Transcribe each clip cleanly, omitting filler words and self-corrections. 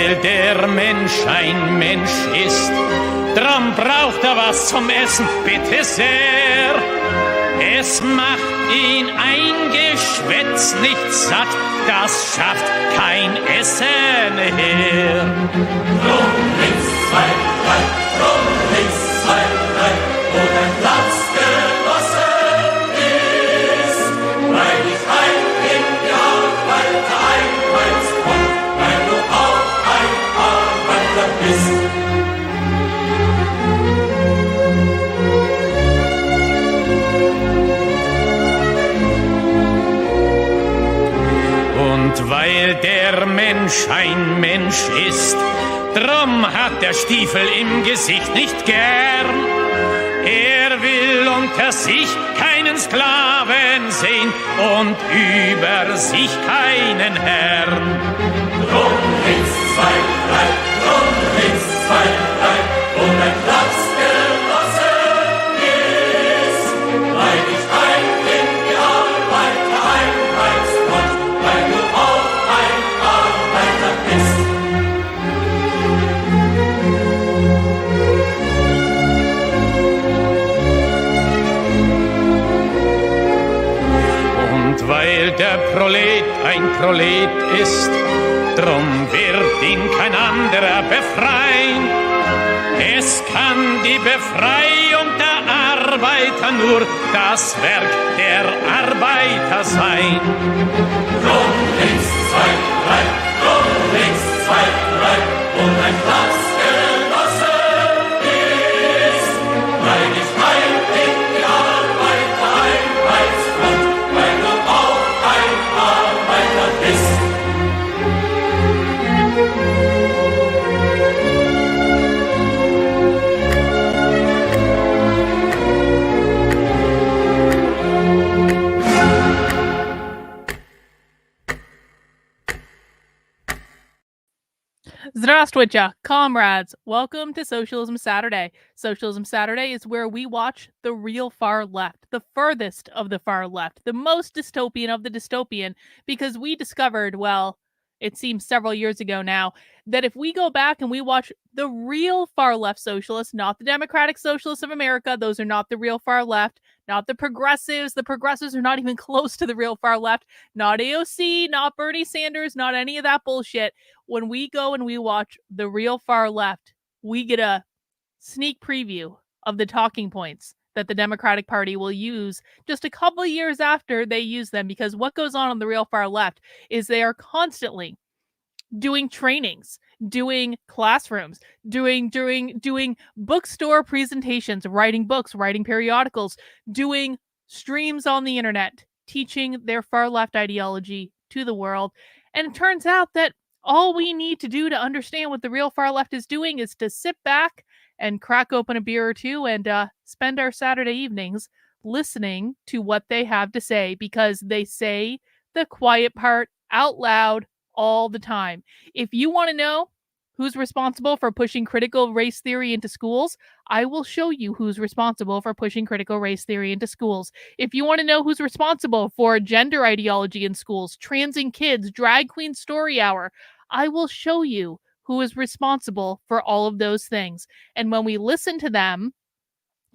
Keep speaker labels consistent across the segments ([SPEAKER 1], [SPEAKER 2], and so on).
[SPEAKER 1] weil der Mensch ein Mensch ist, drum braucht er was zum Essen, bitte sehr. Es macht ihn ein Geschwätz nicht satt, das schafft kein Essen her.
[SPEAKER 2] Drum links, 2, 3, drum links, 2, 3, wo dein Platz genossen ist, weil ich ein in die Arbeit einheimst und weil du auch ein Arbeiter bist.
[SPEAKER 1] Und weil der Mensch ein Mensch ist, drum hat der Stiefel im Gesicht nicht gern. Er will unter sich keinen Sklaven sehen und über sich keinen Herrn.
[SPEAKER 2] Drum links, 2, 3, drum links, 2, 3, wo dein Platz genossen ist, weil ich ein in die Arbeiter einheimst und weil du auch ein Arbeiter bist.
[SPEAKER 1] Und weil der Prolet ein Prolet ist, drum wird ihn kein anderer befreien. Es kann die Befreiung der Arbeiter nur das Werk der Arbeiter sein.
[SPEAKER 2] Drum links, 2, 3, drum links, 2, 3, wo dein Platz genossen ist, weil ich ein in die Arbeiter einheimst und weil du auch ein Arbeiter bist.
[SPEAKER 3] Здравствуйте, comrades. Welcome to Socialism Saturday. Socialism Saturday is where we watch the real far left, the furthest of the far left, the most dystopian of the dystopian, because we discovered, well, it seems several years ago now, that if we go back and we watch the real far left socialists, not the Democratic Socialists of America, those are not the real far left, not the progressives are not even close to the real far left, not AOC, not Bernie Sanders, not any of that bullshit. When we go and we watch the real far left, we get a sneak preview of the talking points that the Democratic Party will use just a couple of years after they use them, because what goes on the real far left is they are constantly doing trainings, doing classrooms, doing bookstore presentations, writing books, writing periodicals, doing streams on the internet, teaching their far left ideology to the world. And it turns out that all we need to do to understand what the real far left is doing is to sit back and crack open a beer or two and spend our Saturday evenings listening to what they have to say, because they say the quiet part out loud all the time. If you want to know who's responsible for pushing critical race theory into schools, I will show you who's responsible for pushing critical race theory into schools. If you want to know who's responsible for gender ideology in schools, transing kids, drag queen story hour, I will show you who is responsible for all of those things. And when we listen to them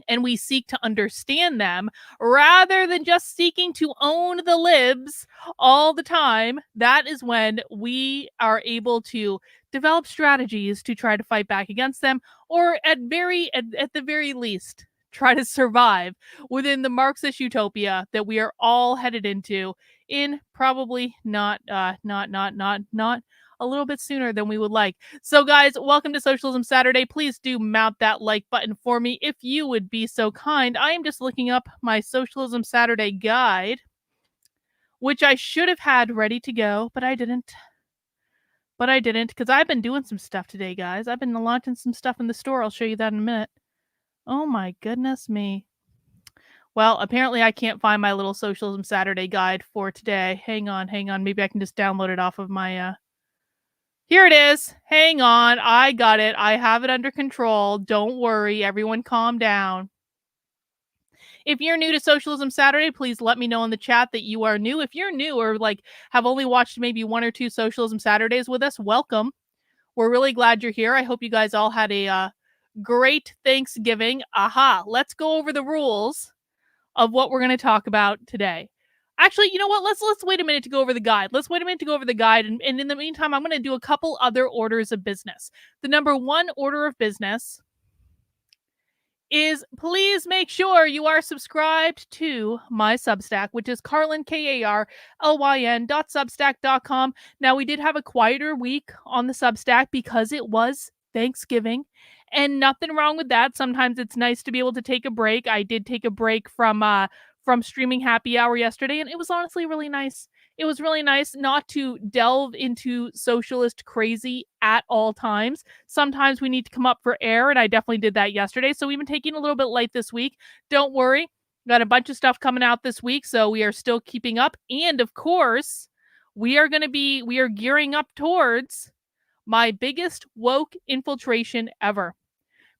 [SPEAKER 3] and we seek to understand them, rather than just seeking to own the libs all the time, that is when we are able to develop strategies to try to fight back against them, or at the very least, try to survive within the Marxist utopia that we are all headed into in probably not a little bit sooner than we would like. So guys, welcome to Socialism Saturday. Please do mount that like button for me if you would be so kind. I am just looking up my Socialism Saturday guide, which I should have had ready to go, but I didn't. Because I've been doing some stuff today, guys. I've been launching some stuff in the store. I'll show you that in a minute. Oh my goodness me. Well, apparently I can't find my little Socialism Saturday guide for today. Hang on. Maybe I can just download it off of my... Here it is. Hang on. I got it. I have it under control. Don't worry. Everyone calm down. If you're new to Socialism Saturday, please let me know in the chat that you are new. If you're new or have only watched maybe one or two Socialism Saturdays with us, welcome. We're really glad you're here. I hope you guys all had a great Thanksgiving. Let's go over the rules of what we're going to talk about today. Actually, you know what? Let's wait a minute to go over the guide. And in the meantime, I'm going to do a couple other orders of business. The number one order of business is please make sure you are subscribed to my Substack, which is Carlyn, KARLYN.substack.com. Now, we did have a quieter week on the Substack because it was Thanksgiving, and nothing wrong with that. Sometimes it's nice to be able to take a break. I did take a break from streaming Happy Hour yesterday, and it was honestly really nice. It was really nice not to delve into socialist crazy at all times. Sometimes we need to come up for air, and I definitely did that yesterday. So we've been taking a little bit light this week. Don't worry. Got a bunch of stuff coming out this week, so we are still keeping up. And of course, we are gearing up towards my biggest woke infiltration ever.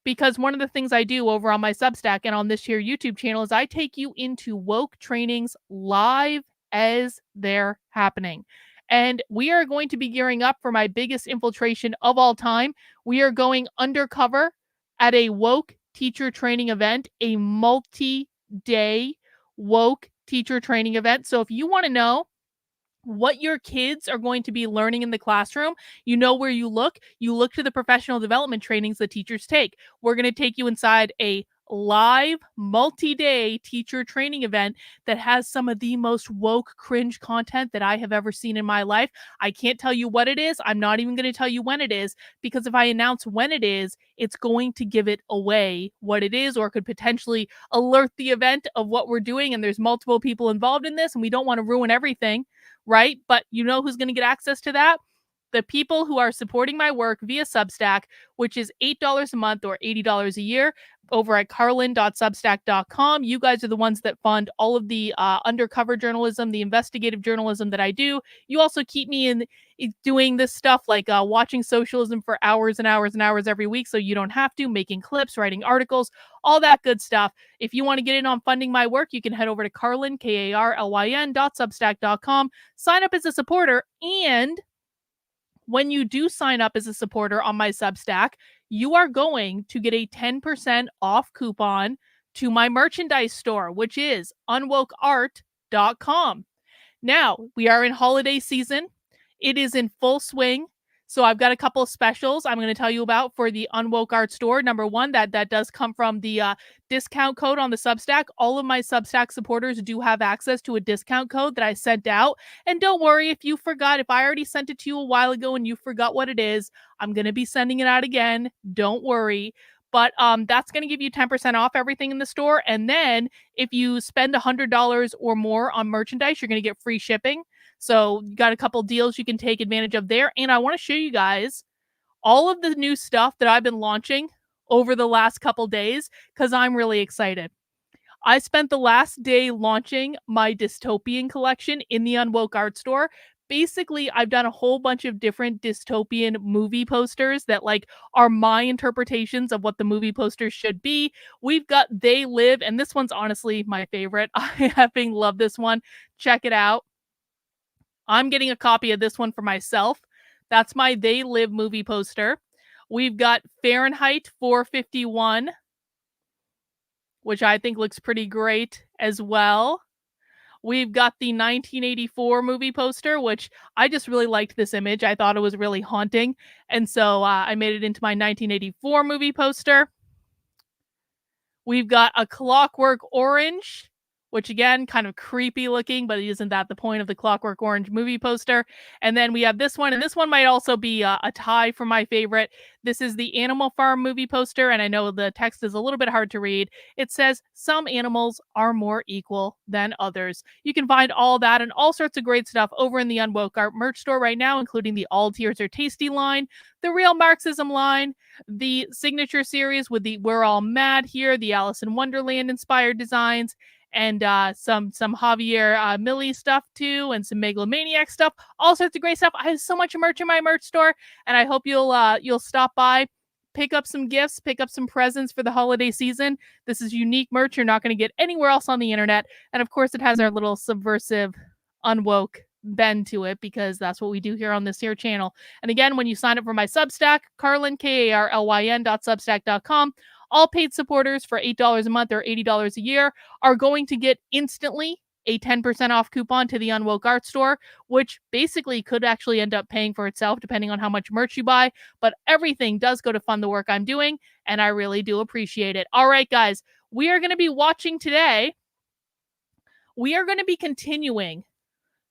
[SPEAKER 3] Because one of the things I do over on my Substack and on this here YouTube channel is I take you into woke trainings live as they're happening. And we are going to be gearing up for my biggest infiltration of all time. We are going undercover at a woke teacher training event, a multi-day woke teacher training event. So if you want to know what your kids are going to be learning in the classroom, you know where you look to the professional development trainings the teachers take. We're going to take you inside a live multi-day teacher training event that has some of the most woke cringe content that I have ever seen in my life. I can't tell you what it is. I'm not even going to tell you when it is, because if I announce when it is, it's going to give it away what it is, or could potentially alert the event of what we're doing. And there's multiple people involved in this, and we don't want to ruin everything, right? But you know who's going to get access to that? The people who are supporting my work via Substack, which is $8 a month or $80 a year over at carlin.substack.com. You guys are the ones that fund all of the undercover journalism, the investigative journalism that I do. You also keep me in doing this stuff like watching socialism for hours and hours and hours every week, so you don't have to, making clips, writing articles, all that good stuff. If you want to get in on funding my work, you can head over to Carlin, KARLYN.substack.com, sign up as a supporter, and when you do sign up as a supporter on my Substack, you are going to get a 10% off coupon to my merchandise store, which is unwokeart.com. Now, we are in holiday season. It is in full swing. So I've got a couple of specials I'm going to tell you about for the Unwoke Art store. Number one, that does come from the discount code on the Substack. All of my Substack supporters do have access to a discount code that I sent out. And don't worry if you forgot. If I already sent it to you a while ago and you forgot what it is, I'm going to be sending it out again. Don't worry. But that's going to give you 10% off everything in the store. And then if you spend $100 or more on merchandise, you're going to get free shipping. So you got a couple deals you can take advantage of there. And I want to show you guys all of the new stuff that I've been launching over the last couple days because I'm really excited. I spent the last day launching my dystopian collection in the Unwoke Art store. Basically, I've done a whole bunch of different dystopian movie posters that are my interpretations of what the movie posters should be. We've got They Live, and this one's honestly my favorite. I effing love this one. Check it out. I'm getting a copy of this one for myself. That's my They Live movie poster. We've got Fahrenheit 451, which I think looks pretty great as well. We've got the 1984 movie poster, which I just really liked this image. I thought it was really haunting. And so I made it into my 1984 movie poster. We've got a Clockwork Orange, which again, kind of creepy looking, but isn't that the point of the Clockwork Orange movie poster? And then we have this one, and this one might also be a tie for my favorite. This is the Animal Farm movie poster, and I know the text is a little bit hard to read. It says, "Some animals are more equal than others." You can find all that and all sorts of great stuff over in the Unwoke Art merch store right now, including the All Tears Are Tasty line, the Real Marxism line, the signature series with the We're All Mad here, the Alice in Wonderland inspired designs, and some Javier Milei stuff too, and some Megalomaniac stuff, all sorts of great stuff. I have so much merch in my merch store, and I hope you'll stop by, pick up some gifts, pick up some presents for the holiday season. This is unique merch you're not going to get anywhere else on the internet, and of course it has our little subversive Unwoke bend to it because that's what we do here on this here channel. And again, when you sign up for my Substack, Carlyn, KARLYN.substack.com, all paid supporters for $8 a month or $80 a year are going to get instantly a 10% off coupon to the Unwoke art store, which basically could actually end up paying for itself depending on how much merch you buy. But everything does go to fund the work I'm doing, and I really do appreciate it. All right, guys, we are going to be watching today. We are going to be continuing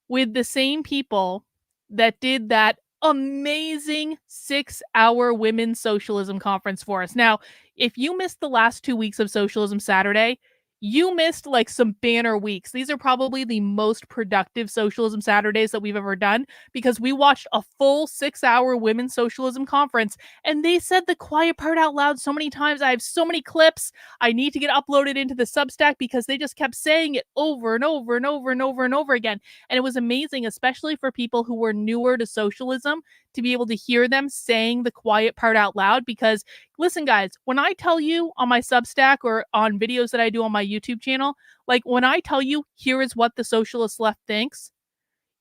[SPEAKER 3] with the same people that did that amazing 6-hour women's socialism conference for us. Now, if you missed the last 2 weeks of Socialism Saturday, you missed like some banner weeks. These are probably the most productive Socialism Saturdays that we've ever done because we watched a full 6-hour women's socialism conference and they said the quiet part out loud so many times. I have so many clips. I need to get uploaded into the Substack because they just kept saying it over and over and over and over and over again. And it was amazing, especially for people who were newer to socialism, to be able to hear them saying the quiet part out loud. Because listen, guys, when I tell you on my Substack or on videos that I do on my YouTube channel, like when I tell you here is what the socialist left thinks,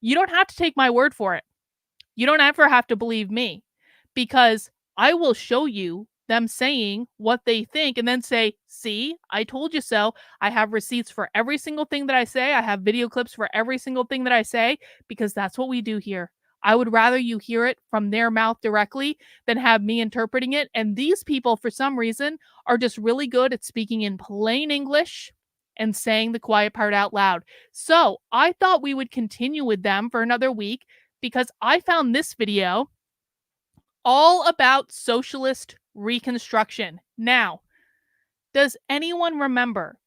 [SPEAKER 3] you don't have to take my word for it. You don't ever have to believe me because I will show you them saying what they think and then say, see, I told you so. I have receipts for every single thing that I say. I have video clips for every single thing that I say because that's what we do here. I would rather you hear it from their mouth directly than have me interpreting it. And these people, for some reason, are just really good at speaking in plain English and saying the quiet part out loud. So I thought we would continue with them for another week because I found this video all about socialist reconstruction. Now, does anyone remember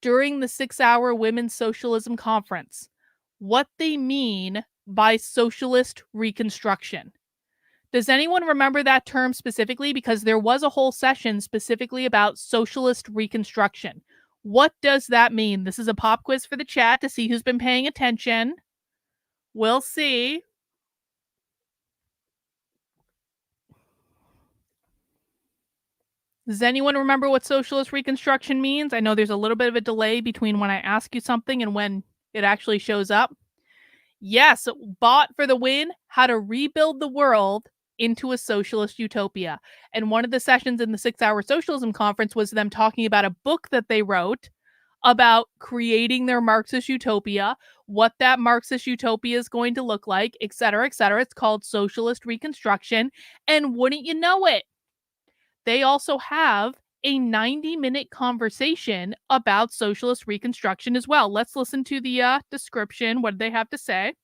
[SPEAKER 3] during the 6-hour Women's Socialism Conference what they mean by socialist reconstruction? Does anyone remember that term specifically? Because there was a whole session specifically about socialist reconstruction. What does that mean? This is a pop quiz for the chat to see who's been paying attention. We'll see. Does anyone remember what socialist reconstruction means? I know there's a little bit of a delay between when I ask you something and when it actually shows up. Yes, bought for the win, how to rebuild the world into a socialist utopia. And one of the sessions in the 6-hour socialism conference was them talking about a book that they wrote about creating their Marxist utopia, what that Marxist utopia is going to look like, et cetera, et cetera. It's called Socialist Reconstruction. And wouldn't you know it, they also have a 90-minute conversation about socialist reconstruction as well. Let's listen to the description. What do they have to say?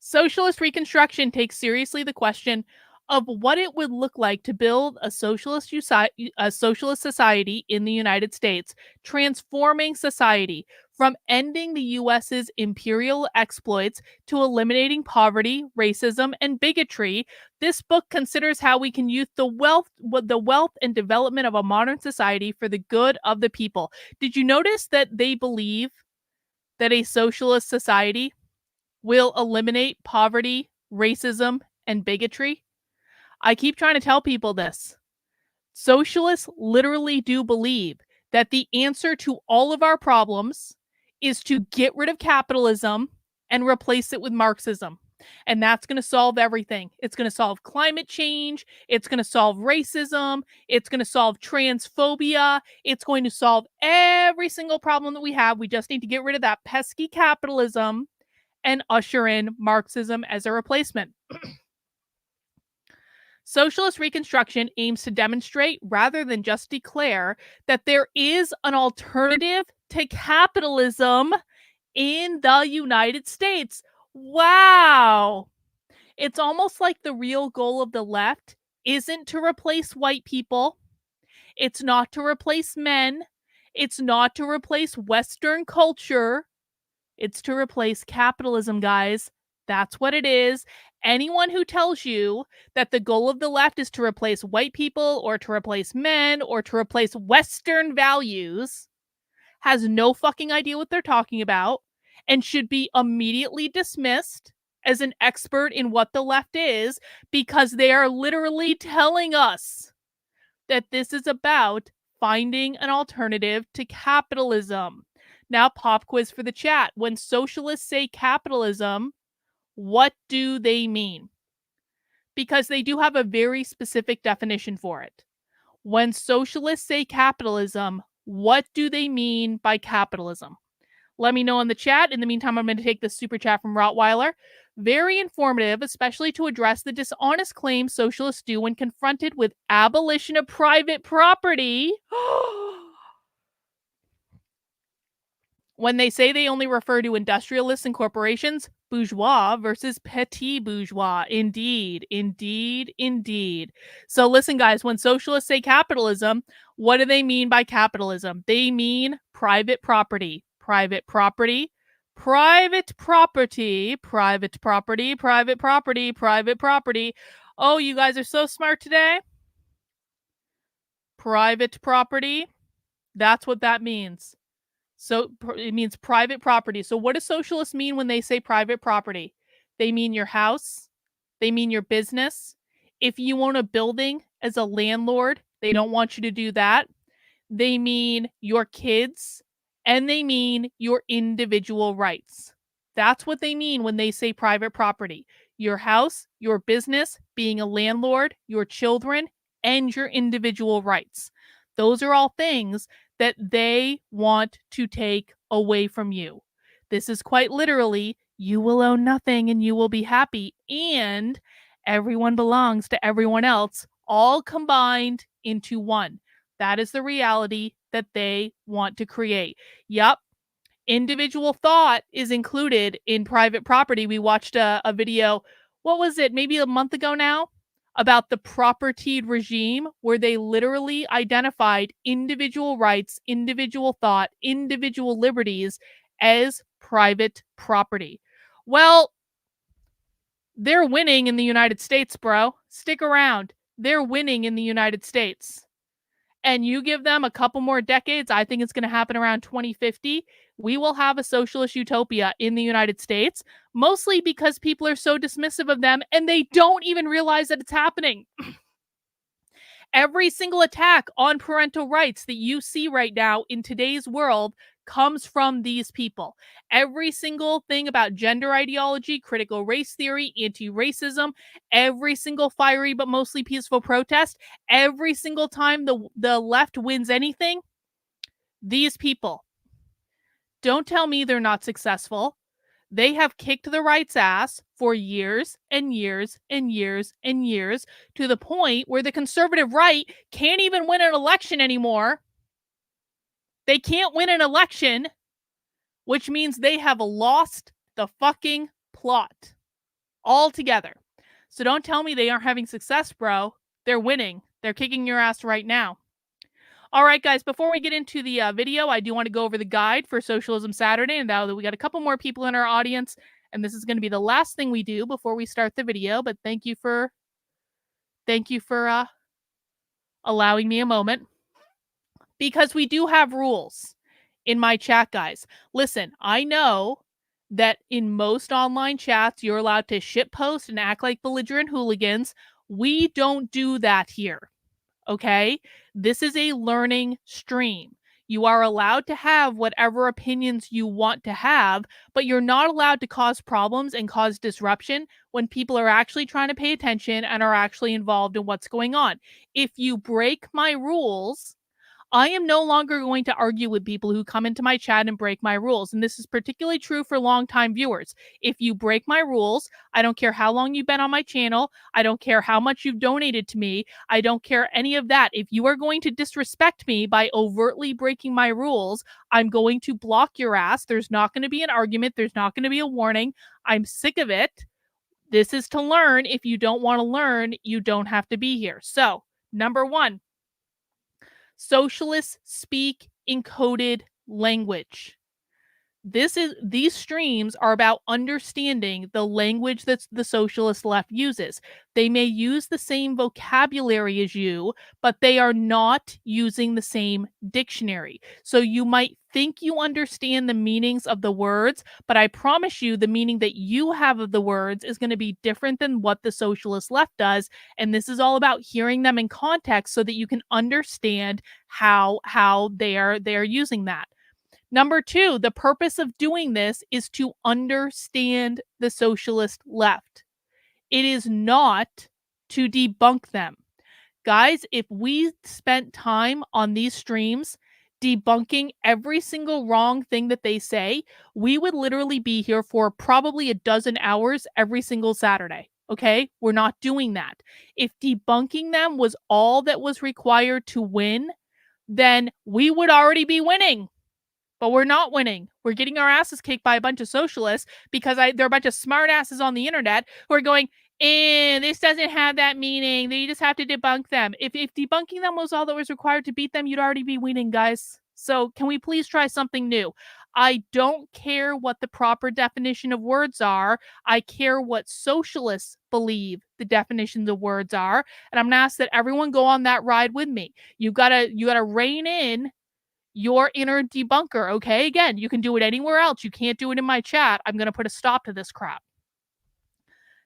[SPEAKER 3] Socialist reconstruction takes seriously the question of what it would look like to build a socialist society in the United States, transforming society from ending the U.S.'s imperial exploits to eliminating poverty, racism, and bigotry. This book considers how we can use the wealth and development of a modern society for the good of the people. Did you notice that they believe that a socialist society will eliminate poverty, racism, and bigotry? I keep trying to tell people this. Socialists literally do believe that the answer to all of our problems is to get rid of capitalism and replace it with Marxism. And that's going to solve everything. It's going to solve climate change. It's going to solve racism. It's going to solve transphobia. It's going to solve every single problem that we have. We just need to get rid of that pesky capitalism and usher in Marxism as a replacement. Socialist reconstruction aims to demonstrate, rather than just declare, that there is an alternative to capitalism in the United States. Wow! It's almost like the real goal of the left isn't to replace white people. It's not to replace men. It's not to replace Western culture. It's to replace capitalism, guys. That's what it is. Anyone who tells you that the goal of the left is to replace white people or to replace men or to replace Western values has no fucking idea what they're talking about and should be immediately dismissed as an expert in what the left is, because they are literally telling us that this is about finding an alternative to capitalism. Now, pop quiz for the chat. When socialists say capitalism, what do they mean? Because they do have a very specific definition for it. When socialists say capitalism, what do they mean by capitalism? Let me know in the chat. In the meantime, I'm going to take this super chat from Rottweiler. Very informative, especially to address the dishonest claims socialists do when confronted with abolition of private property. When they say they only refer to industrialists and corporations, bourgeois versus petit bourgeois. Indeed, indeed, indeed. So listen, guys, when socialists say capitalism, what do they mean by capitalism? They mean private property, private property, private property, private property, private property, private property. Oh, you guys are so smart today. Private property. That's what that means. So it means private property. So what do socialists mean when they say private property? They mean your house. They mean your business. If you own a building as a landlord, they don't want you to do that. They mean your kids, and they mean your individual rights. That's what they mean when they say private property. Your house, your business, being a landlord, your children, and your individual rights. Those are all things that they want to take away from you. This is quite literally, you will own nothing and you will be happy, and everyone belongs to everyone else, all combined into one. That is the reality that they want to create. Yup. Individual thought is included in private property. We watched a video, what was it, maybe a month ago now, about the propertied regime, where they literally identified individual rights, individual thought, individual liberties as private property. Well, they're winning in the United States, bro. Stick around. They're winning in the United States. And you give them a couple more decades, I think it's going to happen around 2050, we will have a socialist utopia in the United States, mostly because people are so dismissive of them and they don't even realize that it's happening. Every single attack on parental rights that you see right now in today's world comes from these people. Every single thing about gender ideology, critical race theory, anti-racism, every single fiery but mostly peaceful protest, every single time the left wins anything, these people. Don't tell me they're not successful. They have kicked the right's ass for years and years and years and years, to the point where the conservative right can't even win an election anymore. They can't win an election, which means they have lost the fucking plot altogether. So don't tell me they aren't having success, bro. They're winning. They're kicking your ass right now. All right, guys, before we get into the video, I do want to go over the guide for Socialism Saturday. And now that we got a couple more people in our audience, and this is going to be the last thing we do before we start the video. But thank you for allowing me a moment, because we do have rules in my chat, guys. Listen, I know that in most online chats, you're allowed to shitpost and act like belligerent hooligans. We don't do that here. Okay? This is a learning stream. You are allowed to have whatever opinions you want to have, but you're not allowed to cause problems and cause disruption when people are actually trying to pay attention and are actually involved in what's going on. If you break my rules, I am no longer going to argue with people who come into my chat and break my rules. And this is particularly true for longtime viewers. If you break my rules, I don't care how long you've been on my channel. I don't care how much you've donated to me. I don't care any of that. If you are going to disrespect me by overtly breaking my rules, I'm going to block your ass. There's not going to be an argument. There's not going to be a warning. I'm sick of it. This is to learn. If you don't want to learn, you don't have to be here. So, number one, socialists speak encoded language. These streams are about understanding the language that the socialist left uses. They may use the same vocabulary as you, but they are not using the same dictionary. So you might think you understand the meanings of the words, but I promise you the meaning that you have of the words is going to be different than what the socialist left does. And this is all about hearing them in context so that you can understand how they are using that. Number 2, the purpose of doing this is to understand the socialist left. It is not to debunk them. Guys, if we spent time on these streams debunking every single wrong thing that they say, we would literally be here for probably a dozen hours every single Saturday. Okay? We're not doing that. If debunking them was all that was required to win, then we would already be winning. But we're not winning. We're getting our asses kicked by a bunch of socialists because they're a bunch of smart asses on the internet who are going, this doesn't have that meaning. You just have to debunk them. If debunking them was all that was required to beat them, you'd already be winning, guys. So can we please try something new? I don't care what the proper definition of words are. I care what socialists believe the definitions of words are. And I'm going to ask that everyone go on that ride with me. You gotta rein in your inner debunker, okay? Again, you can do it anywhere else. You can't do it in my chat. I'm going to put a stop to this crap.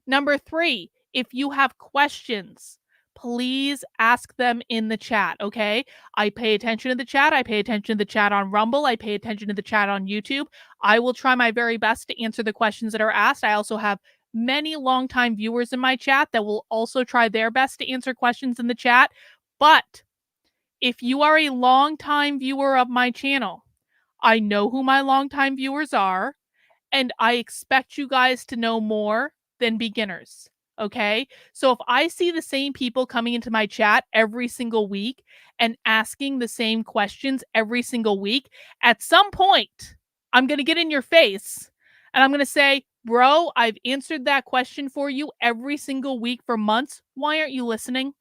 [SPEAKER 3] Number 3, if you have questions, please ask them in the chat, okay? I pay attention to the chat. I pay attention to the chat on Rumble. I pay attention to the chat on YouTube. I will try my very best to answer the questions that are asked. I also have many longtime viewers in my chat that will also try their best to answer questions in the chat. But if you are a longtime viewer of my channel, I know who my longtime viewers are, and I expect you guys to know more than beginners, okay? So if I see the same people coming into my chat every single week and asking the same questions every single week, at some point, I'm going to get in your face and I'm going to say, bro, I've answered that question for you every single week for months. Why aren't you listening?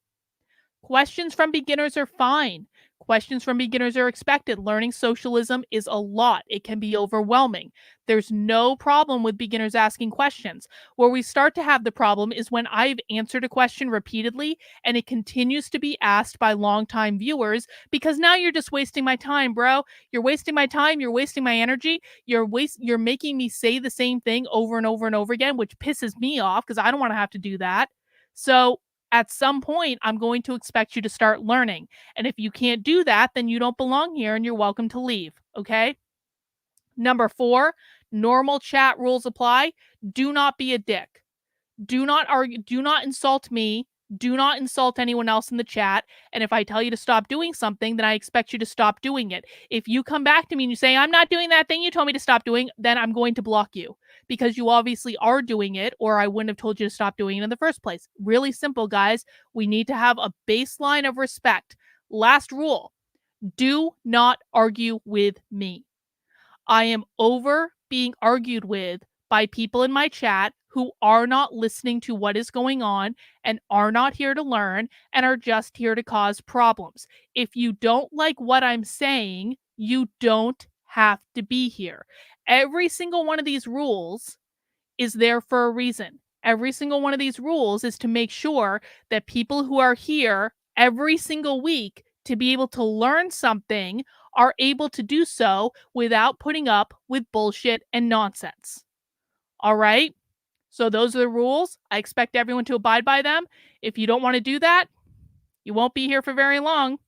[SPEAKER 3] Questions from beginners are fine. Questions from beginners are expected. Learning socialism is a lot. It can be overwhelming. There's no problem with beginners asking questions. Where we start to have the problem is when I've answered a question repeatedly and it continues to be asked by longtime viewers, because now you're just wasting my time, bro. You're wasting my time. You're wasting my energy. You're making me say the same thing over and over and over again, which pisses me off because I don't want to have to do that. So at some point, I'm going to expect you to start learning. And if you can't do that, then you don't belong here and you're welcome to leave. Okay? Number 4, normal chat rules apply. Do not be a dick. Do not argue. Do not insult me. Do not insult anyone else in the chat. And if I tell you to stop doing something, then I expect you to stop doing it. If you come back to me and you say, I'm not doing that thing you told me to stop doing, then I'm going to block you because you obviously are doing it, or I wouldn't have told you to stop doing it in the first place. Really simple, guys. We need to have a baseline of respect. Last rule, do not argue with me. I am over being argued with by people in my chat who are not listening to what is going on and are not here to learn and are just here to cause problems. If you don't like what I'm saying, you don't have to be here. Every single one of these rules is there for a reason. Every single one of these rules is to make sure that people who are here every single week to be able to learn something are able to do so without putting up with bullshit and nonsense. All right? So those are the rules. I expect everyone to abide by them. If you don't want to do that, you won't be here for very long.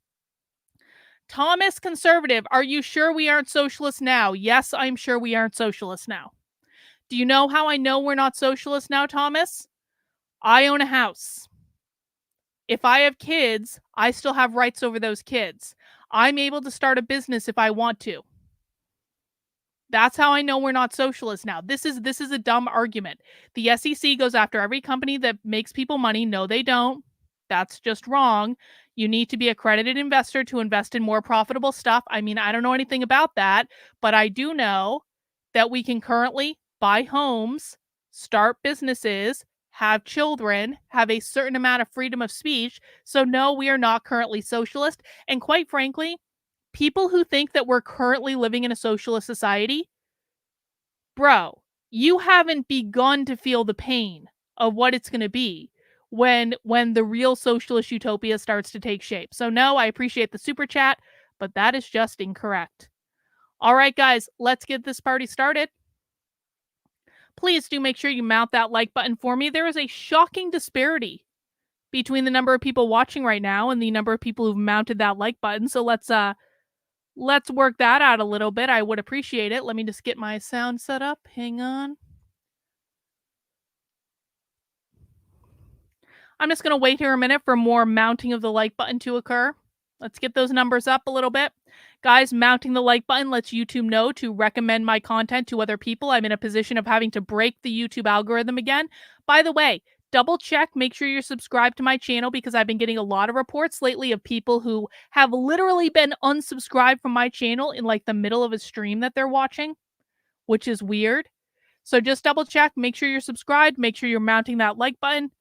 [SPEAKER 3] Thomas Conservative, are you sure we aren't socialists now? Yes, I'm sure we aren't socialists now. Do you know how I know we're not socialists now, Thomas? I own a house. If I have kids, I still have rights over those kids. I'm able to start a business if I want to. That's how I know we're not socialists now. This is a dumb argument. The SEC goes after every company that makes people money. No, they don't. That's just wrong. You need to be an accredited investor to invest in more profitable stuff. I mean, I don't know anything about that, but I do know that we can currently buy homes, start businesses, have children, have a certain amount of freedom of speech. So no, we are not currently socialist. And quite frankly, people who think that we're currently living in a socialist society, bro, you haven't begun to feel the pain of what it's going to be when the real socialist utopia starts to take shape. So no, I appreciate the super chat, but that is just incorrect. All right, guys, let's get this party started. Please do make sure you mount that like button for me. There is a shocking disparity between the number of people watching right now and the number of people who've mounted that like button. So let's let's work that out a little bit. I would appreciate it. Let me just get my sound set up. Hang on. I'm just going to wait here a minute for more mounting of the like button to occur. Let's get those numbers up a little bit. Guys, mounting the like button lets YouTube know to recommend my content to other people. I'm in a position of having to break the YouTube algorithm again. By the way, double check, make sure you're subscribed to my channel because I've been getting a lot of reports lately of people who have literally been unsubscribed from my channel in like the middle of a stream that they're watching, which is weird. So just double check, make sure you're subscribed, make sure you're mounting that like button.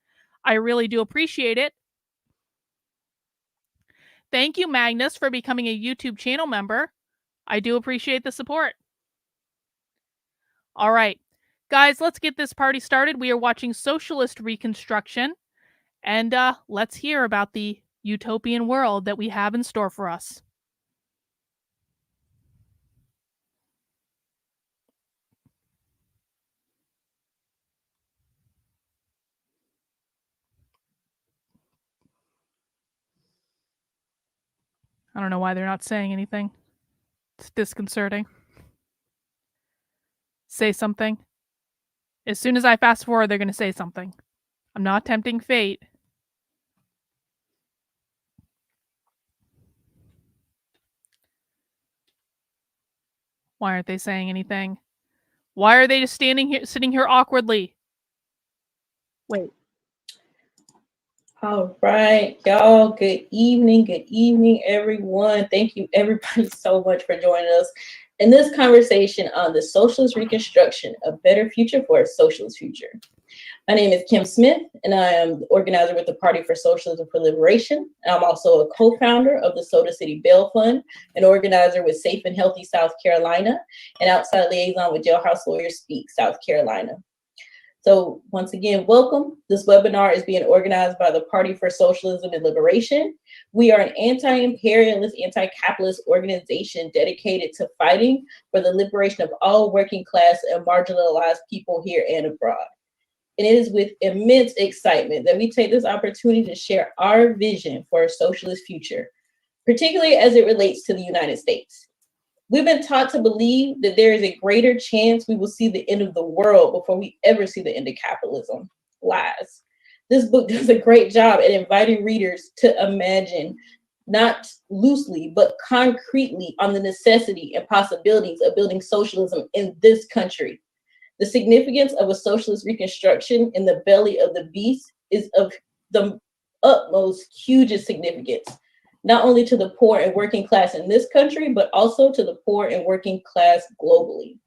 [SPEAKER 3] I really do appreciate it. Thank you, Magnus, for becoming a YouTube channel member. I do appreciate the support. All right, guys, let's get this party started. We are watching Socialist Reconstruction, and let's hear about the utopian world that we have in store for us. I don't know why they're not saying anything. It's disconcerting. Say something. As soon as I fast forward, they're going to say something. I'm not tempting fate. Why aren't they saying anything? Why are they just sitting here awkwardly? Wait.
[SPEAKER 4] All right, y'all. Good evening, everyone. Thank you, everybody, so much for joining us in this conversation on the Socialist Reconstruction, a better future for a socialist future. My name is Kim Smith, and I am the organizer with the Party for Socialism for Liberation. I'm also a co-founder of the Soda City Bail Fund, an organizer with Safe and Healthy South Carolina, and outside liaison with Jailhouse Lawyers Speak South Carolina. So once again, welcome. This webinar is being organized by the Party for Socialism and Liberation. We are an anti-imperialist, anti-capitalist organization dedicated to fighting for the liberation of all working class and marginalized people here and abroad. And it is with immense excitement that we take this opportunity to share our vision for a socialist future, particularly as it relates to the United States. We've been taught to believe that there is a greater chance we will see the end of the world before we ever see the end of capitalism. Lies. This book does a great job at inviting readers to imagine, not loosely, but concretely, on the necessity and possibilities of building socialism in this country. The significance of a socialist reconstruction in the belly of the beast is of the utmost hugest significance, not only to the poor and working class in this country, but also to the poor and working class globally.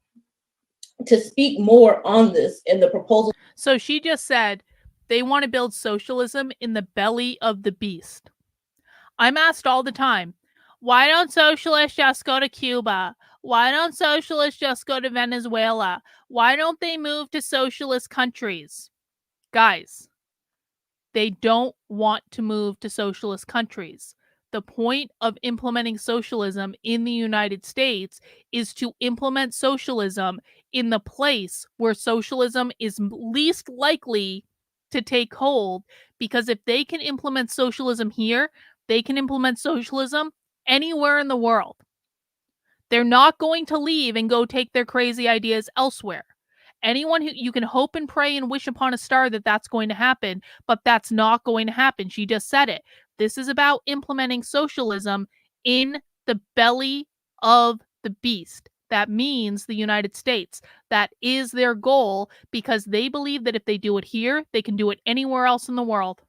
[SPEAKER 4] To speak more on this in the proposal.
[SPEAKER 3] So she just said they want to build socialism in the belly of the beast. I'm asked all the time, why don't socialists just go to Cuba? Why don't socialists just go to Venezuela? Why don't they move to socialist countries? Guys, they don't want to move to socialist countries. The point of implementing socialism in the United States is to implement socialism in the place where socialism is least likely to take hold, because if they can implement socialism here, they can implement socialism anywhere in the world. They're not going to leave and go take their crazy ideas elsewhere. Anyone who you can hope and pray and wish upon a star that that's going to happen, but that's not going to happen. She just said it. This is about implementing socialism in the belly of the beast. That means the United States. That is their goal, because they believe that if they do it here, they can do it anywhere else in the world.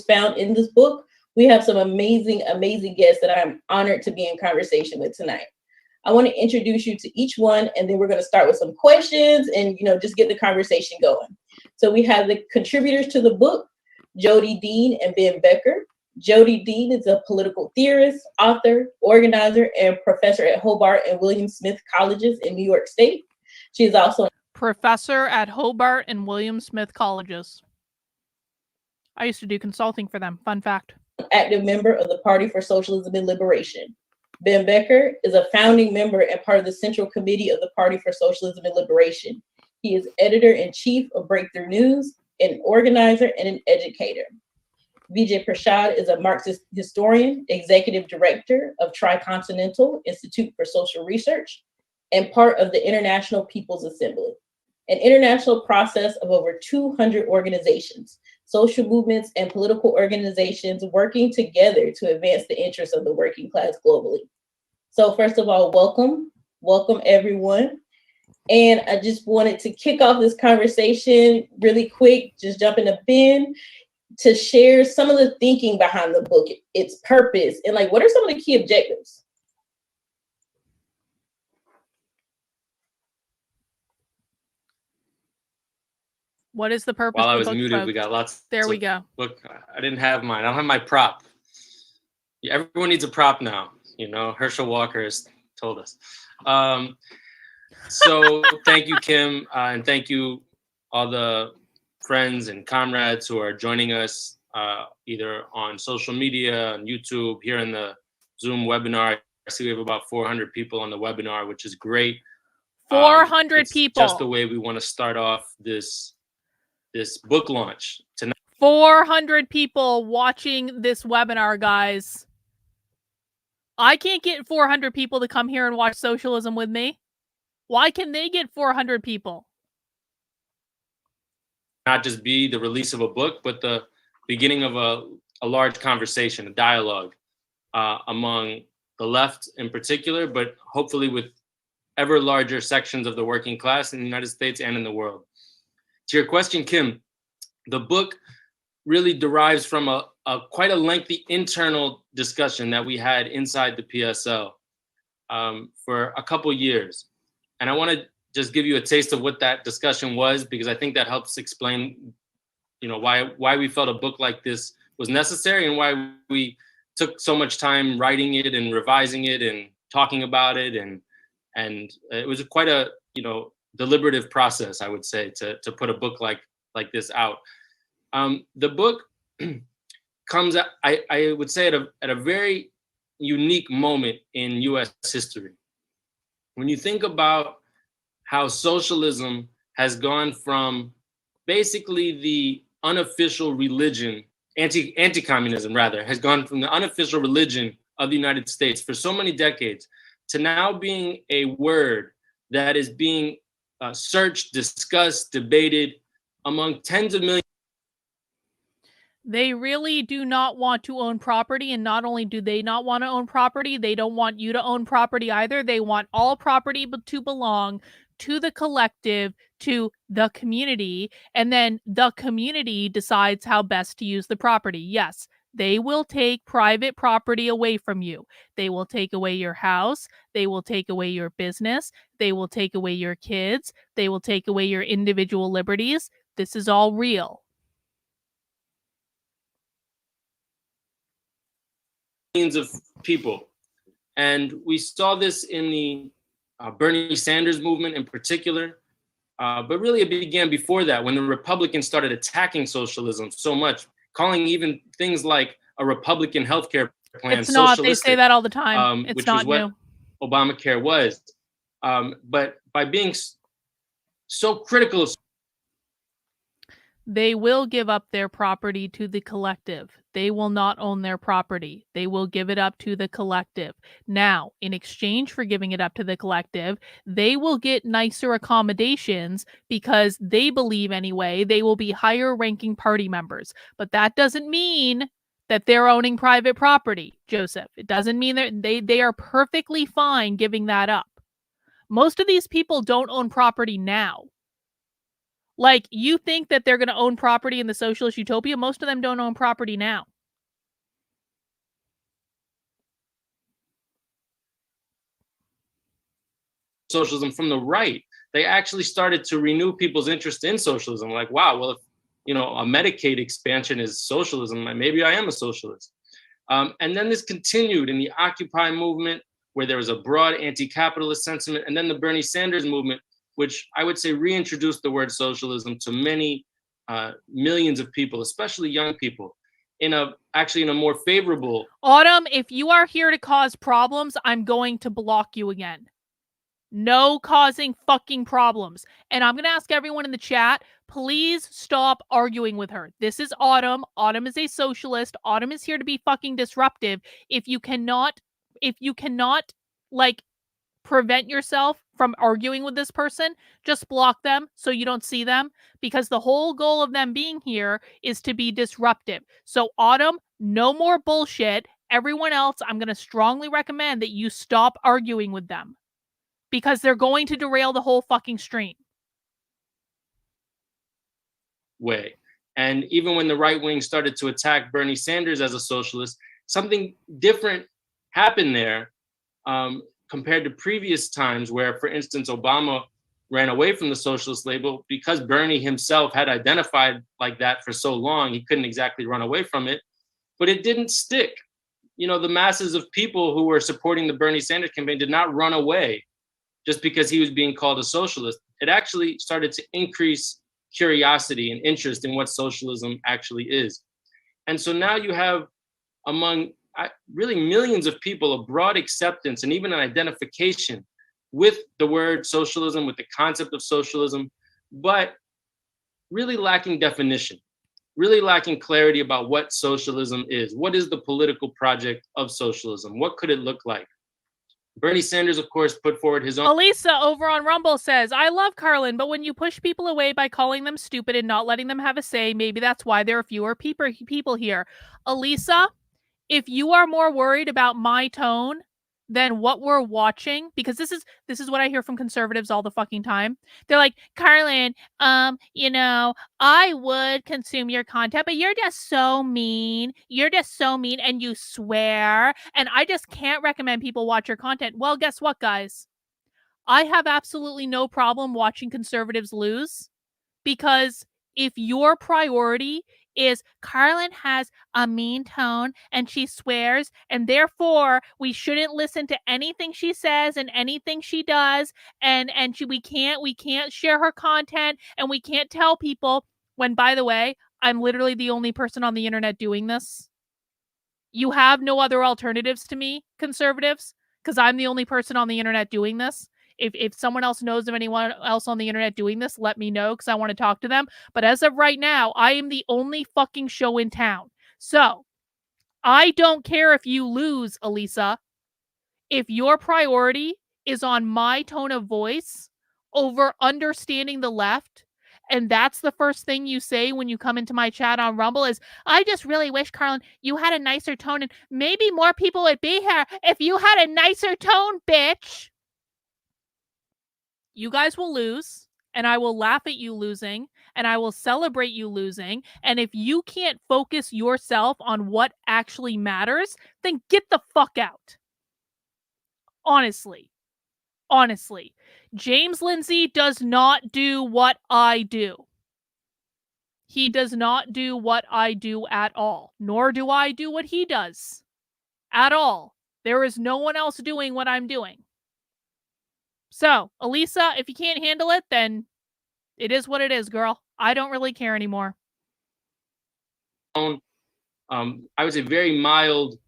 [SPEAKER 4] Found in this book, we have some amazing guests that I'm honored to be in conversation with tonight. I want to introduce you to each one, and then we're going to start with some questions and, just get the conversation going. So we have the contributors to the book, Jody Dean and Ben Becker. Jody Dean is a political theorist, author, organizer, and professor at Hobart and William Smith Colleges in New York State. She is also
[SPEAKER 3] professor at Hobart and William Smith Colleges. I used to do consulting for them. Fun fact.
[SPEAKER 4] An active member of the Party for Socialism and Liberation. Ben Becker is a founding member and part of the Central Committee of the Party for Socialism and Liberation. He is editor-in-chief of Breakthrough News, an organizer, and an educator. Vijay Prashad is a Marxist historian, executive director of Tricontinental Institute for Social Research, and part of the International People's Assembly, an international process of over 200 organizations, social movements, and political organizations working together to advance the interests of the working class globally. So first of all, welcome everyone. And I just wanted to kick off this conversation really quick, just jumping to Ben to share some of the thinking behind the book, its purpose, and like, what are some of the key objectives?
[SPEAKER 3] What is the purpose?
[SPEAKER 5] While I
[SPEAKER 3] of
[SPEAKER 5] was
[SPEAKER 3] the book,
[SPEAKER 5] muted,
[SPEAKER 3] folks?
[SPEAKER 5] we got lots.
[SPEAKER 3] There we go.
[SPEAKER 5] Look, I didn't have mine. I don't have my prop. Yeah, everyone needs a prop now. You know, Herschel Walker has told us. So thank you, Kim, and thank you all the friends and comrades who are joining us either on social media, on YouTube, here in the Zoom webinar. I see we have about 400 people on the webinar, which is great.
[SPEAKER 3] 400 people.
[SPEAKER 5] Just the way we want to start off this book launch tonight.
[SPEAKER 3] 400 people watching this webinar, guys. I can't get 400 people to come here and watch Socialism with me. Why can they get 400 people?
[SPEAKER 5] Not just be the release of a book, but the beginning of a large conversation, a dialogue among the left in particular, but hopefully with ever larger sections of the working class in the United States and in the world. To your question, Kim, the book really derives from a quite a lengthy internal discussion that we had inside the PSL for a couple years. And I want to just give you a taste of what that discussion was, because I think that helps explain, you know, why we felt a book like this was necessary and why we took so much time writing it and revising it and talking about it. And it was quite a, you know, deliberative process, I would say, to put a book like this out. The book comes, I would say, at a very unique moment in U.S. history. When you think about how socialism has gone from basically the unofficial religion, anti-communism rather, has gone from the unofficial religion of the United States for so many decades to now being a word that is being searched, discussed, debated among tens of millions.
[SPEAKER 3] They really do not want to own property, and not only do they not want to own property, they don't want you to own property either. They want all property to belong to the collective, to the community, and then the community decides how best to use the property. Yes, they will take private property away from you. They will take away your house. They will take away your business. They will take away your kids. They will take away your individual liberties. This is all real.
[SPEAKER 5] Of people. And we saw this in the Bernie Sanders movement in particular, but really it began before that, when the Republicans started attacking socialism so much, calling even things like a Republican healthcare plan
[SPEAKER 3] it's not, they say that all the time. It's
[SPEAKER 5] which
[SPEAKER 3] not
[SPEAKER 5] was
[SPEAKER 3] new.
[SPEAKER 5] What Obamacare was. But by being so critical of,
[SPEAKER 3] they will give up their property to the collective. They will not own their property. They will give it up to the collective. Now, in exchange for giving it up to the collective, they will get nicer accommodations because they believe anyway they will be higher ranking party members. But that doesn't mean that they're owning private property, Joseph. It doesn't mean that they are perfectly fine giving that up. Most of these people don't own property now. Like, you think that they're going to own property in the socialist utopia? Most of them don't own property now.
[SPEAKER 5] Socialism from the right, they actually started to renew people's interest in socialism. Like, wow, well, if, you know, a Medicaid expansion is socialism, maybe I am a socialist. And then this continued in the Occupy movement, where there was a broad anti-capitalist sentiment, and then the Bernie Sanders movement, which I would say reintroduced the word socialism to many millions of people, especially young people, actually in a more favorable.
[SPEAKER 3] Autumn, if you are here to cause problems, I'm going to block you again. No causing fucking problems. And I'm going to ask everyone in the chat, please stop arguing with her. This is Autumn. Autumn is a socialist. Autumn is here to be fucking disruptive. If you cannot like prevent yourself from arguing with this person, just block them so you don't see them, because the whole goal of them being here is to be disruptive. So Autumn, no more bullshit. Everyone else, I'm going to strongly recommend that you stop arguing with them, because they're going to derail the whole fucking stream.
[SPEAKER 5] Way. And even when the right wing started to attack Bernie Sanders as a socialist, something different happened there compared to previous times where, for instance, Obama ran away from the socialist label because Bernie himself had identified like that for so long. He couldn't exactly run away from it, but it didn't stick. You know, the masses of people who were supporting the Bernie Sanders campaign did not run away just because he was being called a socialist. It actually started to increase curiosity and interest in what socialism actually is. And so now you have, among really millions of people, a broad acceptance and even an identification with the word socialism, with the concept of socialism, but really lacking definition, really lacking clarity about what socialism is. What is the political project of socialism? What could it look like? Bernie Sanders, of course, put forward his own.
[SPEAKER 3] Elisa over on Rumble says, I love Carlin, but when you push people away by calling them stupid and not letting them have a say, maybe that's why there are fewer people here. Elisa, if you are more worried about my tone than what we're watching, because this is what I hear from conservatives all the fucking time. They're like, Carlin, I would consume your content, but you're just so mean. You're just so mean, and you swear, and I just can't recommend people watch your content. Well, guess what, guys? I have absolutely no problem watching conservatives lose, because if your priority is Carlin has a mean tone and she swears, and therefore we shouldn't listen to anything she says and anything she does, and we can't share her content, and we can't tell people, when, by the way, I'm literally the only person on the internet doing this. You have no other alternatives to me, conservatives, because I'm the only person on the internet doing this. If someone else knows of anyone else on the internet doing this, let me know, because I want to talk to them. But as of right now, I am the only fucking show in town. So I don't care if you lose, Elisa. If your priority is on my tone of voice over understanding the left, and that's the first thing you say when you come into my chat on Rumble is, I just really wish, Carlin, you had a nicer tone, and maybe more people would be here if you had a nicer tone, bitch. You guys will lose, and I will laugh at you losing, and I will celebrate you losing. And if you can't focus yourself on what actually matters, then get the fuck out. Honestly. James Lindsay does not do what I do. He does not do what I do at all, nor do I do what he does at all. There is no one else doing what I'm doing. So, Elisa, if you can't handle it, then it is what it is, girl. I don't really care anymore.
[SPEAKER 5] I would say very mild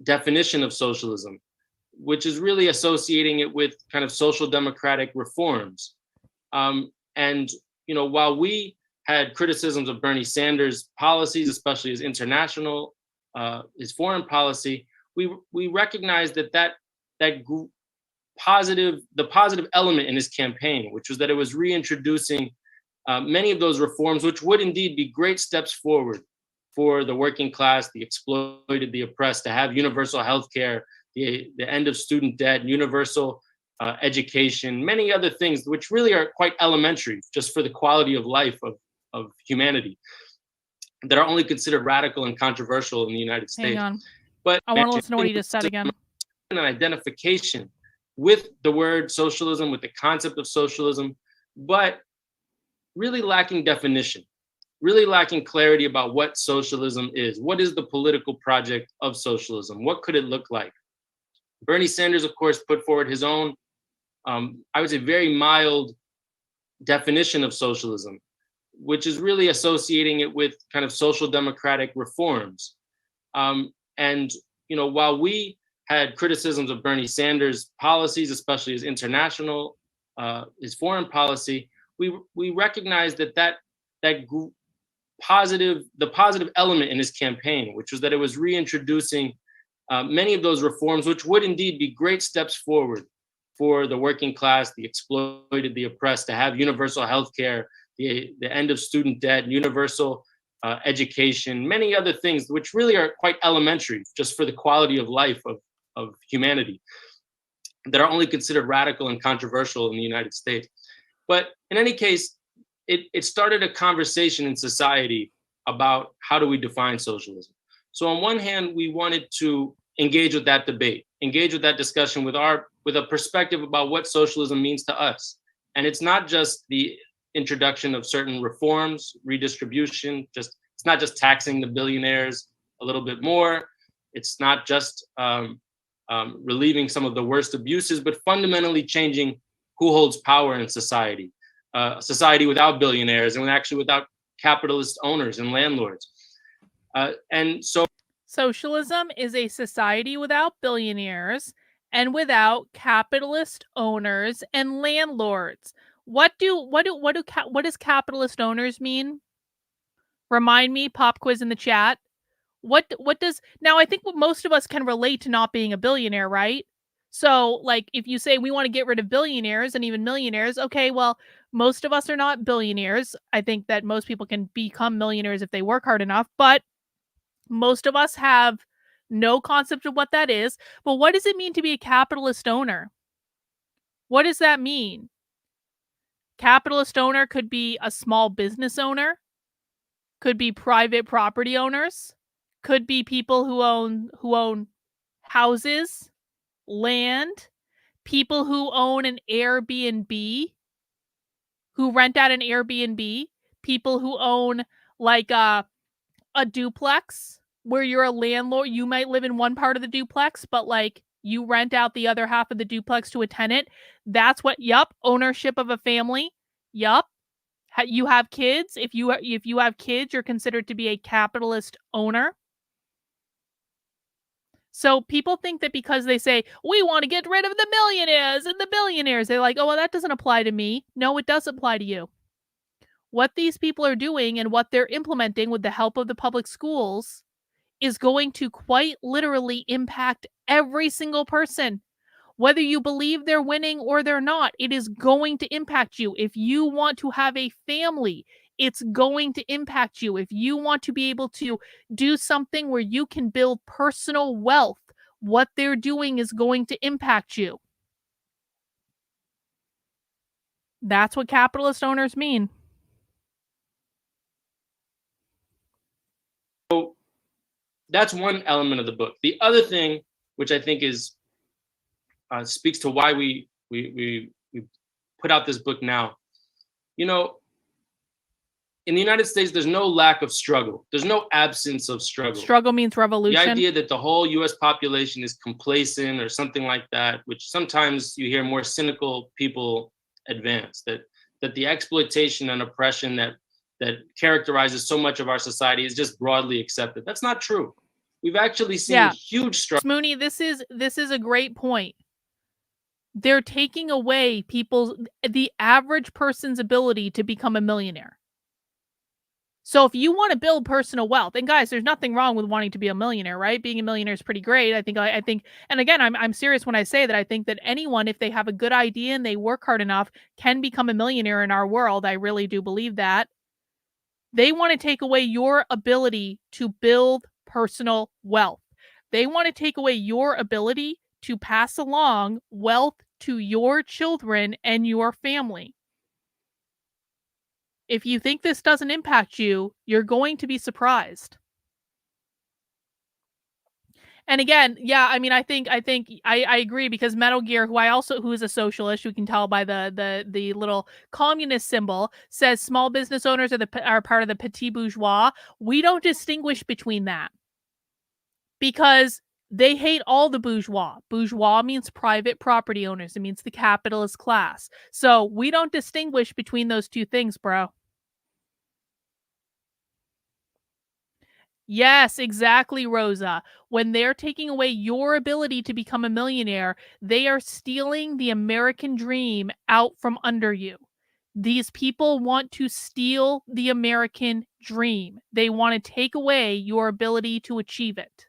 [SPEAKER 5] definition of socialism, which is really associating it with kind of social democratic reforms. And, while we had criticisms of Bernie Sanders' policies, especially his international, his foreign policy, we recognized that the positive element in his campaign, which was that it was reintroducing many of those reforms, which would indeed be great steps forward for the working class, the exploited, the oppressed, to have universal health care, the end of student debt, universal education, many other things, which really are quite elementary just for the quality of life of humanity, that are only considered radical and controversial in the United States.
[SPEAKER 3] Hang on.
[SPEAKER 5] But
[SPEAKER 3] I want to listen to what he just said again.
[SPEAKER 5] An identification with the word socialism, with the concept of socialism, but really lacking definition, really lacking clarity about what socialism is. What is the political project of socialism? What could it look like? Bernie Sanders, of course, put forward his own, I would say, very mild definition of socialism, which is really associating it with kind of social democratic reforms. And, while we had criticisms of Bernie Sanders' policies, especially his his foreign policy, we recognized the positive element in his campaign, which was that it was reintroducing many of those reforms, which would indeed be great steps forward for the working class, the exploited, the oppressed, to have universal health care, the end of student debt, universal education, many other things, which really are quite elementary just for the quality of life of humanity, that are only considered radical and controversial in the United States. But in any case, it started a conversation in society about how do we define socialism. So on one hand, we wanted to engage with that debate, engage with that discussion with a perspective about what socialism means to us. And it's not just the introduction of certain reforms, redistribution, it's not just taxing the billionaires a little bit more. It's not just relieving some of the worst abuses, but fundamentally changing who holds power in society. Society without billionaires and actually without capitalist owners and landlords. And so
[SPEAKER 3] socialism is a society without billionaires and without capitalist owners and landlords. What does capitalist owners mean? Remind me, pop quiz in the chat. What does, now I think most of us can relate to not being a billionaire, right? So like if you say we want to get rid of billionaires and even millionaires, okay, well, most of us are not billionaires. I think that most people can become millionaires if they work hard enough, but most of us have no concept of what that is. But what does it mean to be a capitalist owner? What does that mean? Capitalist owner could be a small business owner, could be private property owners, could be people who own houses, land, people who own an Airbnb, who rent out an Airbnb, people who own like a duplex where you're a landlord. You might live in one part of the duplex, but like you rent out the other half of the duplex to a tenant. That's what, ownership of a family. You have kids. If you have kids, you're considered to be a capitalist owner. So people think that because they say, we want to get rid of the millionaires and the billionaires, they're like, oh, well, that doesn't apply to me. No, it does apply to you. What these people are doing and what they're implementing with the help of the public schools is going to quite literally impact every single person. Whether you believe they're winning or they're not, it is going to impact you. If you want to have a family, it's going to impact you. If you want to be able to do something where you can build personal wealth, what they're doing is going to impact you. That's what capitalist owners mean.
[SPEAKER 5] So that's one element of the book. The other thing, which I think is speaks to why we put out this book now. You know, in the United States, there's no lack of struggle. There's no absence of struggle.
[SPEAKER 3] Struggle means revolution.
[SPEAKER 5] The idea that the whole US population is complacent or something like that, which sometimes you hear more cynical people advance, that the exploitation and oppression that characterizes so much of our society is just broadly accepted. That's not true. We've actually seen huge struggle.
[SPEAKER 3] Mooney, this is a great point. They're taking away the average person's ability to become a millionaire. So if you want to build personal wealth, and guys, there's nothing wrong with wanting to be a millionaire, right? Being a millionaire is pretty great. I think, and again, I'm serious when I say that I think that anyone, if they have a good idea and they work hard enough, can become a millionaire in our world. I really do believe that. They want to take away your ability to build personal wealth. They want to take away your ability to pass along wealth to your children and your family. If you think this doesn't impact you, you're going to be surprised. And again, I think I agree, because Metal Gear, who is a socialist, you can tell by the little communist symbol, says small business owners are part of the petit bourgeois. We don't distinguish between that, because they hate all the bourgeois. Bourgeois means private property owners. It means the capitalist class. So we don't distinguish between those two things, bro. Yes, exactly, Rosa. When they're taking away your ability to become a millionaire, they are stealing the American dream out from under you. These people want to steal the American dream. They want to take away your ability to achieve it.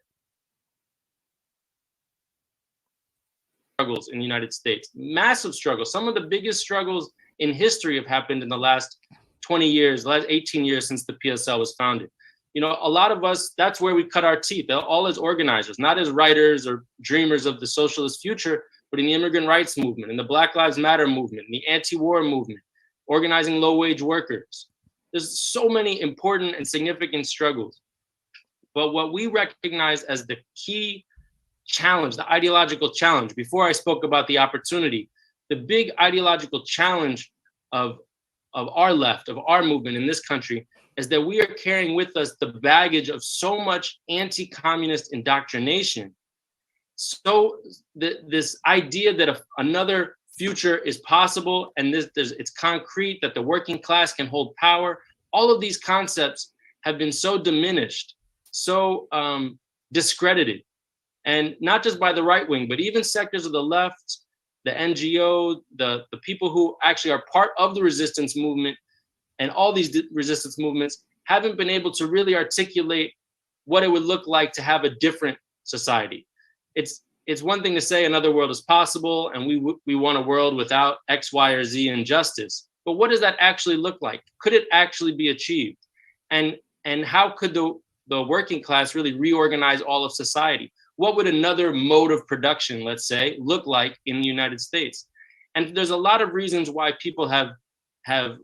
[SPEAKER 5] Struggles in the United States, massive struggles. Some of the biggest struggles in history have happened in the last 20 years, last 18 years since the PSL was founded. You know, a lot of us, that's where we cut our teeth, all as organizers, not as writers or dreamers of the socialist future, but in the immigrant rights movement, in the Black Lives Matter movement, in the anti-war movement, organizing low-wage workers. There's so many important and significant struggles. But what we recognize as the key challenge, the ideological challenge, before I spoke about the opportunity, the big ideological challenge of our left, of our movement in this country, is that we are carrying with us the baggage of so much anti-communist indoctrination. So this idea that another future is possible and it's concrete, that the working class can hold power, all of these concepts have been so diminished, so discredited. And not just by the right wing, but even sectors of the left, the NGO, the people who actually are part of the resistance movement, and all these resistance movements haven't been able to really articulate what it would look like to have a different society. It's one thing to say another world is possible, and we want a world without X, Y, or Z injustice. But what does that actually look like? Could it actually be achieved? And how could the working class really reorganize all of society? What would another mode of production, let's say, look like in the United States? And there's a lot of reasons why people have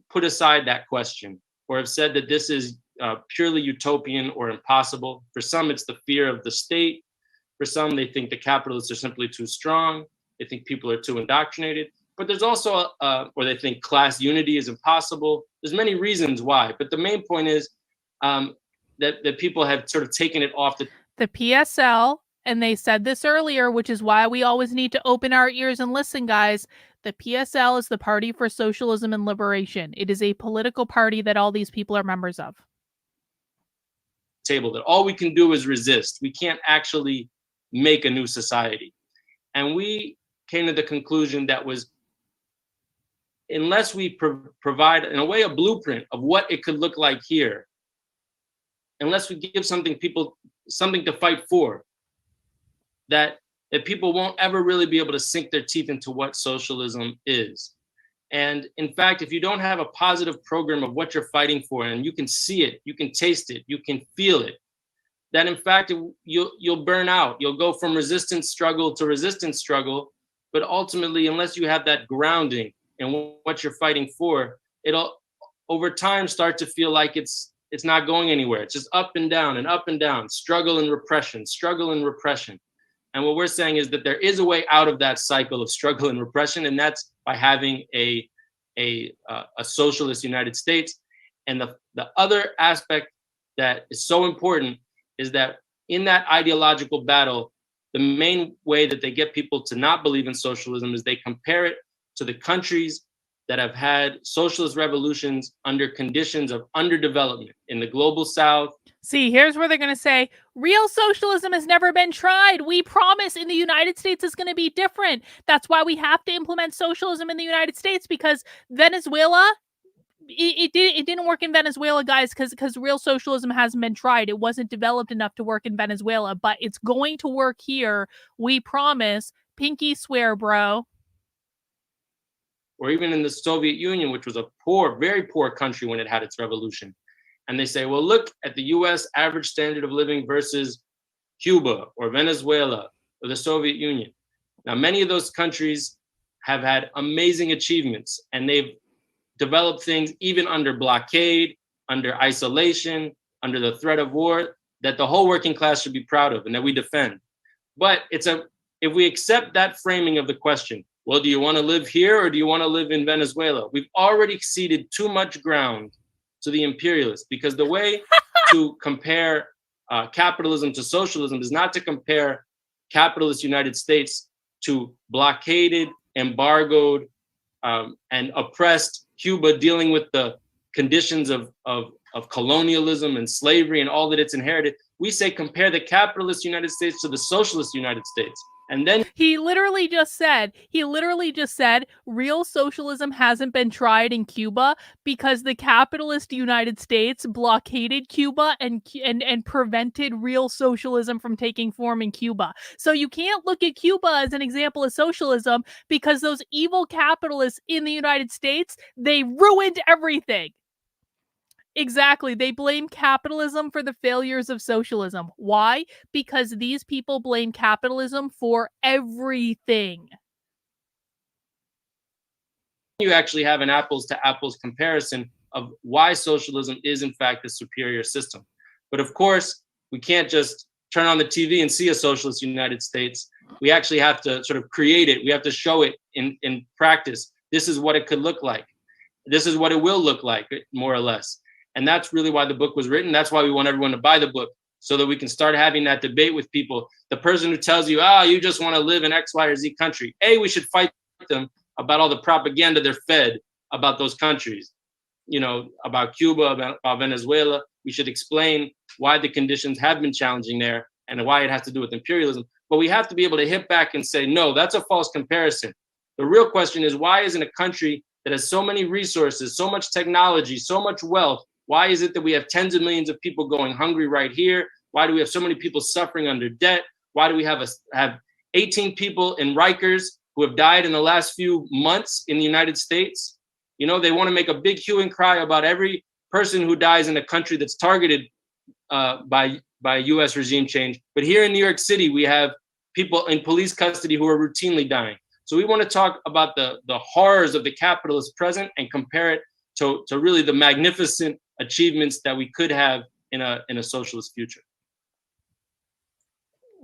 [SPEAKER 5] put aside that question, or have said that this is purely utopian or impossible. For some, it's the fear of the state. For some, they think the capitalists are simply too strong. They think people are too indoctrinated. But there's also, or they think class unity is impossible. There's many reasons why. But the main point is that people have sort of taken it off
[SPEAKER 3] the PSL. And they said this earlier, which is why we always need to open our ears and listen, guys. The PSL is the Party for Socialism and Liberation. It is a political party that all these people are members of.
[SPEAKER 5] Table that all we can do is resist. We can't actually make a new society. And we came to the conclusion that was, unless we provide, in a way, a blueprint of what it could look like here, unless we give people something to fight for, that people won't ever really be able to sink their teeth into what socialism is. And in fact, if you don't have a positive program of what you're fighting for, and you can see it, you can taste it, you can feel it, that in fact, you'll burn out. You'll go from resistance struggle to resistance struggle. But ultimately, unless you have that grounding in what you're fighting for, it'll over time start to feel like it's not going anywhere. It's just up and down, struggle and repression, struggle and repression. And what we're saying is that there is a way out of that cycle of struggle and repression, and that's by having a socialist United States. And the other aspect that is so important is that in that ideological battle, the main way that they get people to not believe in socialism is they compare it to the countries that have had socialist revolutions under conditions of underdevelopment in the global South.
[SPEAKER 3] See, here's where they're going to say, real socialism has never been tried. We promise in the United States it's going to be different. That's why we have to implement socialism in the United States, because Venezuela, it didn't work in Venezuela, guys, because real socialism hasn't been tried. It wasn't developed enough to work in Venezuela, but it's going to work here. We promise. Pinky swear, bro.
[SPEAKER 5] Or even in the Soviet Union, which was a poor, very poor country when it had its revolution. And they say, well, look at the US average standard of living versus Cuba or Venezuela or the Soviet Union. Now, many of those countries have had amazing achievements, and they've developed things even under blockade, under isolation, under the threat of war, that the whole working class should be proud of and that we defend. But if we accept that framing of the question, well, do you want to live here or do you want to live in Venezuela? We've already ceded too much ground to the imperialists, because the way to compare capitalism to socialism is not to compare capitalist United States to blockaded, embargoed, and oppressed Cuba dealing with the conditions of colonialism and slavery and all that it's inherited. We say compare the capitalist United States to the socialist United States. And then
[SPEAKER 3] he literally just said real socialism hasn't been tried in Cuba because the capitalist United States blockaded Cuba and prevented real socialism from taking form in Cuba. So you can't look at Cuba as an example of socialism because those evil capitalists in the United States, they ruined everything. Exactly. They blame capitalism for the failures of socialism. Why? Because these people blame capitalism for everything.
[SPEAKER 5] You actually have an apples to apples comparison of why socialism is in fact the superior system. But of course, we can't just turn on the TV and see a socialist United States. We actually have to sort of create it. We have to show it in practice. This is what it could look like. This is what it will look like, more or less. And that's really why the book was written. That's why we want everyone to buy the book, so that we can start having that debate with people. The person who tells you, you just want to live in X, Y, or Z country. We should fight them about all the propaganda they're fed about those countries, about Cuba, about Venezuela. We should explain why the conditions have been challenging there and why it has to do with imperialism. But we have to be able to hit back and say, no, that's a false comparison. The real question is, why isn't a country that has so many resources, so much technology, so much wealth, why is it that we have tens of millions of people going hungry right here? Why do we have so many people suffering under debt? Why do we have 18 people in Rikers who have died in the last few months in the United States? They want to make a big hue and cry about every person who dies in a country that's targeted by US regime change. But here in New York City, we have people in police custody who are routinely dying. So we want to talk about the horrors of the capitalist present and compare it to really the magnificent achievements that we could have in a socialist future.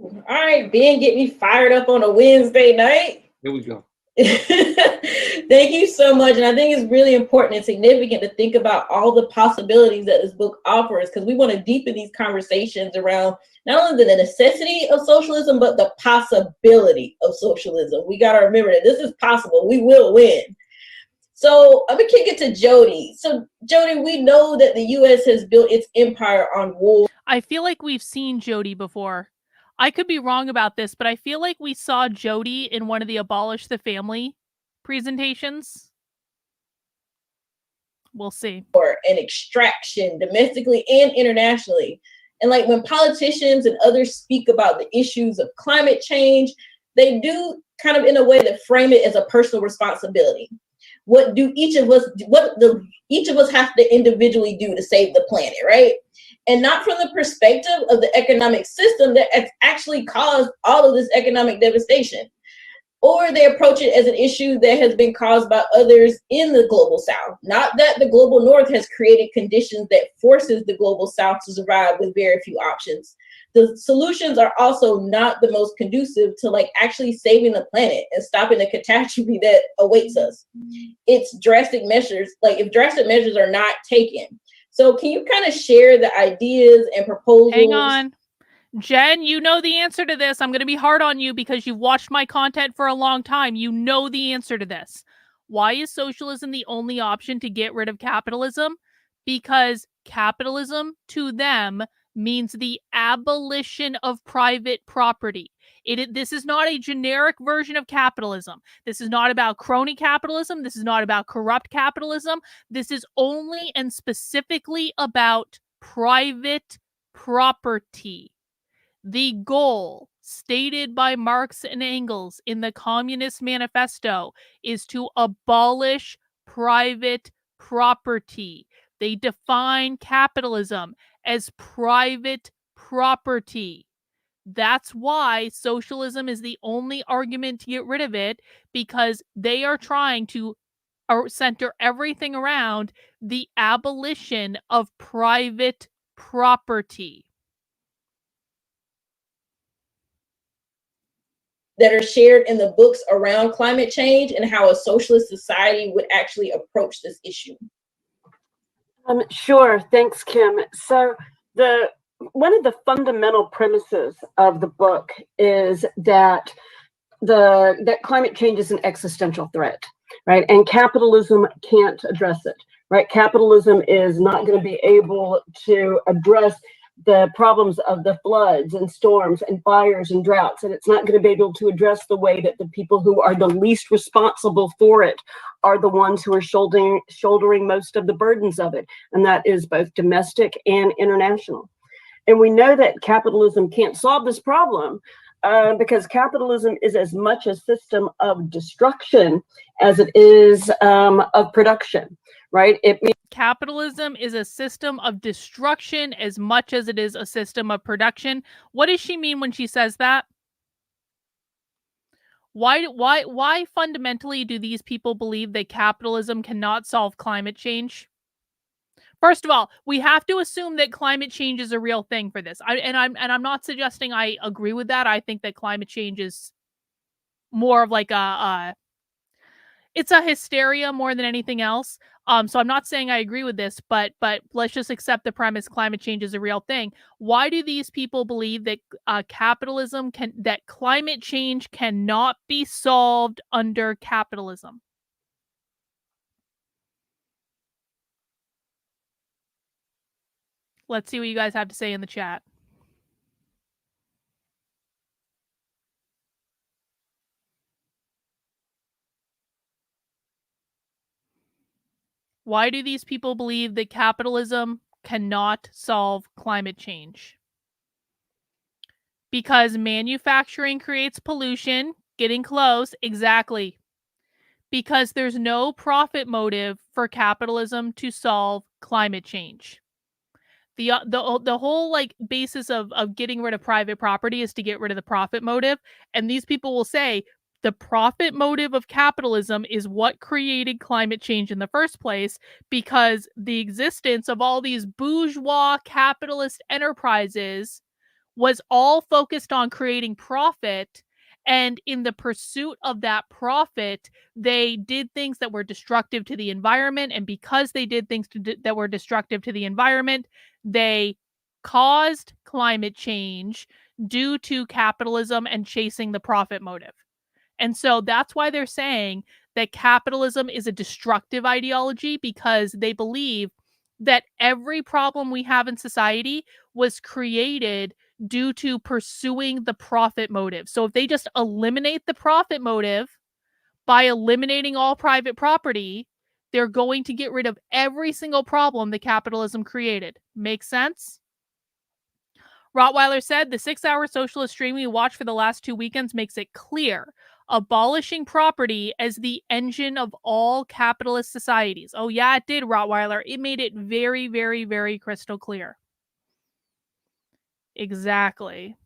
[SPEAKER 4] All right, Ben, get me fired up on a Wednesday night.
[SPEAKER 5] Here we go.
[SPEAKER 4] Thank you so much. And I think it's really important and significant to think about all the possibilities that this book offers, because we want to deepen these conversations around not only the necessity of socialism, but the possibility of socialism. We got to remember that this is possible. We will win. So I'm going to kick it to Jody. So Jody, we know that the U.S. has built its empire on war.
[SPEAKER 3] I feel like we've seen Jody before. I could be wrong about this, but I feel like we saw Jody in one of the Abolish the Family presentations. We'll see.
[SPEAKER 4] And extraction domestically and internationally. And like when politicians and others speak about the issues of climate change, they do kind of in a way that frame it as a personal responsibility. What do each of us have to individually do to save the planet, right? And not from the perspective of the economic system that has actually caused all of this economic devastation. Or they approach it as an issue that has been caused by others in the global south. Not that the global north has created conditions that forces the global south to survive with very few options. The solutions are also not the most conducive to like actually saving the planet and stopping the catastrophe that awaits us. It's drastic measures, like if drastic measures are not taken. So can you kind of share the ideas and proposals?
[SPEAKER 3] Hang on. Jen, you know the answer to this. I'm going to be hard on you because you've watched my content for a long time. You know the answer to this. Why is socialism the only option to get rid of capitalism? Because capitalism to them means the abolition of private property. This is not a generic version of capitalism. This is not about crony capitalism. This is not about corrupt capitalism. This is only and specifically about private property. The goal stated by Marx and Engels in the Communist Manifesto is to abolish private property. They define capitalism as private property. That's why socialism is the only argument to get rid of it, because they are trying to center everything around the abolition of private property.
[SPEAKER 4] That are shared in the books around climate change and how a socialist society would actually approach this issue?
[SPEAKER 6] Sure, thanks, Kim. So one of the fundamental premises of the book is that that climate change is an existential threat, right? And capitalism can't address it. right? Capitalism is not going to be able to address the problems of the floods and storms and fires and droughts, and it's not going to be able to address the way that the people who are the least responsible for it are the ones who are shouldering most of the burdens of it, and that is both domestic and international. And we know that capitalism can't solve this problem because capitalism is as much a system of destruction as it is of production, right? It means
[SPEAKER 3] capitalism is a system of destruction as much as it is a system of production. What does she mean when she says that? Why fundamentally do these people believe that capitalism cannot solve climate change? First of all, we have to assume that climate change is a real thing for this. I'm not suggesting I agree with that. I think that climate change is more of like it's a hysteria more than anything else. So I'm not saying I agree with this, but let's just accept the premise climate change is a real thing. Why do these people believe that that climate change cannot be solved under capitalism? Let's see what you guys have to say in the chat. Why do these people believe that capitalism cannot solve climate change? Because manufacturing creates pollution. Getting close. Exactly. Because there's no profit motive for capitalism to solve climate change. The whole like basis of getting rid of private property is to get rid of the profit motive. And these people will say the profit motive of capitalism is what created climate change in the first place, because the existence of all these bourgeois capitalist enterprises was all focused on creating profit. And in the pursuit of that profit, they did things that were destructive to the environment. And because they did things that were destructive to the environment, they caused climate change due to capitalism and chasing the profit motive. And so that's why they're saying that capitalism is a destructive ideology, because they believe that every problem we have in society was created due to pursuing the profit motive. So if they just eliminate the profit motive by eliminating all private property, they're going to get rid of every single problem that capitalism created. Make sense? Rottweiler said, the 6-hour socialist stream we watched for the last 2 weekends makes it clear. Abolishing property as the engine of all capitalist societies. Oh yeah, it did, Rottweiler. It made it very, very, very crystal clear. Exactly.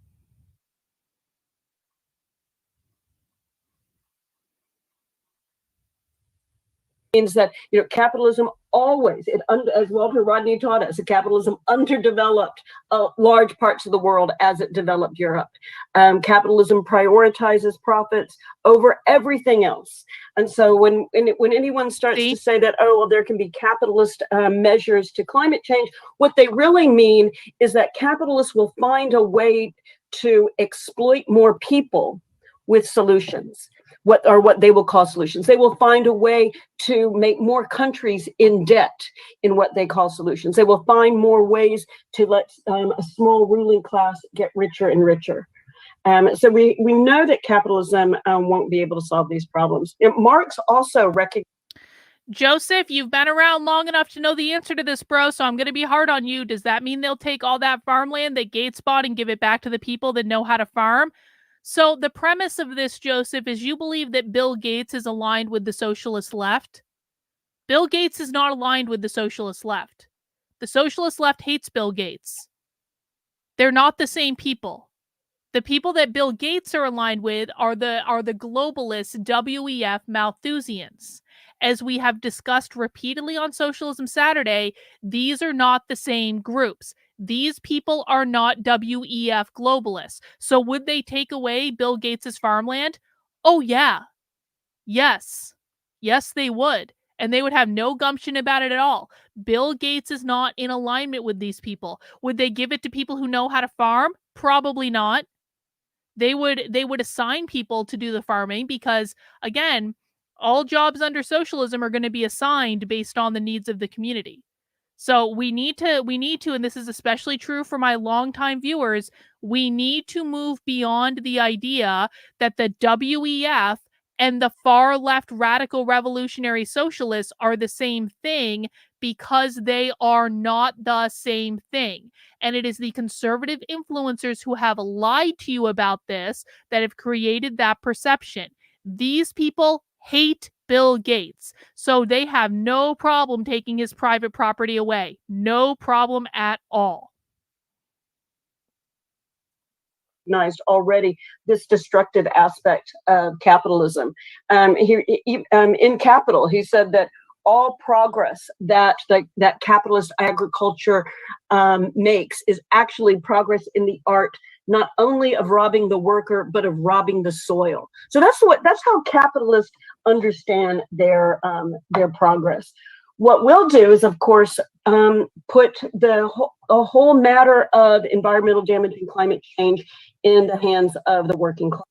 [SPEAKER 6] Means that, you know, capitalism always, as Walter Rodney taught us, capitalism underdeveloped large parts of the world as it developed Europe. Capitalism prioritizes profits over everything else. And so when anyone starts to say that, oh, well, there can be capitalist measures to climate change, what they really mean is that capitalists will find a way to exploit more people with solutions. What they will call solutions. They will find a way to make more countries in debt in what they call solutions. They will find more ways to let a small ruling class get richer and richer. So we know that capitalism won't be able to solve these problems. Marx also recognized.
[SPEAKER 3] Joseph, you've been around long enough to know the answer to this, bro, so I'm going to be hard on you. Does that mean they'll take all that farmland that Gates bought and give it back to the people that know how to farm? So the premise of this, Joseph, is you believe that Bill Gates is aligned with the socialist left. Bill Gates is not aligned with the socialist left. The socialist left hates Bill Gates. They're not the same people. The people that Bill Gates are aligned with are the globalist WEF Malthusians. As we have discussed repeatedly on Socialism Saturday, these are not the same groups. These people are not WEF globalists. So would they take away Bill Gates's farmland? Oh, yeah. Yes. Yes, they would. And they would have no gumption about it at all. Bill Gates is not in alignment with these people. Would they give it to people who know how to farm? Probably not. They would assign people to do the farming because, again, All jobs under socialism are going to be assigned based on the needs of the community. So we need to, and this is especially true for my longtime viewers, we need to move beyond the idea that the WEF and the far left radical revolutionary socialists are the same thing, because they are not the same thing. And it is the conservative influencers who have lied to you about this that have created that perception. These people hate Bill Gates, so they have no problem taking his private property away. No problem at all.
[SPEAKER 6] Recognized already this destructive aspect of capitalism. In Capital, he said that all progress that that capitalist agriculture makes is actually progress in the art, not only of robbing the worker, but of robbing the soil. So that's how capitalists understand their progress. What we'll do is, of course, put a whole matter of environmental damage and climate change in the hands of the working class.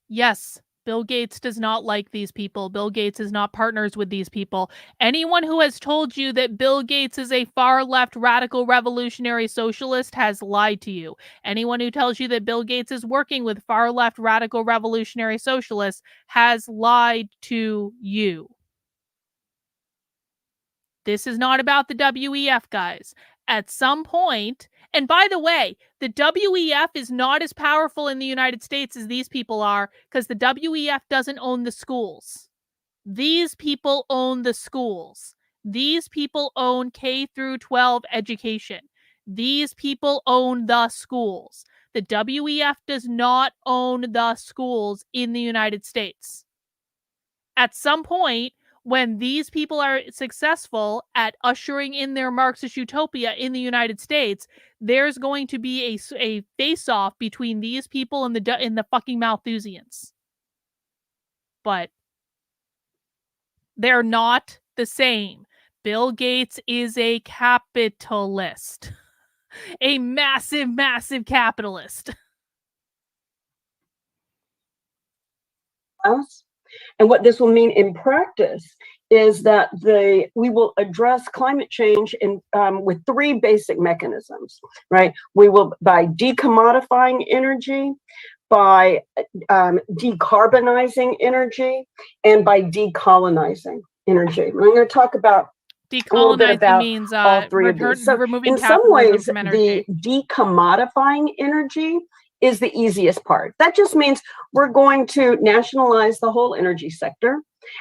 [SPEAKER 3] Yes, Bill Gates does not like these people. Bill Gates is not partners with these people. Anyone who has told you that Bill Gates is a far-left radical revolutionary socialist has lied to you. Anyone who tells you that Bill Gates is working with far-left radical revolutionary socialists has lied to you. This is not about the WEF, guys. At some point, and by the way, the WEF is not as powerful in the United States as these people are, because the WEF doesn't own the schools. These people own the schools. These people own K through 12 education. These people own the schools. The WEF does not own the schools in the United States. At some point, when these people are successful at ushering in their Marxist utopia in the United States, there's going to be a face-off between these people and the fucking Malthusians. But they're not the same. Bill Gates is a capitalist. A massive, massive capitalist.
[SPEAKER 6] And what this will mean in practice is that we will address climate change with three basic mechanisms, right? We will, by decommodifying energy, by decarbonizing energy, and by decolonizing energy. I'm going to talk about
[SPEAKER 3] decolonizing means
[SPEAKER 6] all three of these. So
[SPEAKER 3] removing
[SPEAKER 6] in some ways,
[SPEAKER 3] from energy.
[SPEAKER 6] the decommodifying energy is the easiest part. That just means we're going to nationalize the whole energy sector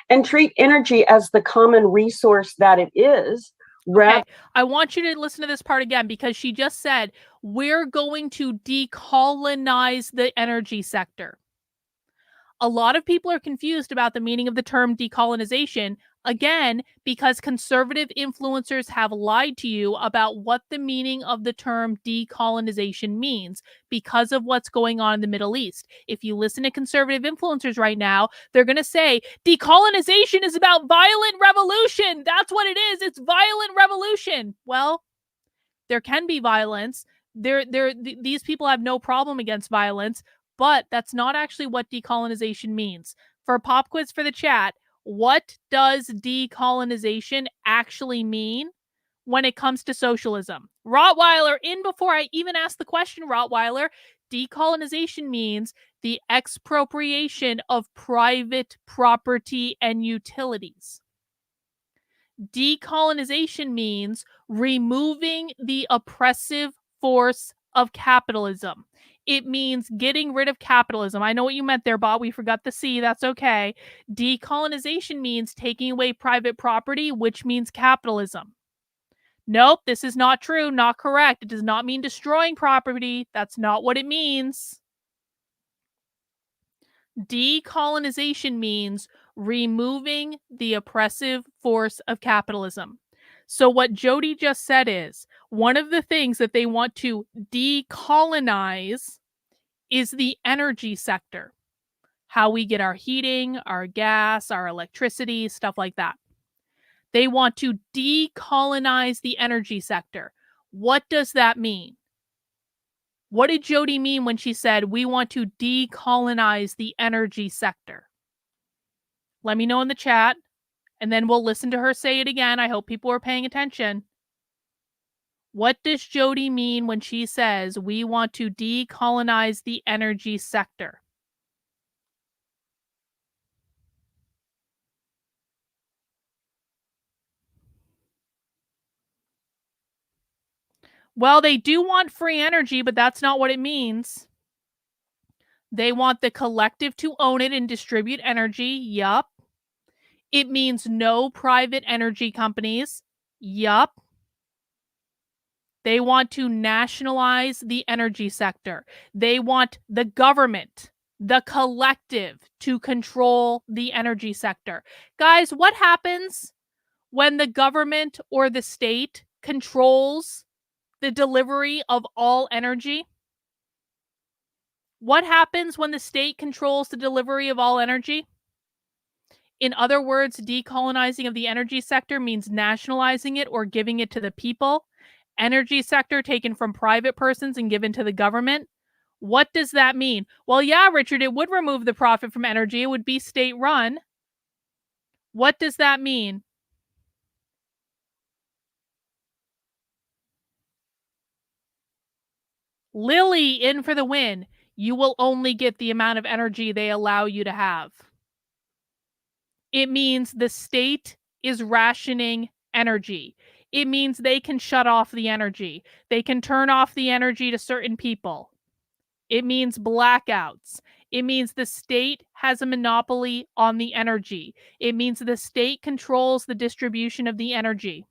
[SPEAKER 6] and treat energy as the common resource that it is.
[SPEAKER 3] Okay, I want you to listen to this part again, because she just said, we're going to decolonize the energy sector. A lot of people are confused about the meaning of the term decolonization, again, because conservative influencers have lied to you about what the meaning of the term decolonization means because of what's going on in the Middle East. If you listen to conservative influencers right now, they're going to say decolonization is about violent revolution. That's what it is. It's violent revolution. Well, there can be violence. These people have no problem against violence, but that's not actually what decolonization means. For pop quiz for the chat, what does decolonization actually mean when it comes to socialism? Rottweiler, in before I even ask the question, Rottweiler, decolonization means the expropriation of private property and utilities. Decolonization means removing the oppressive force of capitalism. It means getting rid of capitalism. I know what you meant there, Bob. We forgot the C. That's okay. Decolonization means taking away private property, which means capitalism. Nope, this is not true. Not correct. It does not mean destroying property. That's not what it means. Decolonization means removing the oppressive force of capitalism. So what Jody just said is, one of the things that they want to decolonize is the energy sector. How we get our heating, our gas, our electricity, stuff like that. They want to decolonize the energy sector. What does that mean? What did Jody mean when she said we want to decolonize the energy sector? Let me know in the chat, and then we'll listen to her say it again. I hope people are paying attention. What does Jody mean when she says we want to decolonize the energy sector? Well, they do want free energy, but that's not what it means. They want the collective to own it and distribute energy. Yup. It means no private energy companies. Yup. They want to nationalize the energy sector. They want the government, the collective, to control the energy sector. Guys, what happens when the government or the state controls the delivery of all energy? What happens when the state controls the delivery of all energy? In other words, decolonizing of the energy sector means nationalizing it or giving it to the people. Energy sector taken from private persons and given to the government. What does that mean? Well, yeah, Richard, it would remove the profit from energy. It would be state run. What does that mean? Lily in for the win. You will only get the amount of energy they allow you to have. It means the state is rationing energy. It means they can shut off the energy. They can turn off the energy to certain people. It means blackouts. It means the state has a monopoly on the energy. It means the state controls the distribution of the energy.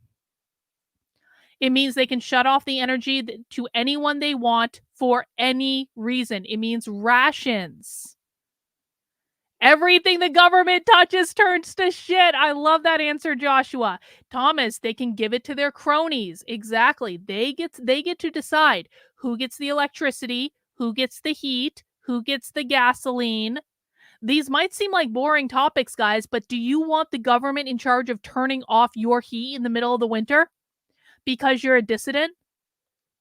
[SPEAKER 3] It means they can shut off the energy to anyone they want for any reason. It means rations. Everything the government touches turns to shit. I love that answer, Joshua. Thomas, they can give it to their cronies. Exactly. They get to decide who gets the electricity, who gets the heat, who gets the gasoline. These might seem like boring topics, guys, but do you want the government in charge of turning off your heat in the middle of the winter because you're a dissident?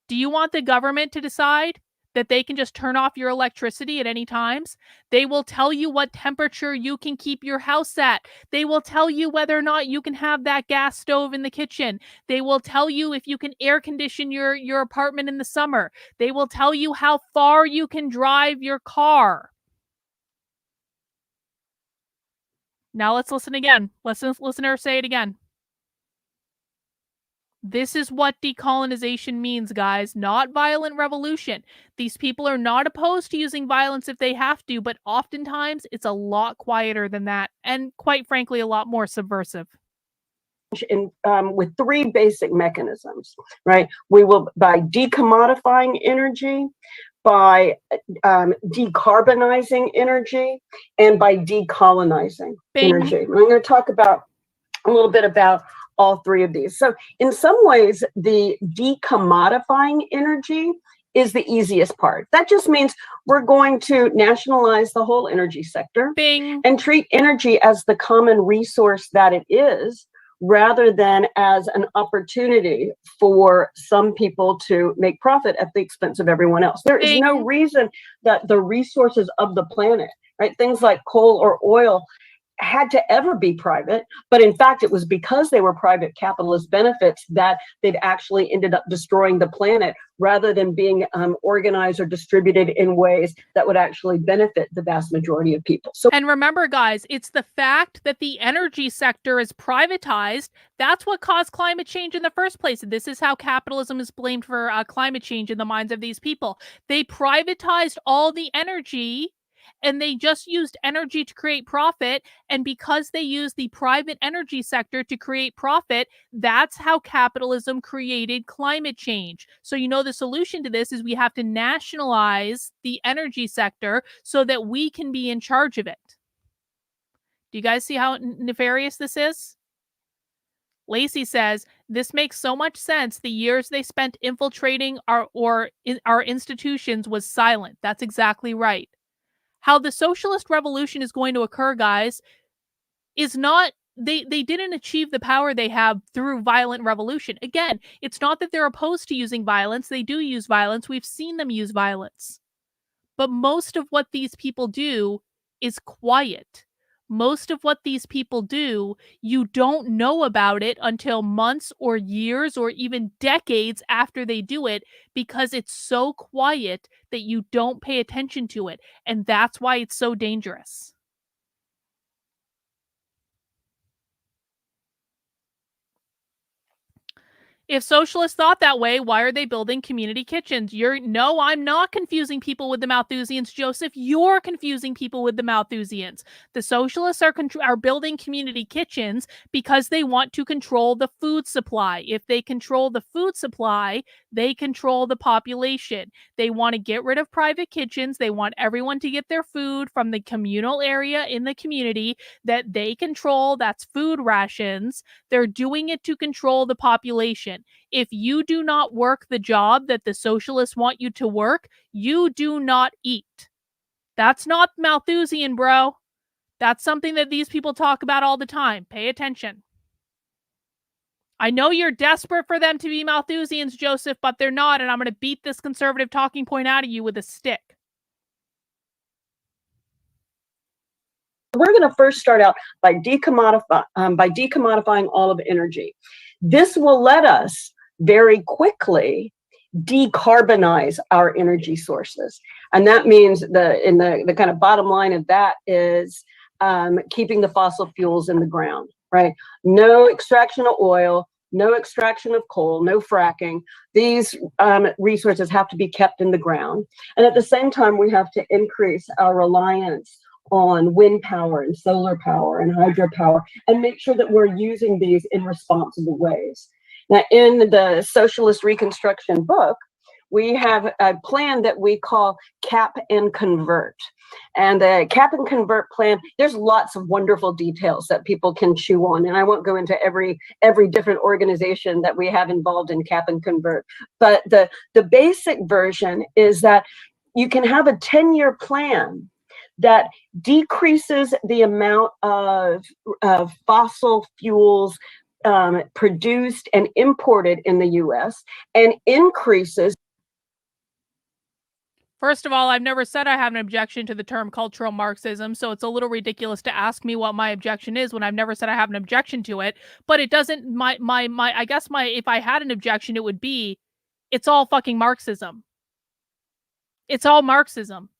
[SPEAKER 3] Do you want the government to decide that they can just turn off your electricity at any times? They will tell you what temperature you can keep your house at. They will tell you whether or not you can have that gas stove in the kitchen. They will tell you if you can air condition your apartment in the summer. They will tell you how far you can drive your car. Now let's listen again. Listen to her say it again. This is what decolonization means, guys, not violent revolution. These people are not opposed to using violence if they have to, but oftentimes it's a lot quieter than that, and quite frankly, a lot more subversive.
[SPEAKER 6] With three basic mechanisms, right? We will, by decommodifying energy, by decarbonizing energy, and by decolonizing energy. And I'm going to talk about a little bit about all three of these. So in some ways, the decommodifying energy is the easiest part. That just means we're going to nationalize the whole energy sector and treat energy as the common resource that it is, rather than as an opportunity for some people to make profit at the expense of everyone else. There is no reason that the resources of the planet, right, things like coal or oil, had to ever be private, but in fact, it was because they were private capitalist benefits that they've actually ended up destroying the planet, rather than being organized or distributed in ways that would actually benefit the vast majority of people. So,
[SPEAKER 3] and remember, guys, it's the fact that the energy sector is privatized. That's what caused climate change in the first place. This is how capitalism is blamed for climate change in the minds of these people. They privatized all the energy, and they just used energy to create profit. And because they used the private energy sector to create profit, that's how capitalism created climate change. So, you know, the solution to this is we have to nationalize the energy sector so that we can be in charge of it. Do you guys see how nefarious this is? Lacey says, this makes so much sense. The years they spent infiltrating our institutions was silent. That's exactly right. How the socialist revolution is going to occur, guys, is not, they didn't achieve the power they have through violent revolution. Again, it's not that they're opposed to using violence. They do use violence. We've seen them use violence. But most of what these people do is quiet. most of what these people do, you don't know about it until months or years or even decades after they do it, because it's so quiet that you don't pay attention to it. And that's why it's so dangerous. If socialists thought that way, why are they building community kitchens? No, I'm not confusing people with the Malthusians, Joseph. You're confusing people with the Malthusians. The socialists are building community kitchens because they want to control the food supply. If they control the food supply, they control the population. They want to get rid of private kitchens. They want everyone to get their food from the communal area in the community that they control. That's food rations. They're doing it to control the population. If you do not work the job that the socialists want you to work, you do not eat. That's not Malthusian, bro. That's something that these people talk about all the time. Pay attention. I know you're desperate for them to be Malthusians, Joseph, but they're not, and I'm going to beat this conservative talking point out of you with a stick.
[SPEAKER 6] We're going to first start out by decommodifying all of energy. This will let us very quickly decarbonize our energy sources. And that means the kind of bottom line of that is keeping the fossil fuels in the ground, right? No extraction of oil, no extraction of coal, no fracking. These resources have to be kept in the ground. And at the same time, we have to increase our reliance on wind power and solar power and hydropower, and make sure that we're using these in responsible ways. Now, in the Socialist Reconstruction book, we have a plan that we call Cap and Convert. And the Cap and Convert plan, there's lots of wonderful details that people can chew on. And I won't go into every different organization that we have involved in Cap and Convert. But the basic version is that you can have a 10-year plan that decreases the amount of fossil fuels produced and imported in the US and increases.
[SPEAKER 3] First of all, I've never said I have an objection to the term cultural Marxism, so it's a little ridiculous to ask me what my objection is when I've never said I have an objection to it. But it doesn't, if I had an objection, it would be, it's all fucking Marxism. It's all Marxism.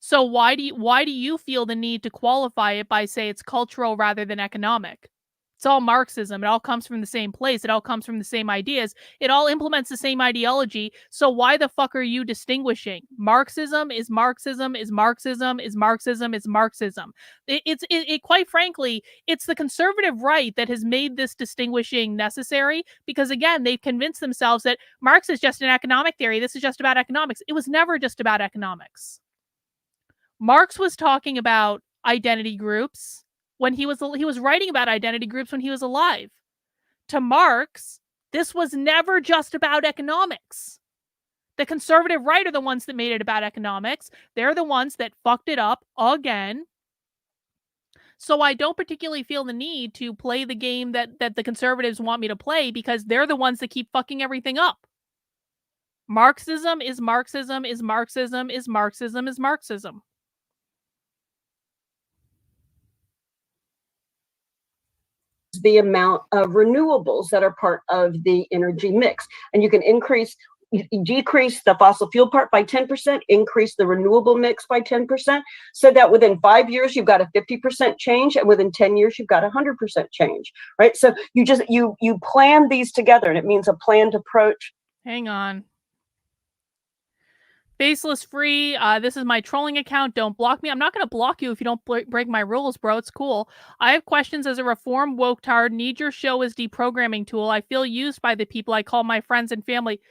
[SPEAKER 3] So why do you feel the need to qualify it by say it's cultural rather than economic? It's all Marxism. It all comes from the same place. It all comes from the same ideas. It all implements the same ideology. So why the fuck are you distinguishing? Marxism is Marxism is Marxism is Marxism is Marxism. It quite frankly, it's the conservative right that has made this distinguishing necessary, because again, they've convinced themselves that Marx is just an economic theory. This is just about economics. It was never just about economics. Marx was talking about identity groups when he was writing about identity groups when he was alive. To Marx, this was never just about economics. The conservative right are the ones that made it about economics. They're the ones that fucked it up again. So I don't particularly feel the need to play the game that the conservatives want me to play, because they're the ones that keep fucking everything up. Marxism is Marxism is Marxism is Marxism is Marxism.
[SPEAKER 6] The amount of renewables that are part of the energy mix. And you can decrease the fossil fuel part by 10%, increase the renewable mix by 10%, so that within 5 years, you've got a 50% change, and within 10 years, you've got 100% change, right? So you plan these together, and it means a planned approach.
[SPEAKER 3] Hang on. Faceless Free, this is my trolling account. Don't block me. I'm not going to block you if you don't break my rules, bro. It's cool. I have questions as a reform woke-tard. Need your show as deprogramming tool. I feel used by the people I call my friends and family.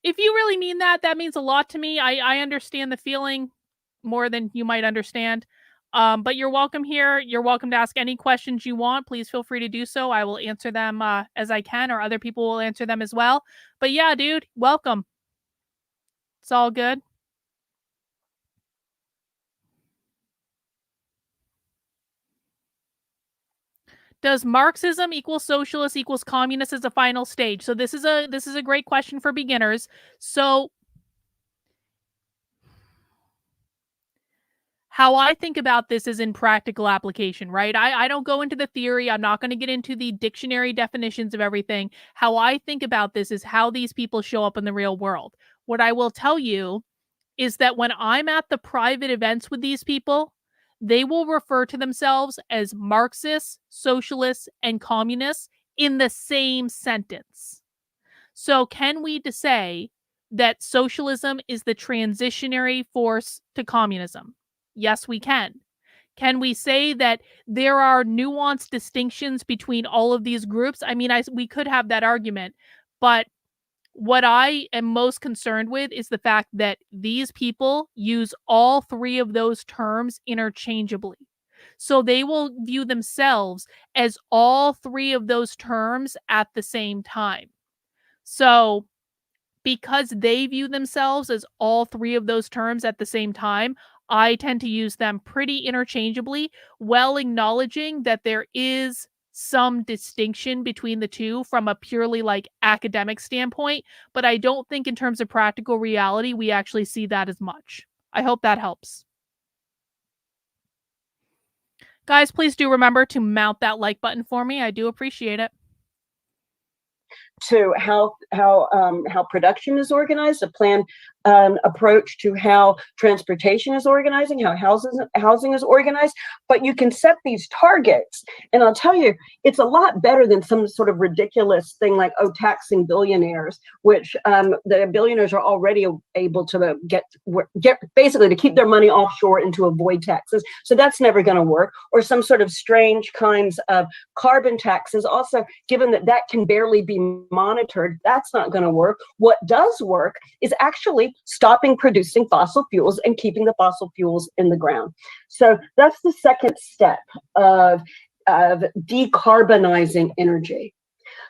[SPEAKER 3] If you really mean that, that means a lot to me. I understand the feeling more than you might understand. But you're welcome here. You're welcome to ask any questions you want. Please feel free to do so. I will answer them as I can, or other people will answer them as well. But yeah, dude, welcome. It's all good. Does Marxism equal socialist equals communist as a final stage? So this is a great question for beginners. So how I think about this is in practical application, right? I don't go into the theory. I'm not going to get into the dictionary definitions of everything. How I think about this is how these people show up in the real world. What I will tell you is that when I'm at the private events with these people, they will refer to themselves as Marxists, socialists, and communists in the same sentence. So can we say that socialism is the transitionary force to communism? Yes, we can. Can we say that there are nuanced distinctions between all of these groups? I mean, we could have that argument, but what I am most concerned with is the fact that these people use all three of those terms interchangeably. So they will view themselves as all three of those terms at the same time. So because they view themselves as all three of those terms at the same time, I tend to use them pretty interchangeably, while acknowledging that there is some distinction between the two from a purely like academic standpoint, but I don't think in terms of practical reality, we actually see that as much. I hope that helps. Guys, please do remember to mount that like button for me. I do appreciate it.
[SPEAKER 6] To how production is organized, a planned approach to how transportation is organizing, how housing is organized. But you can set these targets, and I'll tell you, it's a lot better than some sort of ridiculous thing like taxing billionaires, which the billionaires are already able to get basically to keep their money offshore and to avoid taxes. So that's never going to work. Or some sort of strange kinds of carbon taxes. Also, given that can barely be monitored, that's not going to work. What does work is actually stopping producing fossil fuels and keeping the fossil fuels in the ground. So that's the second step of decarbonizing energy.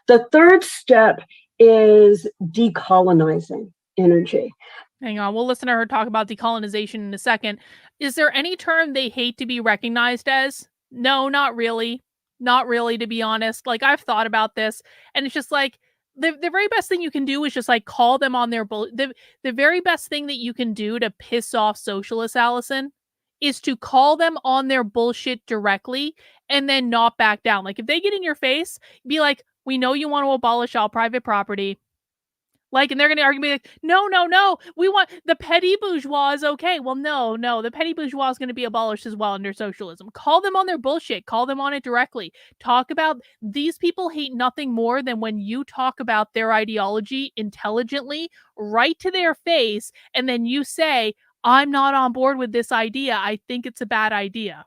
[SPEAKER 6] The third step is decolonizing energy.
[SPEAKER 3] Hang on, we'll listen to her talk about decolonization in a second. Is there any term they hate to be recognized as? No, not really. Not really, to be honest. Like, I've thought about this, and it's just like, the very best thing you can do is just like call them on their the very best thing that you can do to piss off socialists, Allison, is to call them on their bullshit directly and then not back down. Like, if they get in your face, be like, we know you want to abolish all private property. Like, and they're going to argue like, no, we want the petty bourgeois is okay. Well, no, the petty bourgeois is going to be abolished as well under socialism. Call them on their bullshit. Call them on it directly. Talk about, these people hate nothing more than when you talk about their ideology intelligently, right to their face, and then you say, I'm not on board with this idea. I think it's a bad idea.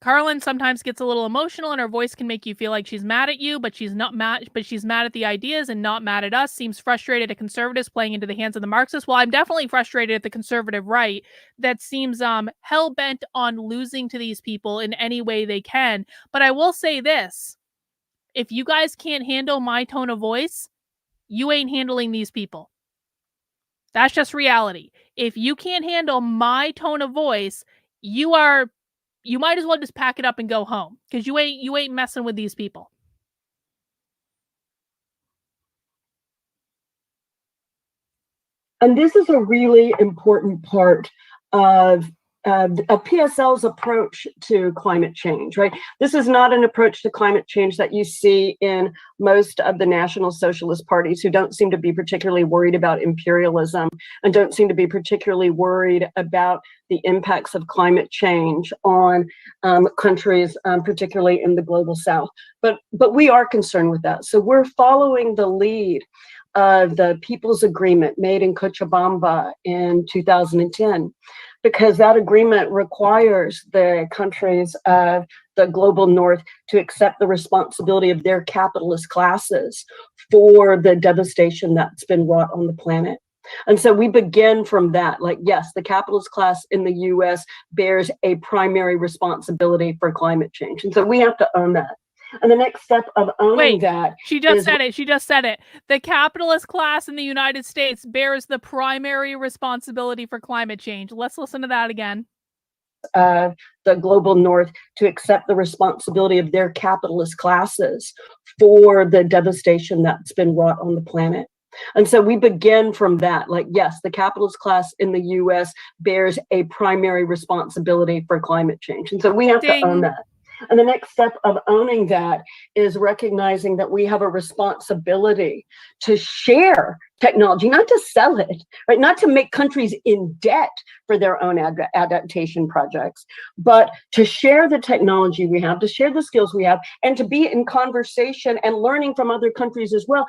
[SPEAKER 3] Carlin sometimes gets a little emotional and her voice can make you feel like she's mad at you, but she's not mad, but she's mad at the ideas and not mad at us. Seems frustrated at conservatives playing into the hands of the Marxists. Well, I'm definitely frustrated at the conservative right that seems hell-bent on losing to these people in any way they can. But I will say this, if you guys can't handle my tone of voice, you ain't handling these people. That's just reality. If you can't handle my tone of voice, you might as well just pack it up and go home, because you ain't messing with these people.
[SPEAKER 6] And this is a really important part of PSL's approach to climate change, right? This is not an approach to climate change that you see in most of the National Socialist parties, who don't seem to be particularly worried about imperialism and don't seem to be particularly worried about the impacts of climate change on countries, particularly in the global South. But we are concerned with that. So we're following the lead of the People's Agreement made in Cochabamba in 2010, because that agreement requires the countries of the global North to accept the responsibility of their capitalist classes for the devastation that's been wrought on the planet. And so we begin from that, like, yes, the capitalist class in the US bears a primary responsibility for climate change. And so we have to own that. And the next step of owning that.
[SPEAKER 3] She just said it. The capitalist class in the United States bears the primary responsibility for climate change. Let's listen to that again.
[SPEAKER 6] The the global north to accept the responsibility of their capitalist classes for the devastation that's been wrought on the planet. And so we begin from that, like, yes, the capitalist class in the US bears a primary responsibility for climate change. And so we have to own that. And the next step of owning that is recognizing that we have a responsibility to share technology, not to sell it, right? Not to make countries in debt for their own adaptation projects, but to share the technology we have, to share the skills we have, and to be in conversation and learning from other countries as well,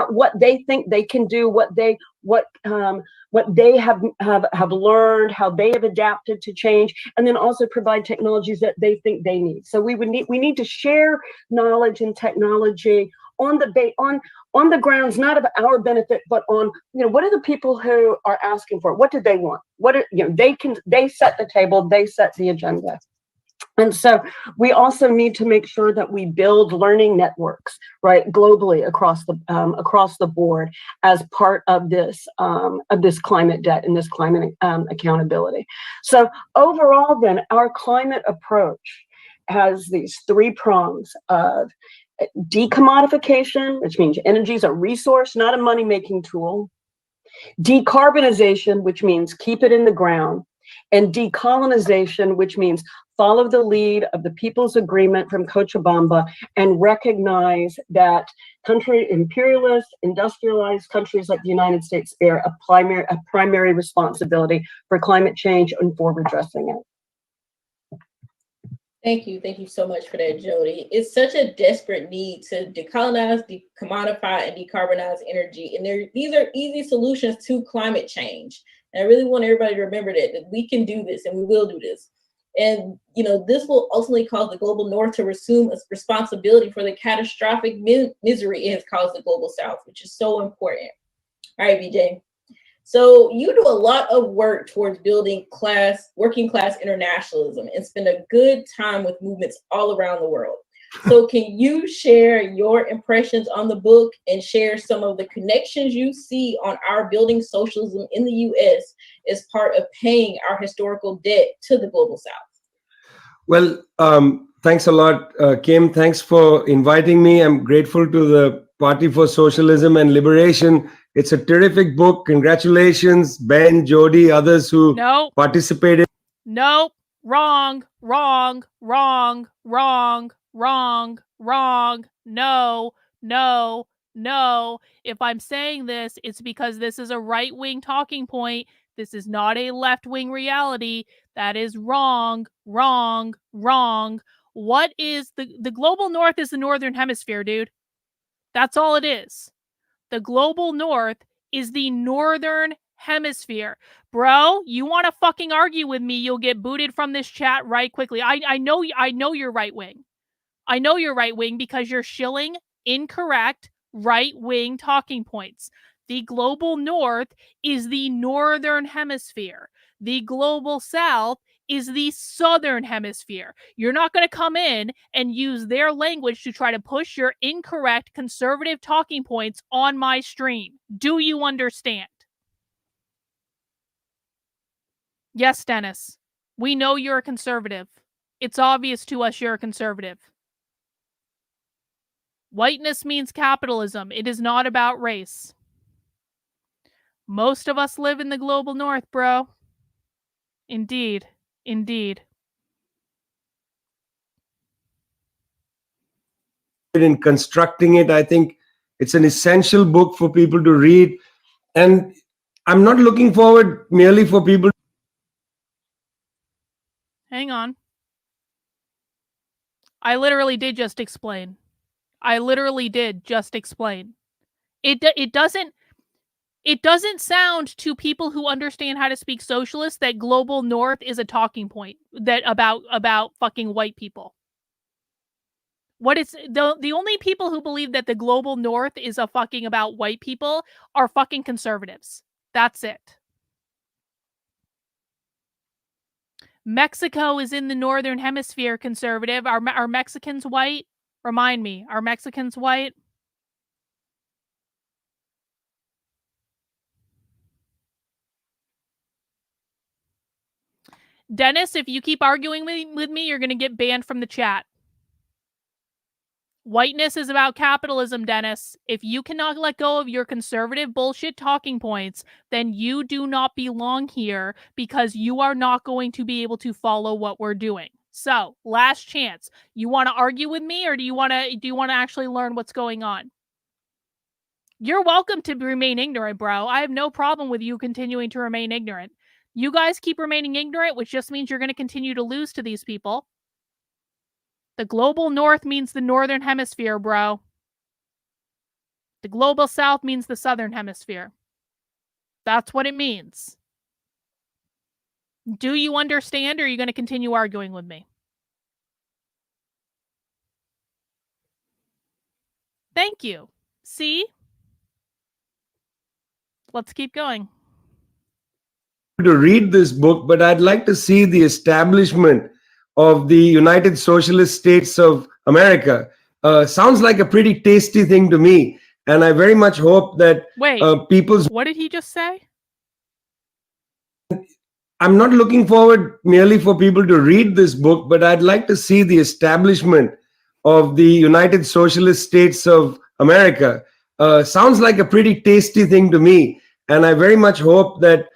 [SPEAKER 6] what they think they can do, what they have learned, how they have adapted to change, and then also provide technologies that they think they need. So we need to share knowledge and technology on the grounds not of our benefit, but on, what are the people who are asking for it? What do they want? They set the table, they set the agenda. And so we also need to make sure that we build learning networks, right, globally across the board as part of this climate debt and this climate accountability. So overall, then, our climate approach has these three prongs of decommodification, which means energy is a resource, not a money-making tool. Decarbonization, which means keep it in the ground. And decolonization, which means follow the lead of the People's Agreement from Cochabamba and recognize that imperialist, industrialized countries like the United States bear a primary responsibility for climate change and for redressing it.
[SPEAKER 4] Thank you so much for that, Jody. It's such a desperate need to decolonize, decommodify, and decarbonize energy. And these are easy solutions to climate change. And I really want everybody to remember that we can do this and we will do this. And, this will ultimately cause the global north to resume its responsibility for the catastrophic misery it has caused the global south, which is so important. All right, BJ. So you do a lot of work towards building working class internationalism and spend a good time with movements all around the world. So can you share your impressions on the book and share some of the connections you see on our building socialism in the US as part of paying our historical debt to the global south?
[SPEAKER 7] Well, thanks a lot, Kim. Thanks for inviting me. I'm grateful to the Party for Socialism and Liberation. It's a terrific book. Congratulations, Ben, Jody, others who participated.
[SPEAKER 3] Nope. Wrong. No. If I'm saying this, it's because this is a right-wing talking point. This is not a left-wing reality. That is wrong. What is the global north is the northern hemisphere, dude. That's all it is. The global north is the northern hemisphere. Bro, you want to fucking argue with me, you'll get booted from this chat right quickly. I know you're right wing. I know you're right wing because you're shilling incorrect right wing talking points. The global north is the northern hemisphere. The global south is the southern hemisphere. You're not going to come in and use their language to try to push your incorrect conservative talking points on my stream. Do you understand? Yes, Dennis. We know you're a conservative. It's obvious to us you're a conservative. Whiteness means capitalism. It is not about race. Most of us live in the global north, bro. Indeed.
[SPEAKER 7] In constructing it, I think it's an essential book for people to read. And I'm not looking forward merely for people.
[SPEAKER 3] Hang on. I literally did just explain. It doesn't sound to people who understand how to speak socialist that global north is a talking point that about fucking white people. What is the only people who believe that the global north is a fucking about white people are fucking conservatives. That's it. Mexico is in the northern hemisphere, conservative. Are Mexicans white? Remind me, are Mexicans white? Dennis, if you keep arguing with me, you're going to get banned from the chat. Whiteness is about capitalism, Dennis. If you cannot let go of your conservative bullshit talking points, then you do not belong here because you are not going to be able to follow what we're doing. So, last chance. You want to argue with me, or do you want to actually learn what's going on? You're welcome to remain ignorant, bro. I have no problem with you continuing to remain ignorant. You guys keep remaining ignorant, which just means you're going to continue to lose to these people. The global north means the northern hemisphere, bro. The global south means the southern hemisphere. That's what it means. Do you understand, or are you going to continue arguing with me? Thank you. See? Let's keep going.
[SPEAKER 7] To read this book, but I'd like to see the establishment of the United Socialist States of America. Sounds like a pretty tasty thing to me. And I very much hope that
[SPEAKER 3] what did he just say?
[SPEAKER 7] I'm not looking forward merely for people to read this book, but I'd like to see the establishment of the United Socialist States of America. Sounds like a pretty tasty thing to me. And I very much hope that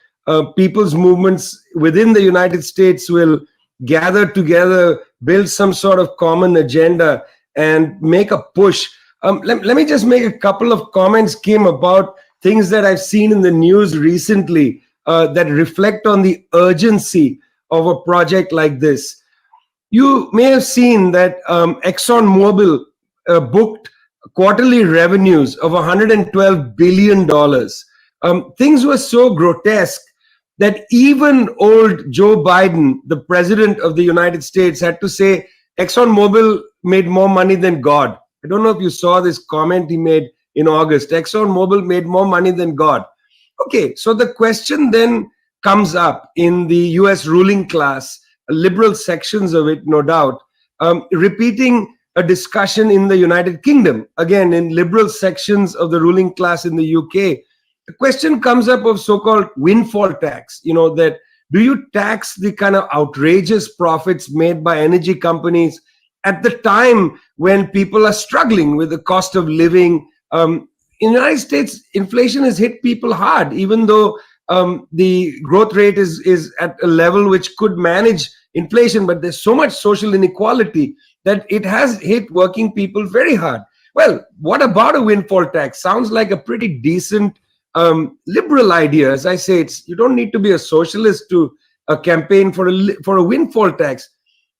[SPEAKER 7] people's movements within the United States will gather together, build some sort of common agenda, and make a push. Let me just make a couple of comments, Kim, about things that I've seen in the news recently that reflect on the urgency of a project like this. You may have seen that ExxonMobil booked quarterly revenues of $112 billion. Things were so grotesque that even old Joe Biden, the president of the United States, had to say ExxonMobil made more money than God. I don't know if you saw this comment he made in August. ExxonMobil made more money than God. Okay, so the question then comes up in the US ruling class, liberal sections of it, no doubt, repeating a discussion in the United Kingdom, again, in liberal sections of the ruling class in the UK. The question comes up of so-called windfall tax, that do you tax the kind of outrageous profits made by energy companies at the time when people are struggling with the cost of living? In the United States, inflation has hit people hard, even though the growth rate is at a level which could manage inflation, but there's so much social inequality that it has hit working people very hard. Well, what about a windfall tax? Sounds like a pretty decent liberal idea. As I say, you don't need to be a socialist to campaign for a windfall tax.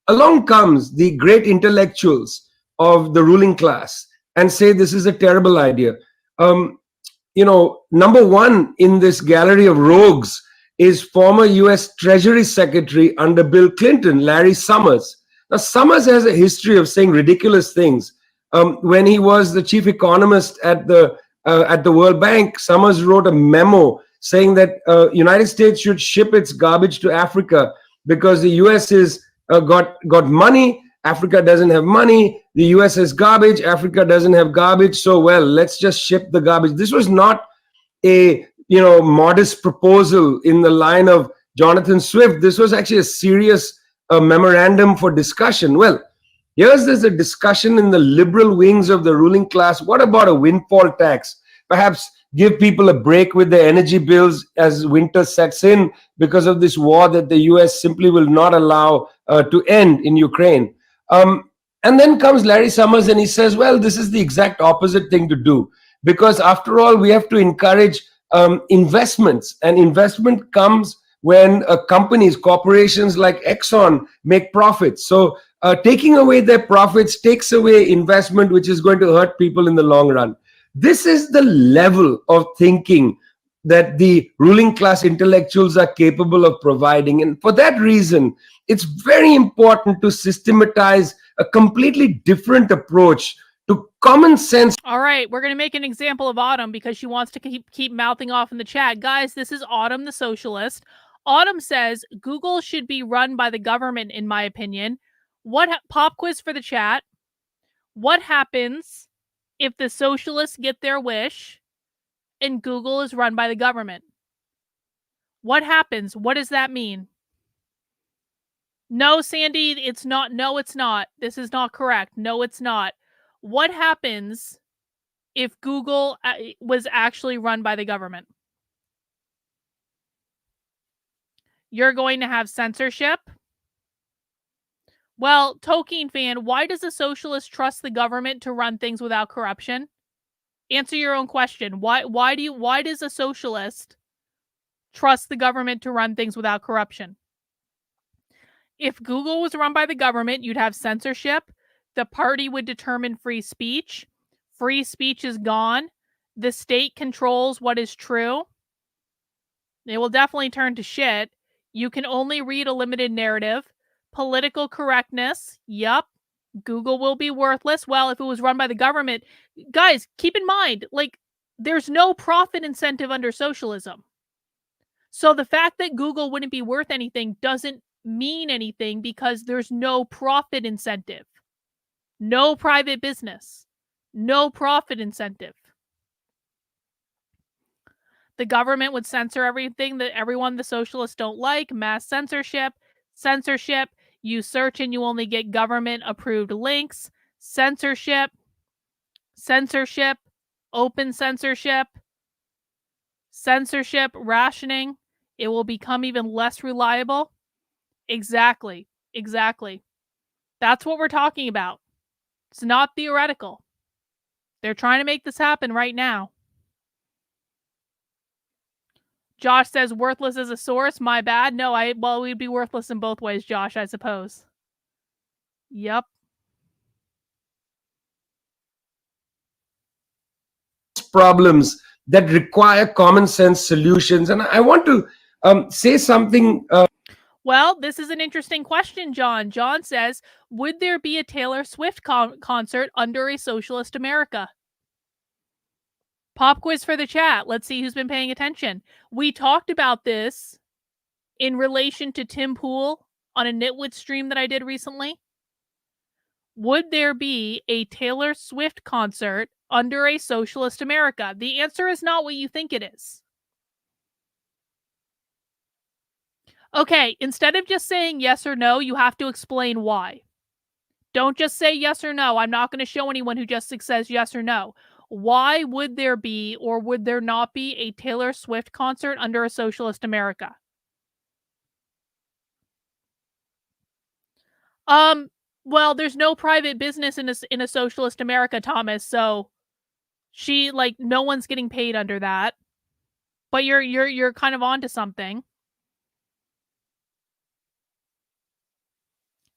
[SPEAKER 7] Along comes the great intellectuals of the ruling class and say this is a terrible idea. Number one in this gallery of rogues is former US Treasury Secretary under Bill Clinton, Larry Summers. Now, Summers has a history of saying ridiculous things. When he was the chief economist at the World Bank, Summers wrote a memo saying that United States should ship its garbage to Africa because the US has got money, Africa doesn't have money, the US has garbage, Africa doesn't have garbage, so let's just ship the garbage. This was not a modest proposal in the line of Jonathan Swift. This was actually a serious memorandum for discussion. Well, there's a discussion in the liberal wings of the ruling class. What about a windfall tax? Perhaps give people a break with their energy bills as winter sets in because of this war that the US simply will not allow to end in Ukraine. And then comes Larry Summers and he says, this is the exact opposite thing to do, because after all, we have to encourage investments, and investment comes when companies, corporations like Exxon make profits. So taking away their profits takes away investment, which is going to hurt people in the long run. This is the level of thinking that the ruling class intellectuals are capable of providing. And for that reason, it's very important to systematize a completely different approach to common sense.
[SPEAKER 3] All right, we're going to make an example of Autumn because she wants to keep mouthing off in the chat. Guys, this is Autumn, the socialist. Autumn says Google should be run by the government, in my opinion. Pop quiz for the chat. What happens if the socialists get their wish and Google is run by the government? What happens? What does that mean? No, Sandy, it's not. No, it's not. This is not correct. No, it's not. What happens if Google was actually run by the government? You're going to have censorship. Well, Tolkien fan, why does a socialist trust the government to run things without corruption? Answer your own question. Why does a socialist trust the government to run things without corruption? If Google was run by the government, you'd have censorship. The party would determine free speech. Free speech is gone. The state controls what is true. They will definitely turn to shit. You can only read a limited narrative. Political correctness. Yup. Google will be worthless. Well, if it was run by the government, guys, keep in mind, like, there's no profit incentive under socialism. So the fact that Google wouldn't be worth anything doesn't mean anything because there's no profit incentive. No private business. No profit incentive. The government would censor everything that everyone the socialists don't like. Mass censorship. Censorship. You search and you only get government-approved links. Censorship. Censorship. Open censorship. Censorship. Rationing. It will become even less reliable. Exactly. Exactly. That's what we're talking about. It's not theoretical. They're trying to make this happen right now. Josh says worthless as a source. My bad. No, well, we'd be worthless in both ways, Josh, I suppose. Yep.
[SPEAKER 7] Problems that require common sense solutions. And I want to say something.
[SPEAKER 3] Well, this is an interesting question, John. John says, would there be a Taylor Swift concert under a socialist America? Pop quiz for the chat. Let's see who's been paying attention. We talked about this in relation to Tim Pool on a Nitwit stream that I did recently. Would there be a Taylor Swift concert under a socialist America? The answer is not what you think it is. Okay, instead of just saying yes or no, you have to explain why. Don't just say yes or no. I'm not going to show anyone who just says yes or no. Why would there be or would there not be a Taylor Swift concert under a socialist America? Well, there's no private business in a socialist America, Thomas, so no one's getting paid under that. But you're kind of onto something.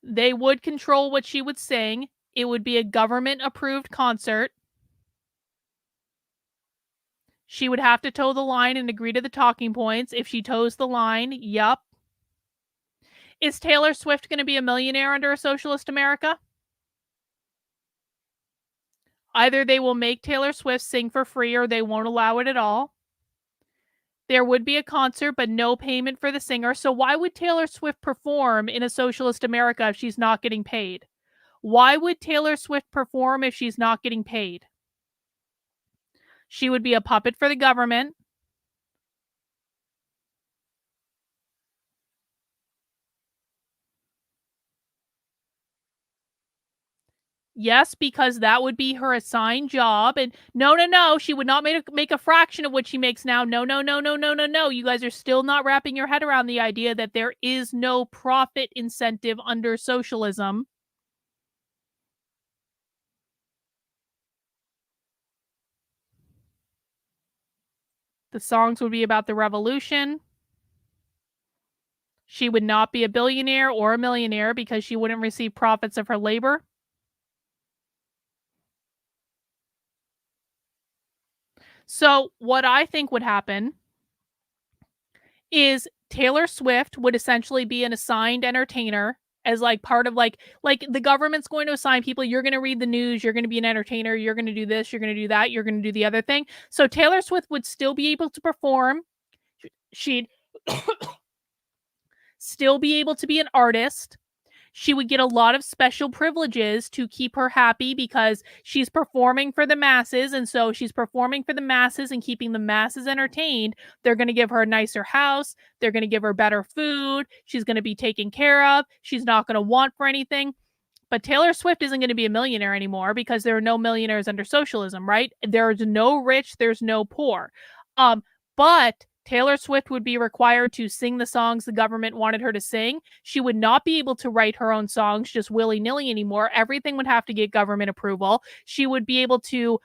[SPEAKER 3] They would control what she would sing. It would be a government-approved concert. She would have to toe the line and agree to the talking points. If she toes the line, yup. Is Taylor Swift going to be a millionaire under a socialist America? Either they will make Taylor Swift sing for free or they won't allow it at all. There would be a concert, but no payment for the singer. So why would Taylor Swift perform in a socialist America if she's not getting paid? Why would Taylor Swift perform if she's not getting paid? She would be a puppet for the government. Yes, because that would be her assigned job. And no, she would not make a fraction of what she makes now. No. You guys are still not wrapping your head around the idea that there is no profit incentive under socialism. The songs would be about the revolution. She would not be a billionaire or a millionaire because she wouldn't receive profits of her labor. So what I think would happen is Taylor Swift would essentially be an assigned entertainer as part of like the government's going to assign people. You're going to read the news. You're going to be an entertainer. You're going to do this. You're going to do that. You're going to do the other thing. So Taylor Swift would still be able to perform. She'd still be able to be an artist. She would get a lot of special privileges to keep her happy because she's performing for the masses. And so she's performing for the masses and keeping the masses entertained. They're going to give her a nicer house. They're going to give her better food. She's going to be taken care of. She's not going to want for anything. But Taylor Swift isn't going to be a millionaire anymore because there are no millionaires under socialism, right? There's no rich, there's no poor. But Taylor Swift would be required to sing the songs the government wanted her to sing. She would not be able to write her own songs just willy-nilly anymore. Everything would have to get government approval. She would be able to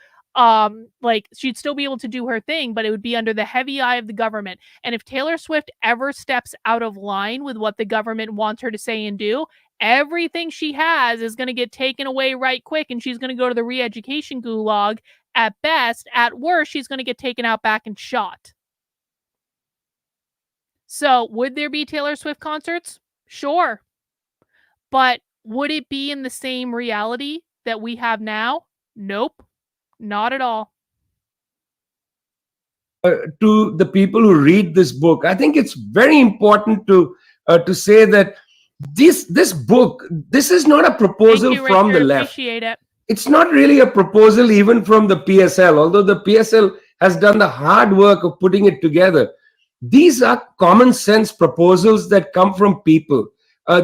[SPEAKER 3] she'd still be able to do her thing, but it would be under the heavy eye of the government. And if Taylor Swift ever steps out of line with what the government wants her to say and do, everything she has is going to get taken away right quick, and she's going to go to the re-education gulag at best. At worst, she's going to get taken out back and shot. So would there be Taylor Swift concerts? Sure. But would it be in the same reality that we have now? Nope. Not at all.
[SPEAKER 7] To the people who read this book, I think it's very important to say that this book, this is not a proposal from the left.
[SPEAKER 3] Appreciate it.
[SPEAKER 7] It's not really a proposal even from the PSL, although the PSL has done the hard work of putting it together. These are common sense proposals that come from people.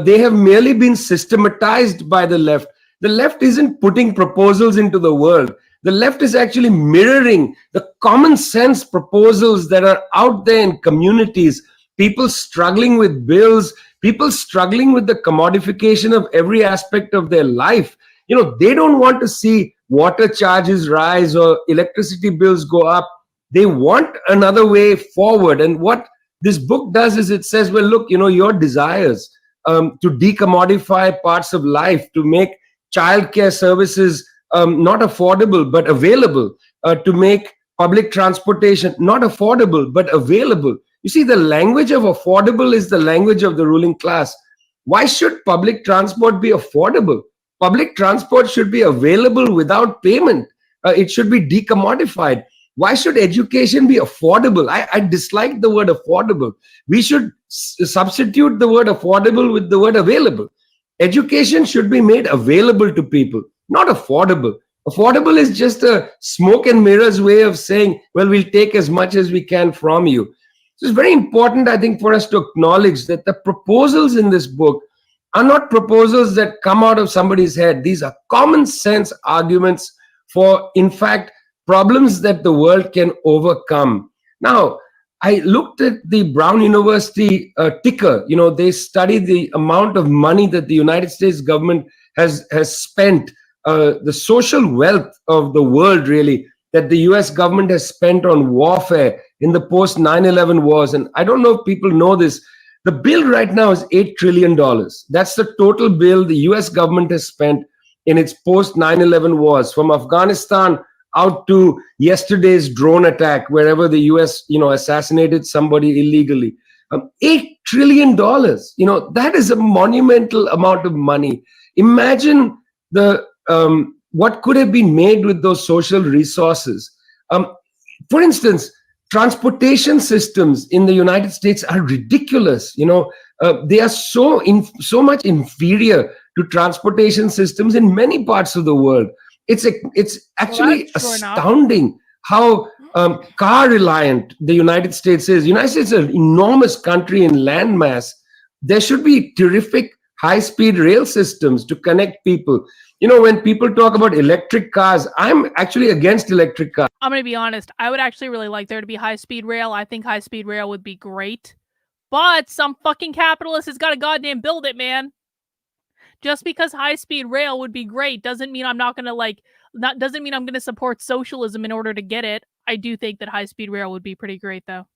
[SPEAKER 7] They have merely been systematized by the left. The left isn't putting proposals into the world. The left is actually mirroring the common sense proposals that are out there in communities, people struggling with bills, people struggling with the commodification of every aspect of their life. You know, they don't want to see water charges rise or electricity bills go up. They want another way forward. And what this book does is it says, well, look, you know, your desires to decommodify parts of life, to make childcare services not affordable but available, to make public transportation not affordable but available. You see, the language of affordable is the language of the ruling class. Why should public transport be affordable? Public transport should be available without payment. It should be decommodified. Why should education be affordable? I dislike the word affordable. We should substitute the word affordable with the word available. Education should be made available to people, not affordable. Affordable is just a smoke and mirrors way of saying, well, we'll take as much as we can from you. So it's very important, I think, for us to acknowledge that the proposals in this book are not proposals that come out of somebody's head. These are common sense arguments for, in fact, problems that the world can overcome. Now, I looked at the Brown University ticker. You know, they study the amount of money that the United States government has spent, the social wealth of the world, really, that the US government has spent on warfare in the post 9/11 wars. And I don't know if people know this. The bill right now is $8 trillion. That's the total bill the US government has spent in its post 9/11 wars, from Afghanistan out to yesterday's drone attack, wherever the US, you know, assassinated somebody illegally. $8 trillion, you know, that is a monumental amount of money. Imagine the what could have been made with those social resources. For instance, transportation systems in the United States are ridiculous. You know, they are so much inferior to transportation systems in many parts of the world. It's actually astounding how car reliant the United States is. The United States is an enormous country in landmass. There should be terrific high-speed rail systems to connect people. You know, when people talk about electric cars, I'm actually against electric cars.
[SPEAKER 3] I'm going to be honest. I would actually really like there to be high-speed rail. I think high-speed rail would be great. But some fucking capitalist has got to goddamn build it, man. Just because high-speed rail would be great doesn't mean I'm not going to doesn't mean I'm going to support socialism in order to get it. I do think that high-speed rail would be pretty great, though.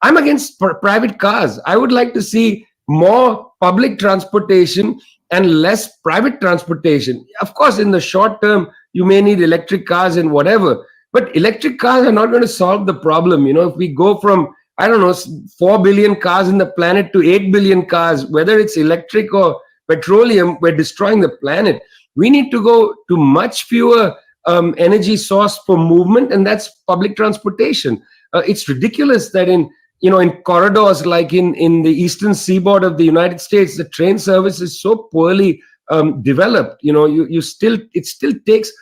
[SPEAKER 7] I'm against private cars. I would like to see more public transportation and less private transportation. Of course, in the short term, you may need electric cars and whatever, but electric cars are not going to solve the problem. You know, if we go from, I don't know, 4 billion cars in the planet to 8 billion cars, whether it's electric or petroleum, we're destroying the planet. We need to go to much fewer energy source for movement, and that's public transportation. It's ridiculous that in in corridors like in the eastern seaboard of the United States, the train service is so poorly developed. It still takes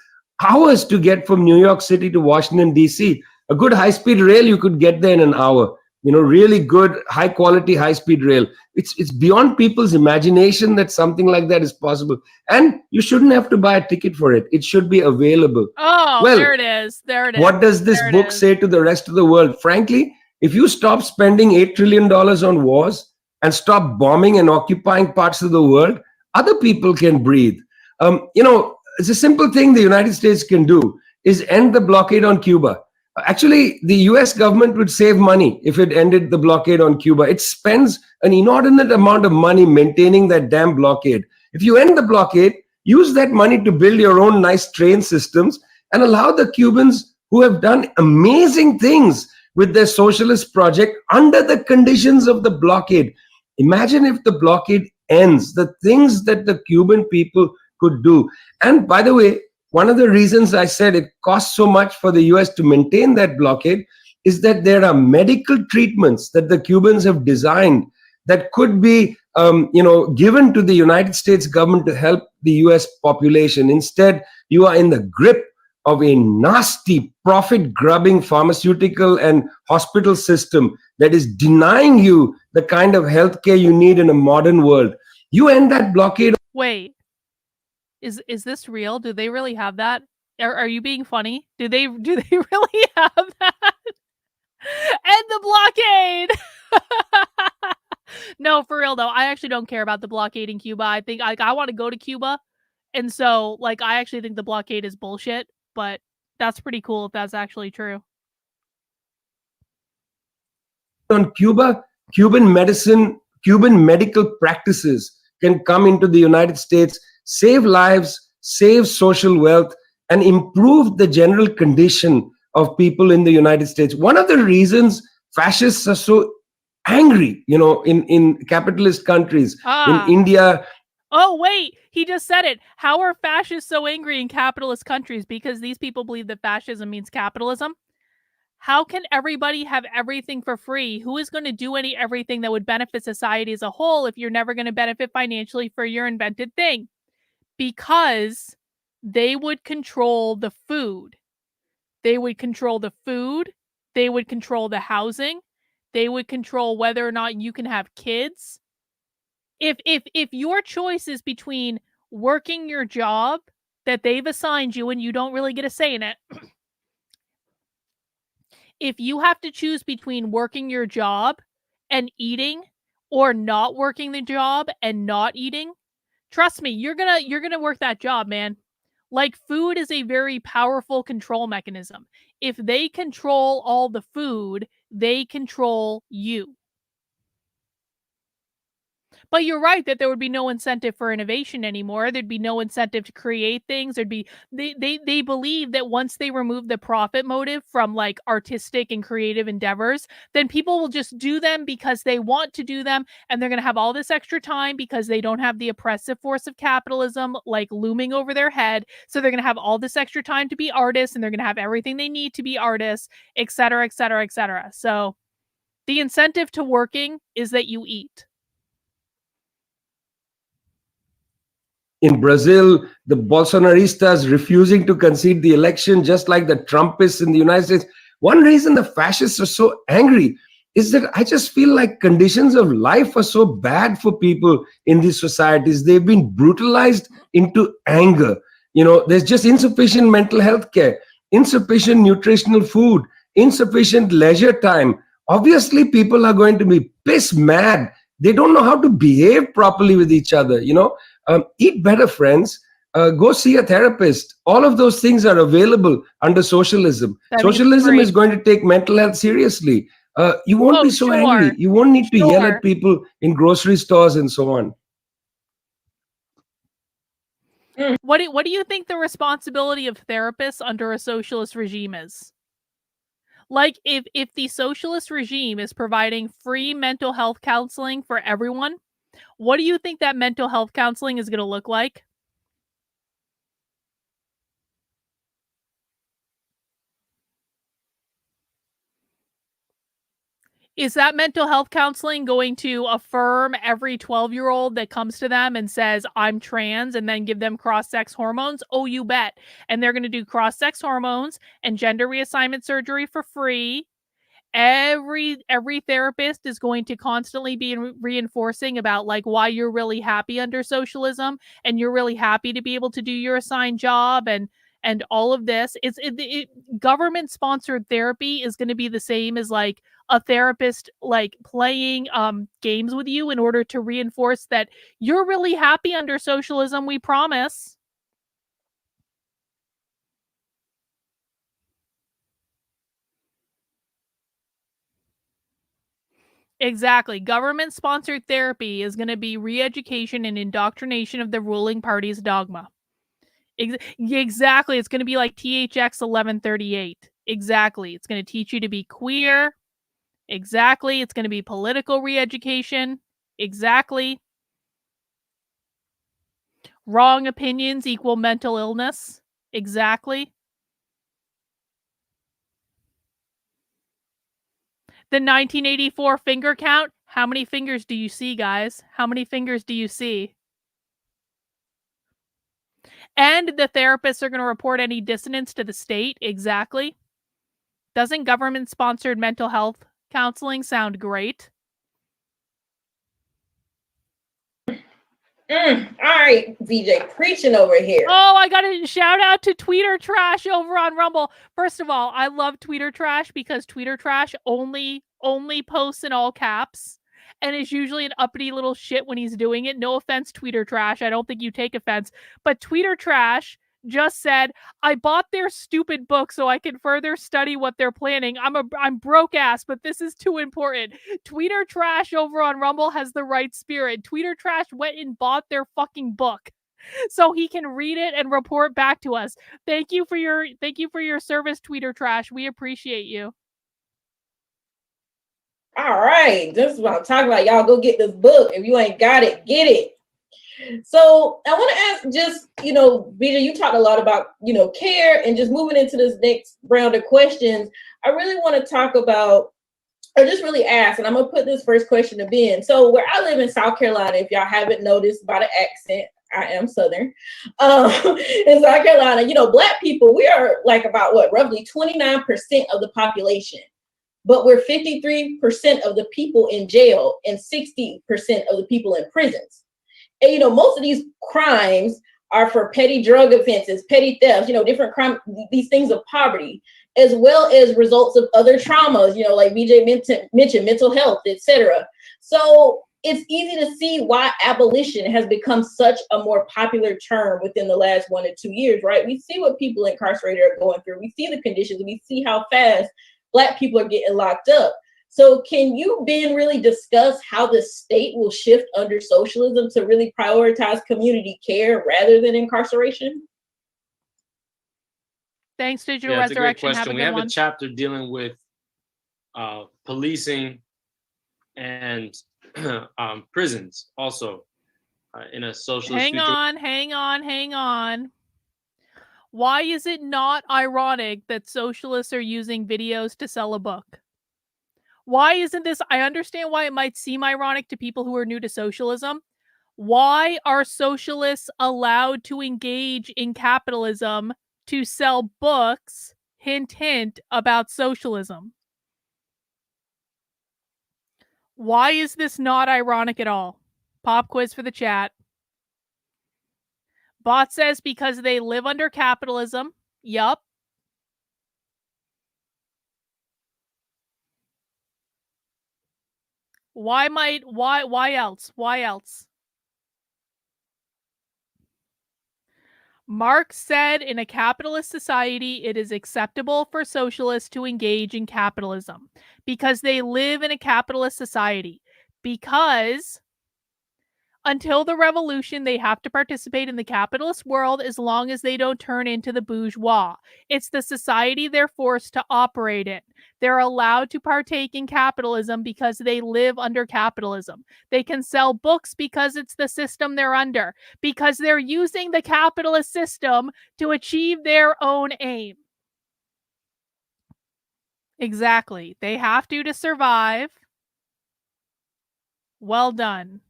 [SPEAKER 7] hours to get from New York City to Washington D.C. A good high-speed rail, you could get there in an hour. Really good, high-quality, high-speed rail. It's beyond people's imagination that something like that is possible. And you shouldn't have to buy a ticket for it. It should be available.
[SPEAKER 3] Oh,
[SPEAKER 7] well,
[SPEAKER 3] there it is. There it is.
[SPEAKER 7] What does this book say to the rest of the world? Frankly, if you stop spending $8 trillion on wars and stop bombing and occupying parts of the world, other people can breathe. It's a simple thing the United States can do is end the blockade on Cuba. Actually, the US government would save money if it ended the blockade on Cuba. It spends an inordinate amount of money maintaining that damn blockade. If you end the blockade, use that money to build your own nice train systems and allow the Cubans who have done amazing things with their socialist project under the conditions of the blockade. Imagine if the blockade ends, the things that the Cuban people could do. And by the way, one of the reasons I said it costs so much for the US to maintain that blockade is that there are medical treatments that the Cubans have designed that could be given to the United States government to help the US population. Instead, you are in the grip of a nasty profit-grubbing pharmaceutical and hospital system that is denying you the kind of healthcare you need in a modern world. You end that blockade.
[SPEAKER 3] Wait, is this real? Do they really have that? Are you being funny? Do they really have that? End the blockade. No, for real though. I actually don't care about the blockade in Cuba. I think I want to go to Cuba, and so I actually think the blockade is bullshit. But that's pretty cool if that's actually true.
[SPEAKER 7] On Cuba, Cuban medicine, Cuban medical practices can come into the United States, save lives, save social wealth, and improve the general condition of people in the United States. One of the reasons fascists are so angry, in capitalist countries, in India.
[SPEAKER 3] Oh, wait, he just said it. How are fascists so angry in capitalist countries? Because these people believe that fascism means capitalism. How can everybody have everything for free? Who is going to do everything that would benefit society as a whole if you're never going to benefit financially for your invented thing? Because they would control the food. They would control the food. They would control the housing. They would control whether or not you can have kids. If your choice is between working your job that they've assigned you and you don't really get a say in it, if you have to choose between working your job and eating or not working the job and not eating, trust me, you're gonna work that job, man. Food is a very powerful control mechanism. If they control all the food, they control you. But you're right that there would be no incentive for innovation anymore. There'd be no incentive to create things. They believe that once they remove the profit motive from artistic and creative endeavors, then people will just do them because they want to do them, and they're going to have all this extra time because they don't have the oppressive force of capitalism looming over their head. So they're going to have all this extra time to be artists, and they're going to have everything they need to be artists, et cetera, et cetera, et cetera. So the incentive to working is that you eat.
[SPEAKER 7] In Brazil, the Bolsonaristas refusing to concede the election, just like the Trumpists in the United States. One reason the fascists are so angry is that I just feel like conditions of life are so bad for people in these societies. They've been brutalized into anger. There's just insufficient mental health care, insufficient nutritional food, insufficient leisure time. Obviously, people are going to be pissed mad. They don't know how to behave properly with each other, eat better, friends. Go see a therapist. All of those things are available under socialism. Socialism is going to take mental health seriously. You won't be so angry. You won't need to yell at people in grocery stores and so on.
[SPEAKER 3] What do you think the responsibility of therapists under a socialist regime is? If the socialist regime is providing free mental health counseling for everyone, what do you think that mental health counseling is going to look like? Is that mental health counseling going to affirm every 12-year-old that comes to them and says, I'm trans, and then give them cross-sex hormones? Oh, you bet. And they're going to do cross-sex hormones and gender reassignment surgery for free. Every therapist is going to constantly be reinforcing about like why you're really happy under socialism and you're really happy to be able to do your assigned job and all of this. Government sponsored therapy is going to be the same as like a therapist like playing games with you in order to reinforce that you're really happy under socialism, we promise. Exactly. Government-sponsored therapy is going to be re-education and indoctrination of the ruling party's dogma. Exactly. It's going to be like THX 1138. Exactly. It's going to teach you to be queer. Exactly. It's going to be political re-education. Exactly. Wrong opinions equal mental illness. Exactly. The 1984 finger count. How many fingers do you see, guys? How many fingers do you see? And the therapists are going to report any dissonance to the state. Exactly. Doesn't government-sponsored mental health counseling sound great?
[SPEAKER 4] All right, VJ, preaching over here.
[SPEAKER 3] Oh, I got a shout out to Tweeter Trash over on Rumble. First of all, I love Tweeter Trash because Tweeter Trash only posts in all caps and is usually an uppity little shit when he's doing it. No offense, Tweeter Trash. I don't think you take offense. But Tweeter Trash just said, I bought their stupid book so I can further study what they're planning. I'm broke ass, but this is too important. Tweeter Trash over on Rumble has the right spirit. Tweeter Trash went and bought their fucking book so he can read it and report back to us. Thank you for your service, Tweeter Trash. We appreciate you.
[SPEAKER 4] All right, this is what I'm talking about. Y'all go get this book. If you ain't got it, get it. So I want to ask, just, Vijay, you talked a lot about, care, and just moving into this next round of questions, I really want to talk about, or just really ask, and I'm going to put this first question to Ben. So where I live in South Carolina, if y'all haven't noticed by the accent, I am Southern. In South Carolina, Black people, we are like about roughly 29% of the population, but we're 53% of the people in jail and 60% of the people in prisons. And, most of these crimes are for petty drug offenses, petty thefts, different crime, these things of poverty, as well as results of other traumas, like BJ mentioned, mental health, etc. So it's easy to see why abolition has become such a more popular term within the last 1 to 2 years, right? We see what people incarcerated are going through. We see the conditions. We see how fast Black people are getting locked up. So can you, Ben, really discuss how the state will shift under socialism to really prioritize community care rather than incarceration?
[SPEAKER 3] Thanks, Digital
[SPEAKER 5] That's
[SPEAKER 3] Resurrection.
[SPEAKER 5] a great question. We have a chapter dealing with policing and prisons also in a socialist
[SPEAKER 3] future. Hang on. Why is it not ironic that socialists are using videos to sell a book? Why isn't this? I understand why it might seem ironic to people who are new to socialism. Why are socialists allowed to engage in capitalism to sell books, hint, hint, about socialism? Why is this not ironic at all? Pop quiz for the chat. Bot says because they live under capitalism. Yup. Why else? Why else? Marx said in a capitalist society, it is acceptable for socialists to engage in capitalism because they live in a capitalist society. Because until the revolution, they have to participate in the capitalist world as long as they don't turn into the bourgeois. It's the society they're forced to operate in. They're allowed to partake in capitalism because they live under capitalism. They can sell books because it's the system they're under, because they're using the capitalist system to achieve their own aim. Exactly. They have to survive. Well done.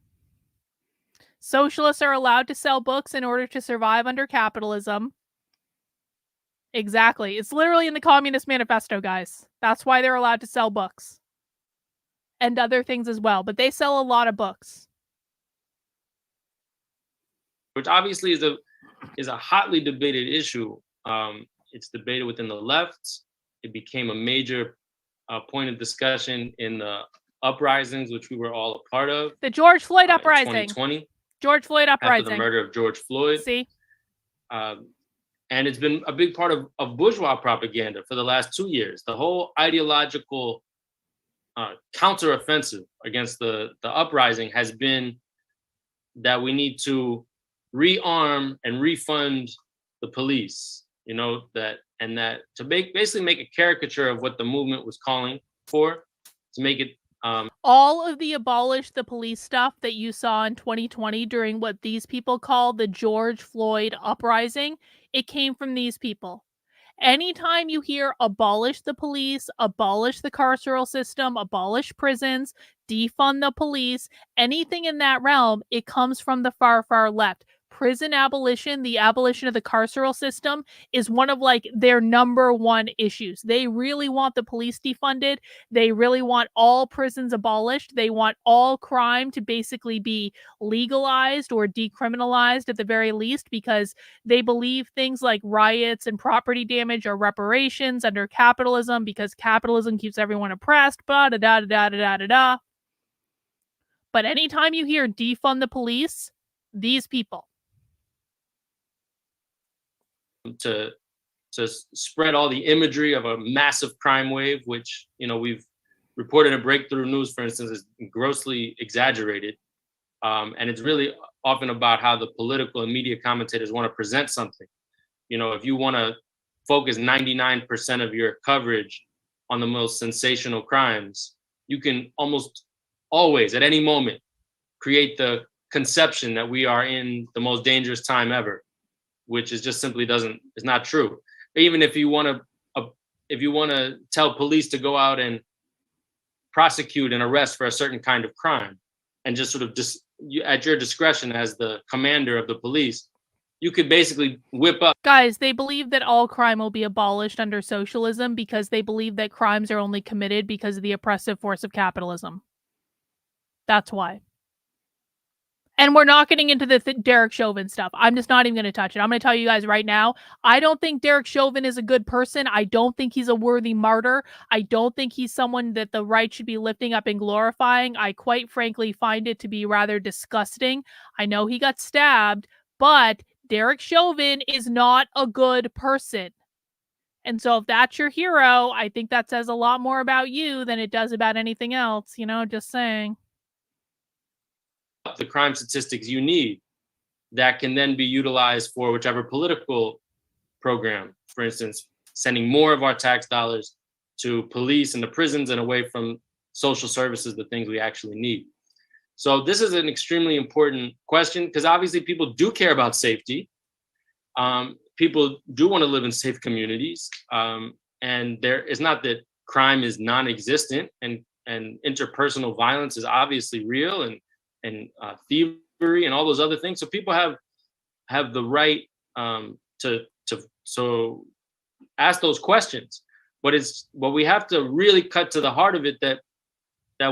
[SPEAKER 3] Socialists are allowed to sell books in order to survive under capitalism. Exactly. It's literally in the Communist Manifesto, guys. That's why they're allowed to sell books. And other things as well. But they sell a lot of books.
[SPEAKER 5] Which obviously is a hotly debated issue. It's debated within the left. It became a major point of discussion in the uprisings, which we were all a part of.
[SPEAKER 3] The George Floyd uprising.
[SPEAKER 5] 2020.
[SPEAKER 3] George Floyd uprising.
[SPEAKER 5] After the murder of George Floyd.
[SPEAKER 3] See?
[SPEAKER 5] And it's been a big part of bourgeois propaganda for the last 2 years. The whole ideological counteroffensive against the uprising has been that we need to rearm and refund the police, that to basically make a caricature of what the movement was calling for, to make it
[SPEAKER 3] all of the abolish the police stuff that you saw in 2020 during what these people call the George Floyd uprising, it came from these people. Anytime you hear abolish the police, abolish the carceral system, abolish prisons, defund the police, anything in that realm, it comes from the far, far left. Prison abolition, the abolition of the carceral system, is one of their number one issues. They really want the police defunded. They really want all prisons abolished. They want all crime to basically be legalized or decriminalized at the very least, because they believe things like riots and property damage are reparations under capitalism, because capitalism keeps everyone oppressed. But anytime you hear defund the police, these people.
[SPEAKER 5] To spread all the imagery of a massive crime wave, which we've reported in Breakthrough News, for instance, is grossly exaggerated, and it's really often about how the political and media commentators want to present something. If you want to focus 99% of your coverage on the most sensational crimes, you can almost always, at any moment, create the conception that we are in the most dangerous time ever, which is just simply is not true. Even if you want to tell police to go out and prosecute and arrest for a certain kind of crime, and just sort of at your discretion as the commander of the police, you could basically whip up.
[SPEAKER 3] Guys, they believe that all crime will be abolished under socialism because they believe that crimes are only committed because of the oppressive force of capitalism. That's why. And we're not getting into the Derek Chauvin stuff. I'm just not even going to touch it. I'm going to tell you guys right now, I don't think Derek Chauvin is a good person. I don't think he's a worthy martyr. I don't think he's someone that the right should be lifting up and glorifying. I quite frankly find it to be rather disgusting. I know he got stabbed, but Derek Chauvin is not a good person. And so if that's your hero, I think that says a lot more about you than it does about anything else. Just saying.
[SPEAKER 5] The crime statistics you need that can then be utilized for whichever political program. For instance, sending more of our tax dollars to police and to prisons and away from social services, the things we actually need. So this is an extremely important question, because obviously people do care about safety. People do want to live in safe communities. And it's not that crime is non-existent, and interpersonal violence is obviously real, and thievery and all those other things. So people have the right to ask those questions. But we have to really cut to the heart of it, that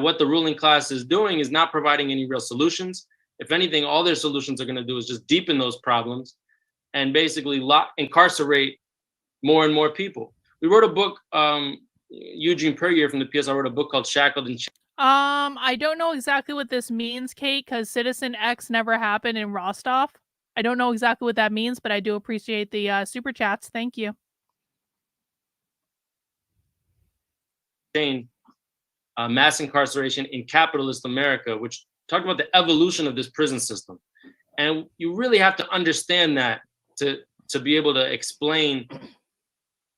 [SPEAKER 5] what the ruling class is doing is not providing any real solutions. If anything, all their solutions are going to do is just deepen those problems and basically incarcerate more and more people. We wrote a book, Eugene Puryear from the PSR wrote a book called Shackled and
[SPEAKER 3] I don't know exactly what this means, Kate, because Citizen X never happened in Rostov. I don't know exactly what that means, but I do appreciate the super chats. Thank you.
[SPEAKER 5] Mass incarceration in capitalist America, which talked about the evolution of this prison system. And you really have to understand that to be able to explain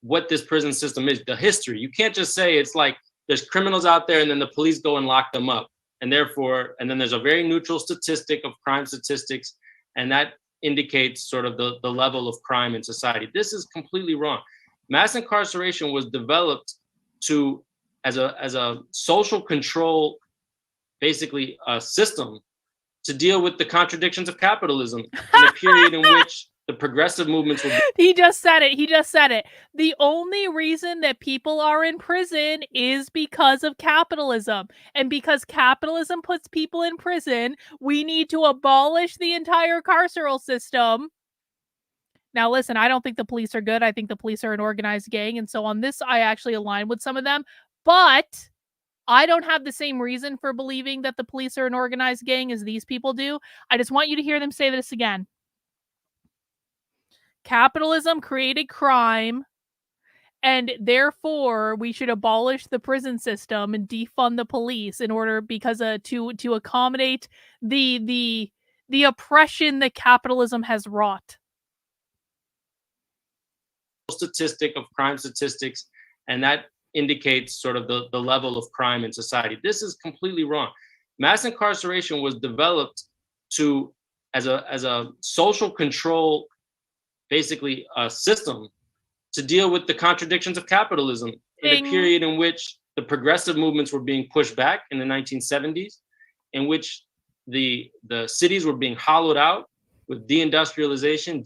[SPEAKER 5] what this prison system is, the history. You can't just say it's like there's criminals out there and then the police go and lock them up. And then there's a very neutral statistic of crime statistics, and that indicates sort of the level of crime in society. This is completely wrong. Mass incarceration was developed as a social control basically a system to deal with the contradictions of capitalism in a period in which the progressive movements were.
[SPEAKER 3] He just said it. He just said it. The only reason that people are in prison is because of capitalism. And because capitalism puts people in prison, we need to abolish the entire carceral system. Now, listen, I don't think the police are good. I think the police are an organized gang. And so on this, I actually align with some of them. But I don't have the same reason for believing that the police are an organized gang as these people do. I just want you to hear them say this again. Capitalism created crime, and therefore we should abolish the prison system and defund the police in order to accommodate the oppression that capitalism has wrought.
[SPEAKER 5] Statistic of crime statistics, and that indicates sort of the level of crime in society. This is completely wrong. Mass incarceration was developed as a social control, basically a system to deal with the contradictions of capitalism in a period in which the progressive movements were being pushed back in the 1970s, in which the cities were being hollowed out with deindustrialization.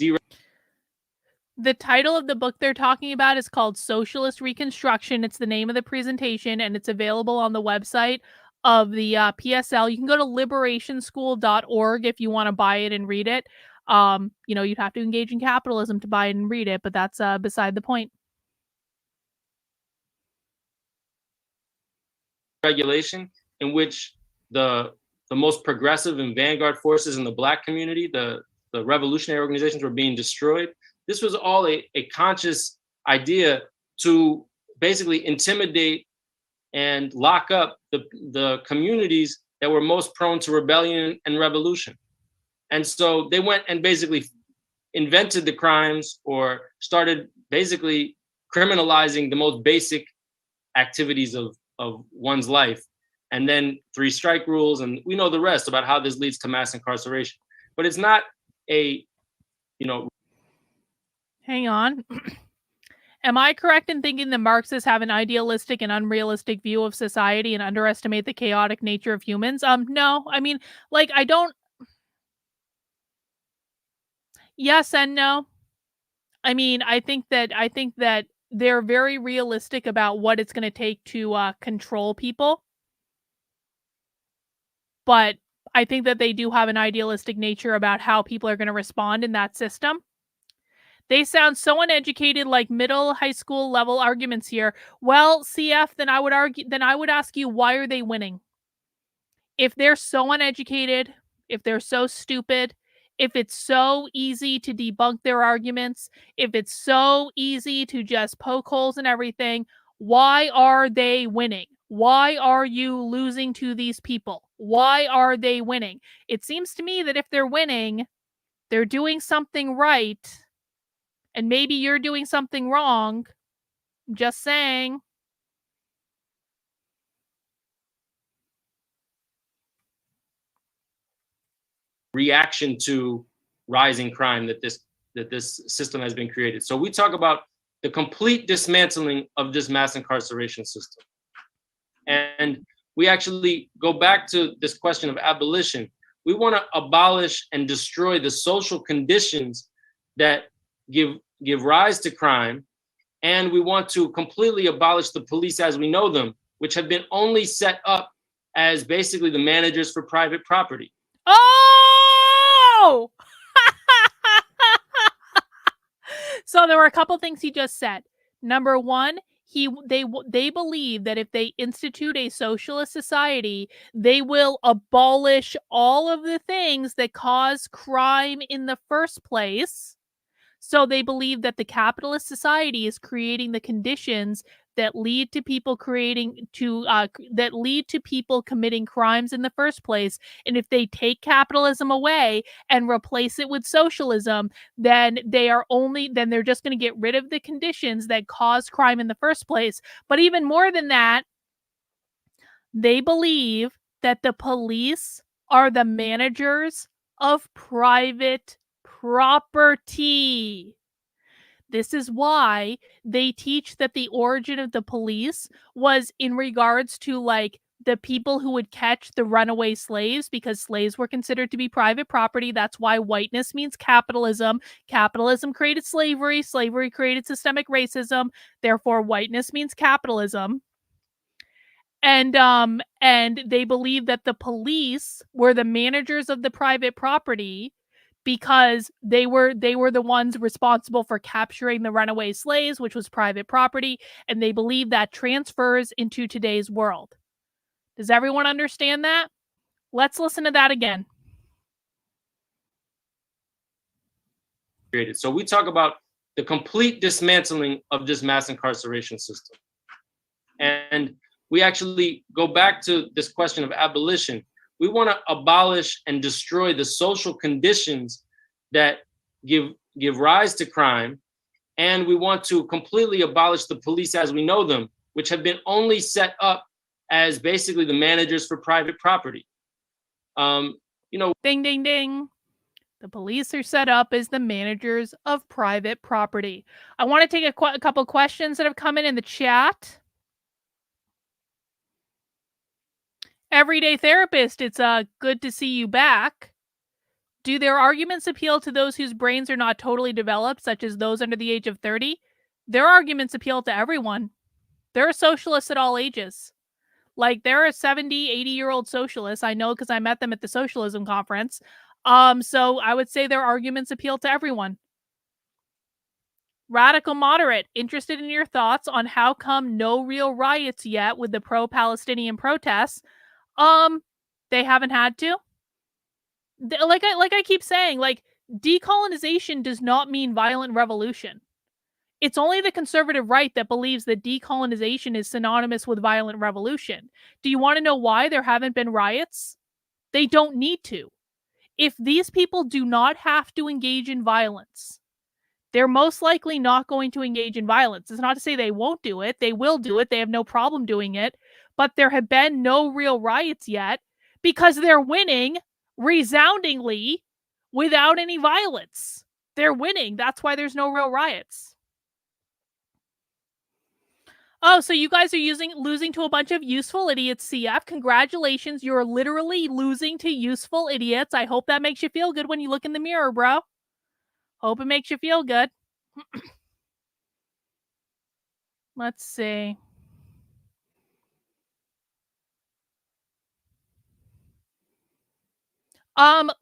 [SPEAKER 3] The title of the book they're talking about is called Socialist Reconstruction. It's the name of the presentation, and it's available on the website of the PSL. You can go to liberationschool.org if you want to buy it and read it. You'd have to engage in capitalism to buy it and read it, but that's beside the point.
[SPEAKER 5] Regulation in which the most progressive and vanguard forces in the Black community, the revolutionary organizations, were being destroyed. This was all a conscious idea to basically intimidate and lock up the communities that were most prone to rebellion and revolution. And so they went and basically invented the crimes or started basically criminalizing the most basic activities of one's life. And then 3 strike rules, and we know the rest about how this leads to mass incarceration. But it's not
[SPEAKER 3] Hang on. Am I correct in thinking that Marxists have an idealistic and unrealistic view of society and underestimate the chaotic nature of humans? No. I mean, I don't. Yes and no. I mean, I think that they're very realistic about what it's going to take to control people. But I think that they do have an idealistic nature about how people are going to respond in that system. They sound so uneducated, like middle high school level arguments here. Well, CF, then I would ask you, why are they winning? If they're so uneducated, if they're so stupid, if it's so easy to debunk their arguments, if it's so easy to just poke holes in everything, why are they winning? Why are you losing to these people? Why are they winning? It seems to me that if they're winning, they're doing something right. And maybe you're doing something wrong. Just saying.
[SPEAKER 5] Reaction to rising crime that this system has been created. So we talk about the complete dismantling of this mass incarceration system. And we actually go back to this question of abolition. We want to abolish and destroy the social conditions that give rise to crime, and we want to completely abolish the police as we know them, which have been only set up as basically the managers for private property.
[SPEAKER 3] Oh! So there were a couple things he just said. Number one, they believe that if they institute a socialist society, they will abolish all of the things that cause crime in the first place. So they believe that the capitalist society is creating the conditions that lead to people committing crimes in the first place. And if they take capitalism away and replace it with socialism, then they're just going to get rid of the conditions that cause crime in the first place. But even more than that, they believe that the police are the managers of private property. This is why they teach that the origin of the police was in regards to the people who would catch the runaway slaves, because slaves were considered to be private property. That's why whiteness means capitalism. Capitalism created slavery. Slavery created systemic racism. Therefore, whiteness means capitalism. And they believe that the police were the managers of the private property because they were the ones responsible for capturing the runaway slaves, which was private property, and they believe that transfers into today's world. Does everyone understand that? Let's listen to that again.
[SPEAKER 5] So we talk about the complete dismantling of this mass incarceration system. And we actually go back to this question of abolition. We want to abolish and destroy the social conditions that give rise to crime. And we want to completely abolish the police as we know them, which have been only set up as basically the managers for private property.
[SPEAKER 3] Ding, ding, ding. The police are set up as the managers of private property. I want to take a couple questions that have come in the chat. Everyday Therapist, it's good to see you back. Do their arguments appeal to those whose brains are not totally developed, such as those under the age of 30? Their arguments appeal to everyone. There are socialists at all ages. Like, there are 70, 80-year-old socialists. I know because I met them at the Socialism conference. So I would say their arguments appeal to everyone. Radical Moderate, interested in your thoughts on how come no real riots yet with the pro-Palestinian protests? They haven't had to. Like I keep saying, like, decolonization does not mean violent revolution. It's only the conservative right that believes that decolonization is synonymous with violent revolution. Do you want to know why there haven't been riots? They don't need to. If these people do not have to engage in violence, they're most likely not going to engage in violence. It's not to say they won't do it. They will do it. They have no problem doing it. But there have been no real riots yet because they're winning resoundingly without any violence. They're winning. That's why there's no real riots. Oh, so you guys are losing to a bunch of useful idiots, CF. Congratulations. You're literally losing to useful idiots. I hope that makes you feel good when you look in the mirror, bro. Hope it makes you feel good. Let's see.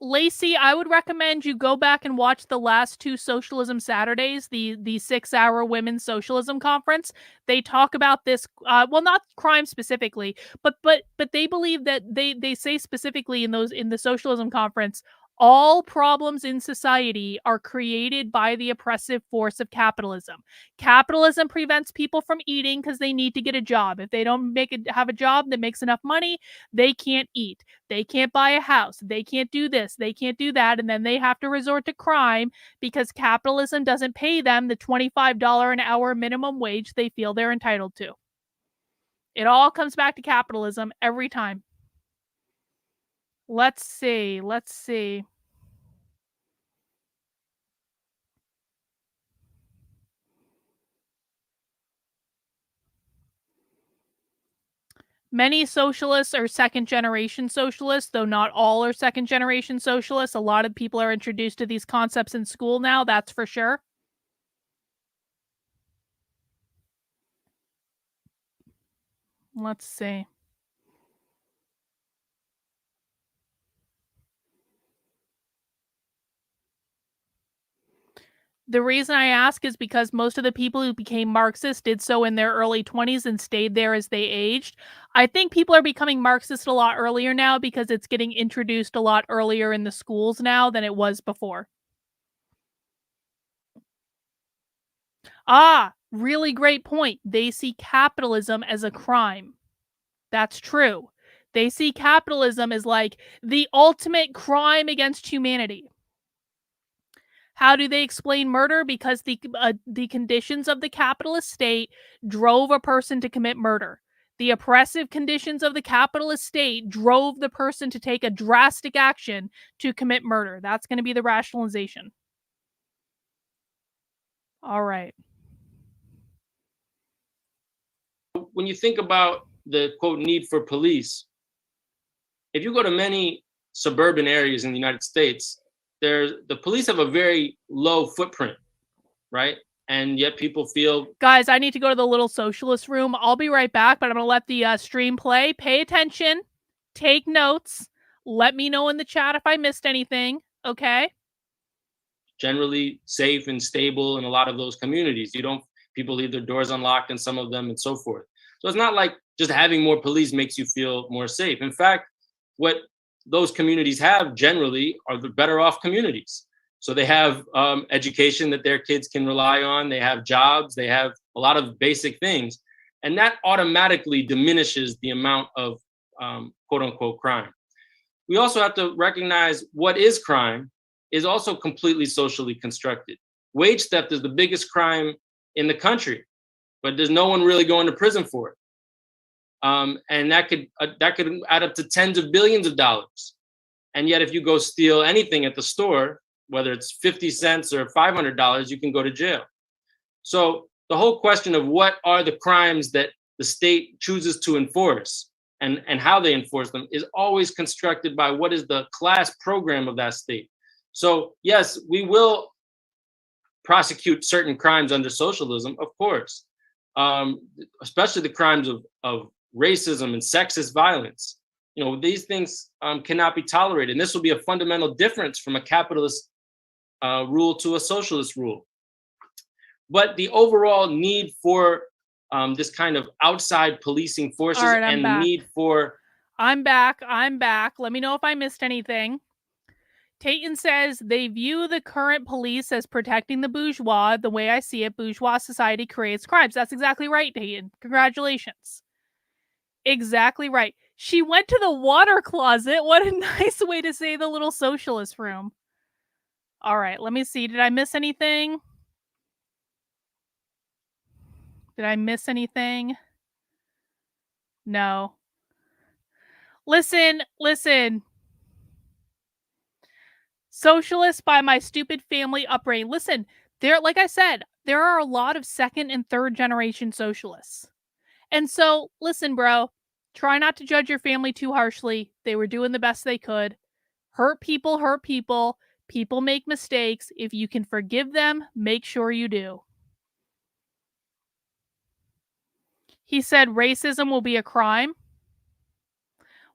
[SPEAKER 3] Lacey, I would recommend you go back and watch the last two Socialism Saturdays, the 6-hour Women's Socialism Conference. They talk about this, well, not crime specifically, but they believe that they say specifically in the Socialism Conference, all problems in society are created by the oppressive force of capitalism. Capitalism prevents people from eating because they need to get a job. If they don't have a job that makes enough money, they can't eat. They can't buy a house. They can't do this. They can't do that. And then they have to resort to crime because capitalism doesn't pay them the $25 an hour minimum wage they feel they're entitled to. It all comes back to capitalism every time. Let's see. Many socialists are second-generation socialists, though not all are second-generation socialists. A lot of people are introduced to these concepts in school now, that's for sure. Let's see. The reason I ask is because most of the people who became Marxists did so in their early 20s and stayed there as they aged. I think people are becoming Marxist a lot earlier now because it's getting introduced a lot earlier in the schools now than it was before. Really great point. They see capitalism as a crime. That's true. They see capitalism as like the ultimate crime against humanity. How do they explain murder? Because the conditions of the capitalist state drove a person to commit murder. The oppressive conditions of the capitalist state drove the person to take a drastic action to commit murder. That's going to be the rationalization. All right.
[SPEAKER 5] When you think about the quote need for police, if you go to many suburban areas in the United States, the police have a very low footprint, right? And yet people feel.
[SPEAKER 3] Guys, I need to go to the little socialist room. I'll be right back, but I'm gonna let the stream play. Pay attention, take notes. Let me know in the chat if I missed anything. Okay.
[SPEAKER 5] Generally safe and stable in a lot of those communities. People leave their doors unlocked in some of them and so forth. So it's not like just having more police makes you feel more safe. In fact, what those communities have generally are the better off communities. So they have education that their kids can rely on. They have jobs. They have a lot of basic things. And that automatically diminishes the amount of quote unquote crime. We also have to recognize what is crime is also completely socially constructed. Wage theft is the biggest crime in the country, but there's no one really going to prison for it. And that could add up to tens of billions of dollars. And yet if you go steal anything at the store, whether it's 50 cents or $500, you can go to jail. So the whole question of what are the crimes that the state chooses to enforce and how they enforce them is always constructed by what is the class program of that state. So yes, we will prosecute certain crimes under socialism, of course, especially the crimes of racism and sexist violence. These things cannot be tolerated. And this will be a fundamental difference from a capitalist rule to a socialist rule. But the overall need for this kind of outside policing forces and the need for...
[SPEAKER 3] I'm back. Let me know if I missed anything. Tayton says they view the current police as protecting the bourgeois. The way I see it, bourgeois society creates crimes. That's exactly right, Tayton. Congratulations. Exactly right. She went to the water closet. What a nice way to say the little socialist room. All right, let me see. Did I miss anything? No. Listen. Socialist by my stupid family upbringing. Listen, like I said, there are a lot of second and third generation socialists. And so, listen, bro, try not to judge your family too harshly. They were doing the best they could. Hurt people. People make mistakes. If you can forgive them, make sure you do. He said racism will be a crime.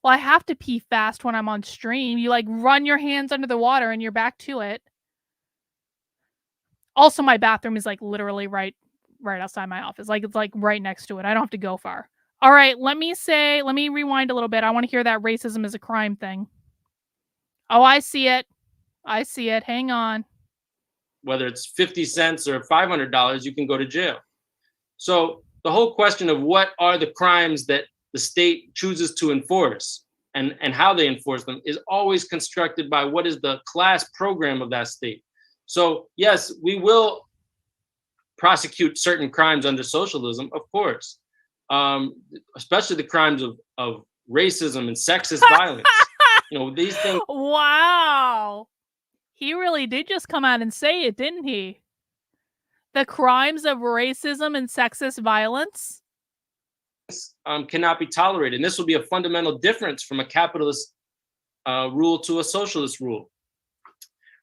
[SPEAKER 3] Well, I have to pee fast when I'm on stream. You run your hands under the water and you're back to it. Also, my bathroom is literally right outside my office. It's right next to it. I don't have to go far. All right, let me rewind a little bit. I want to hear that racism is a crime thing. Oh, I see it. Hang on.
[SPEAKER 5] Whether it's 50 cents or $500, you can go to jail. So the whole question of what are the crimes that the state chooses to enforce and how they enforce them is always constructed by what is the class program of that state. So yes, we will prosecute certain crimes under socialism, of course, especially the crimes of racism and sexist violence. These things.
[SPEAKER 3] Wow. He really did just come out and say it, didn't he? The crimes of racism and sexist violence
[SPEAKER 5] cannot be tolerated. And this will be a fundamental difference from a capitalist rule to a socialist rule.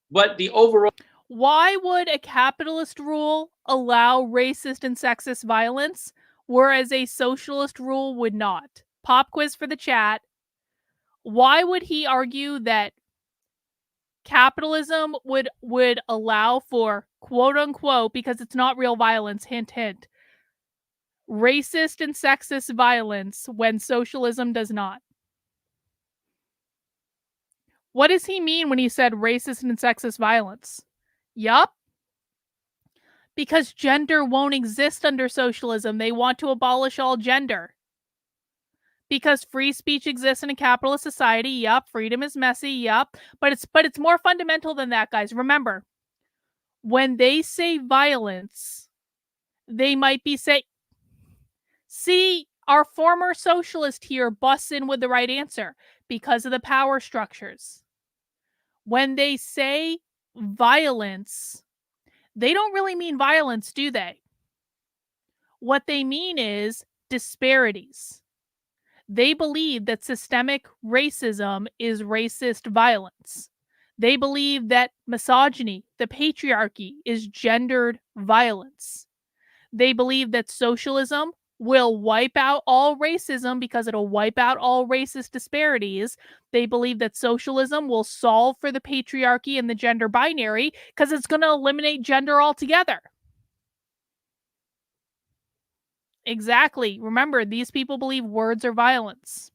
[SPEAKER 5] But the overall...
[SPEAKER 3] Why would a capitalist rule allow racist and sexist violence, whereas a socialist rule would not? Pop quiz for the chat. Why would he argue that capitalism would allow for, quote unquote, because it's not real violence, hint, hint, racist and sexist violence when socialism does not? What does he mean when he said racist and sexist violence? Yup. Because gender won't exist under socialism. They want to abolish all gender. Because free speech exists in a capitalist society. Yup. Freedom is messy. Yup. But it's more fundamental than that, guys. Remember, when they say violence, they might be saying... See, our former socialist here busts in with the right answer because of the power structures. When they say violence, they don't really mean violence, do they? What they mean is disparities. They believe that systemic racism is racist violence. They believe that misogyny, the patriarchy, is gendered violence. They believe that socialism will wipe out all racism because it'll wipe out all racist disparities. They believe that socialism will solve for the patriarchy and the gender binary because it's going to eliminate gender altogether. Exactly. Remember, these people believe words are violence.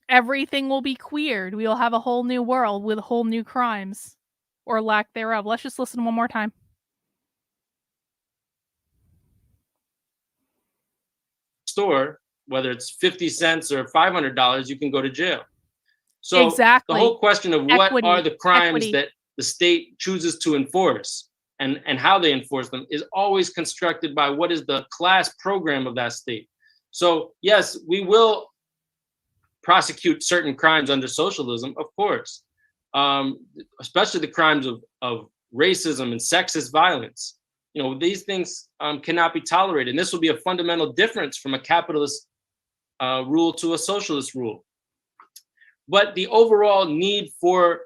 [SPEAKER 3] Everything will be queered. We will have a whole new world with whole new crimes or lack thereof. Let's just listen one more time.
[SPEAKER 5] Store, whether it's 50 cents or $500, you can go to jail. So
[SPEAKER 3] exactly.
[SPEAKER 5] The whole question of what
[SPEAKER 3] Equity.
[SPEAKER 5] are the crimes
[SPEAKER 3] Equity.
[SPEAKER 5] that the state chooses to enforce and how they enforce them is always constructed by what is the class program of that state. So yes, we will prosecute certain crimes under socialism, of course, especially the crimes of racism and sexist violence. You know, these things cannot be tolerated. And this will be a fundamental difference from a capitalist rule to a socialist rule. But the overall need for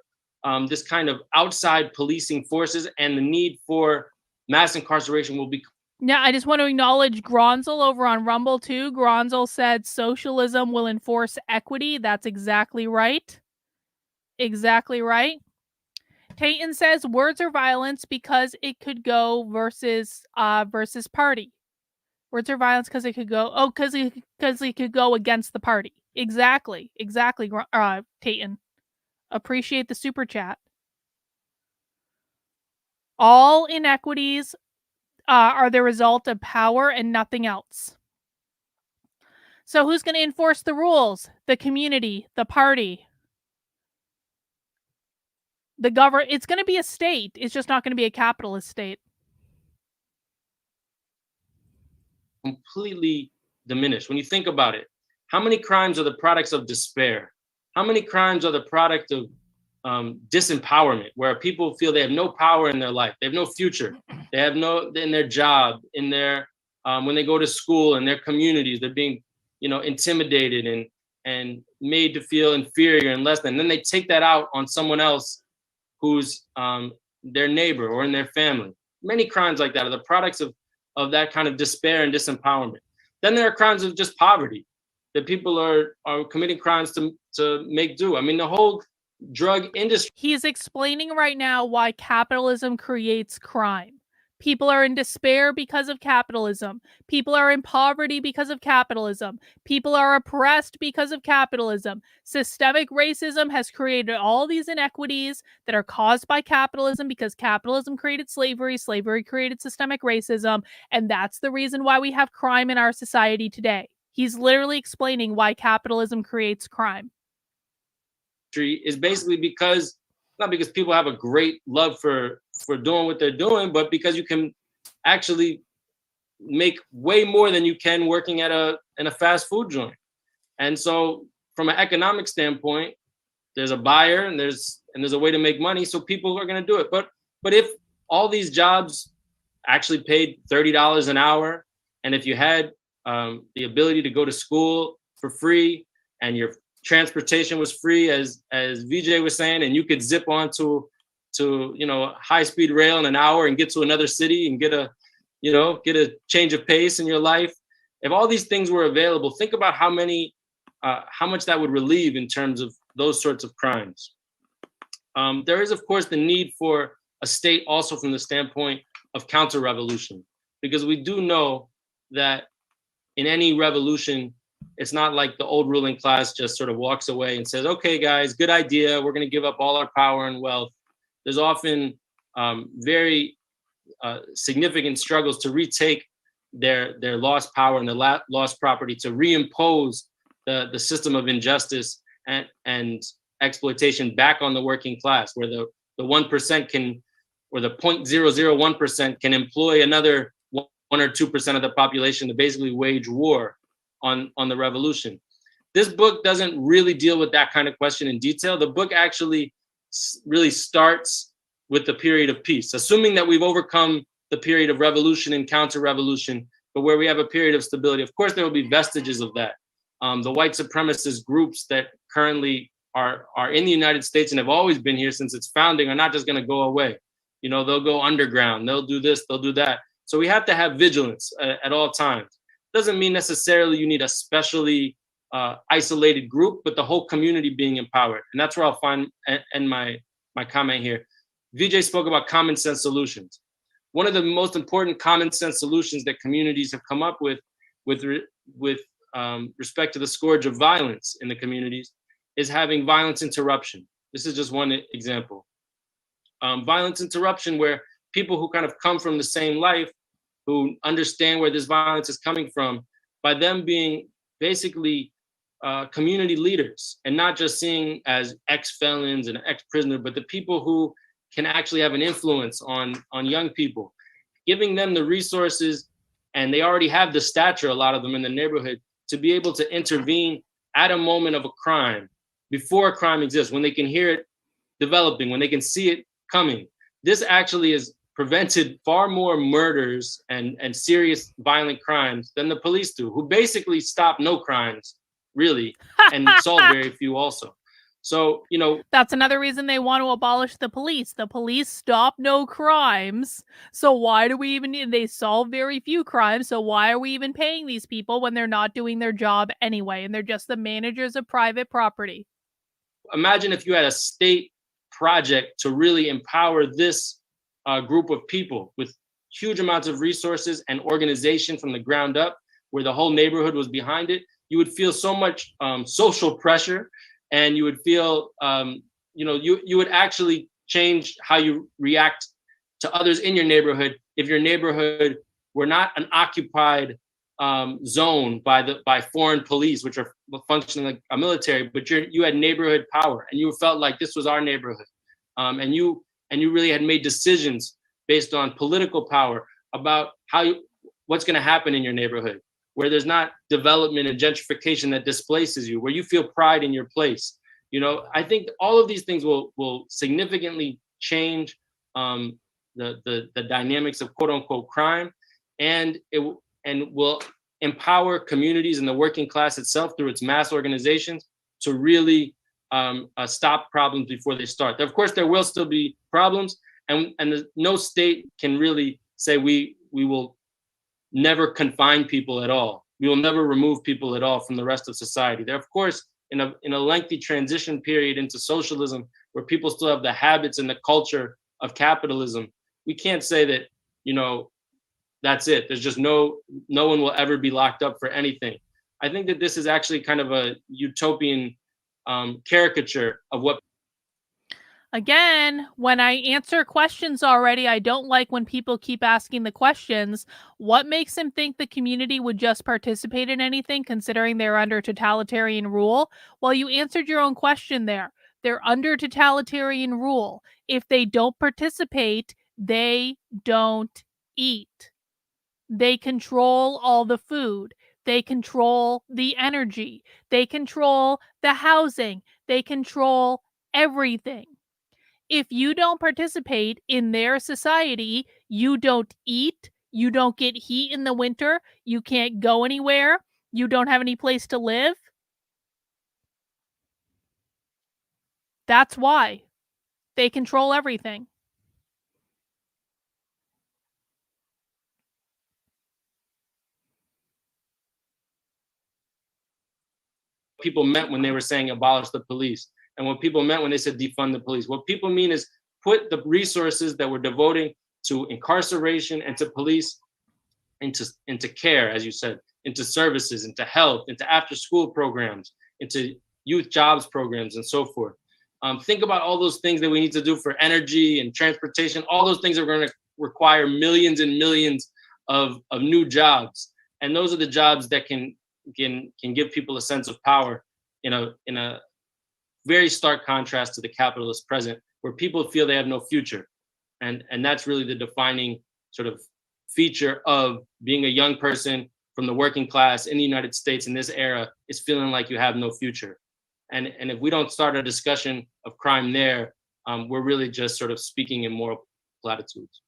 [SPEAKER 5] this kind of outside policing forces and the need for mass incarceration will be.
[SPEAKER 3] Yeah, I just want to acknowledge Gronzel over on Rumble too. Gronzel said socialism will enforce equity. That's exactly right. Exactly right. Tayton says words are violence because it could go versus party. Words are violence because it could go because it could go against the party. Exactly. Tayton. Appreciate the super chat. All inequities are the result of power and nothing else. So who's going to enforce the rules? The community, the party, the government. It's going to be a state. It's just not going to be a capitalist state.
[SPEAKER 5] Completely diminished. When you think about it, how many crimes are the products of despair? How many crimes are the product of disempowerment, where people feel they have no power in their life, they have no future, they have no in their job, in their when they go to school, in their communities, they're being, you know, intimidated and made to feel inferior and less than. And then they take that out on someone else who's their neighbor or in their family. Many crimes like that are the products of that kind of despair and disempowerment. Then there are crimes of just poverty, that people are committing crimes to make do. I mean, the whole drug industry.
[SPEAKER 3] He's explaining right now why capitalism creates crime. People are in despair because of capitalism. People are in poverty because of capitalism. People are oppressed because of capitalism. Systemic racism has created all these inequities that are caused by capitalism because capitalism created slavery. Slavery created systemic racism. And that's the reason why we have crime in our society today. He's literally explaining why capitalism creates crime.
[SPEAKER 5] Is basically because, not because people have a great love for doing what they're doing, but because you can actually make way more than you can working in a fast food joint. And so from an economic standpoint, there's a buyer and there's a way to make money, so people are going to do it. But if all these jobs actually paid $30 an hour, and if you had the ability to go to school for free and your transportation was free, as VJ was saying, and you could zip onto high-speed rail in an hour and get to another city and get a change of pace in your life. If all these things were available, think about how much that would relieve in terms of those sorts of crimes. There is, of course, the need for a state also from the standpoint of counter-revolution, because we do know that in any revolution, it's not like the old ruling class just sort of walks away and says, okay, guys, good idea. We're going to give up all our power and wealth. There's often very significant struggles to retake their lost power and their lost property, to reimpose the system of injustice and exploitation back on the working class, where the 1% can, or the 0.001% can employ another 1 or 2% of the population to basically wage war on the revolution. This book doesn't really deal with that kind of question in detail. The book actually really starts with the period of peace, assuming that we've overcome the period of revolution and counter-revolution, but where we have a period of stability. Of course, there will be vestiges of that. The white supremacist groups that currently are in the United States and have always been here since its founding are not just going to go away. You know, they'll go underground, they'll do this, they'll do that. So we have to have vigilance at all times. Doesn't mean necessarily you need a specially isolated group, but the whole community being empowered. And that's where I'll end my comment here. Vijay spoke about common sense solutions. One of the most important common sense solutions that communities have come up with respect to the scourge of violence in the communities is having violence interruption. This is just one example. Violence interruption, where people who kind of come from the same life, who understand where this violence is coming from, by them being basically community leaders and not just seeing as ex-felons and ex-prisoner, but the people who can actually have an influence on young people, giving them the resources, and they already have the stature, a lot of them in the neighborhood, to be able to intervene at a moment of a crime, before a crime exists, when they can hear it developing, when they can see it coming. This actually has prevented far more murders and serious violent crimes than the police do, who basically stop no crimes, really, and solve very few also. So, you know,
[SPEAKER 3] that's another reason they want to abolish the police. The police stop no crimes. So why do we even need, they solve very few crimes. So why are we even paying these people when they're not doing their job anyway? And they're just the managers of private property.
[SPEAKER 5] Imagine if you had a state project to really empower this group of people with huge amounts of resources and organization from the ground up, where the whole neighborhood was behind it. You would feel so much social pressure, and you would feel, you would actually change how you react to others in your neighborhood if your neighborhood were not an occupied zone by foreign police, which are functioning like a military, but you had neighborhood power, and you felt like this was our neighborhood, and you really had made decisions based on political power about what's going to happen in your neighborhood, where there's not development and gentrification that displaces you, where you feel pride in your place. You know, I think all of these things will significantly change the dynamics of quote unquote crime, and will empower communities and the working class itself through its mass organizations to really stop problems before they start. Of course, there will still be problems, and no state can really say we will never confine people at all. We will never remove people at all from the rest of society. There, of course, in a lengthy transition period into socialism, where people still have the habits and the culture of capitalism, we can't say that, you know, that's it. There's just no one will ever be locked up for anything. I think that this is actually kind of a utopian caricature of what.
[SPEAKER 3] Again, when I answer questions already, I don't like when people keep asking the questions. What makes them think the community would just participate in anything, considering they're under totalitarian rule? Well, you answered your own question there. They're under totalitarian rule. If they don't participate, they don't eat. They control all the food. They control the energy. They control the housing. They control everything. If you don't participate in their society, you don't eat, you don't get heat in the winter, you can't go anywhere, you don't have any place to live. That's why. They control everything.
[SPEAKER 5] People meant when they were saying abolish the police, and what people meant when they said defund the police. What people mean is put the resources that we're devoting to incarceration and to police into care, as you said, into services, into health, into after-school programs, into youth jobs programs, and so forth. Think about all those things that we need to do for energy and transportation. All those things are going to require millions and millions of new jobs, and those are the jobs that can give people a sense of power in a very stark contrast to the capitalist present, where people feel they have no future. And that's really the defining sort of feature of being a young person from the working class in the United States in this era, is feeling like you have no future. And if we don't start a discussion of crime there, we're really just sort of speaking in moral platitudes.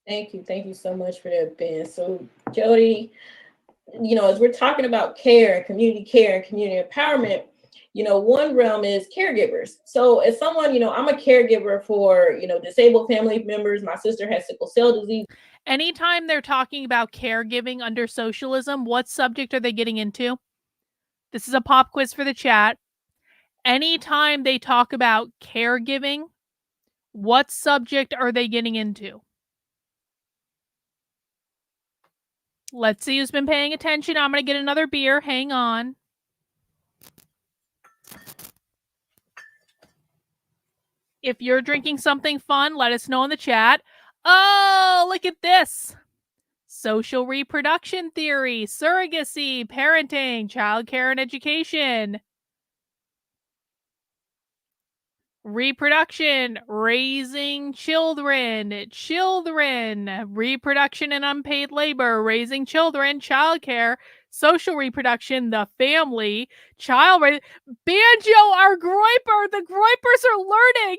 [SPEAKER 4] Thank you so much for that, Ben. So, Jody, as we're talking about care and community empowerment, one realm is caregivers. So as someone, I'm a caregiver for, disabled family members. My sister has sickle cell disease.
[SPEAKER 3] Anytime they're talking about caregiving under socialism, what subject are they getting into? This is a pop quiz for the chat. Anytime they talk about caregiving, what subject are they getting into? Let's see who's been paying attention. I'm going to get another beer. Hang on. If you're drinking something fun, let us know in the chat. Oh, look at this. Social reproduction theory, surrogacy, parenting, childcare and education. Reproduction, raising children, reproduction and unpaid labor, raising children, childcare, social reproduction, the family, child raising. Banjo, our groiper, the groipers are learning.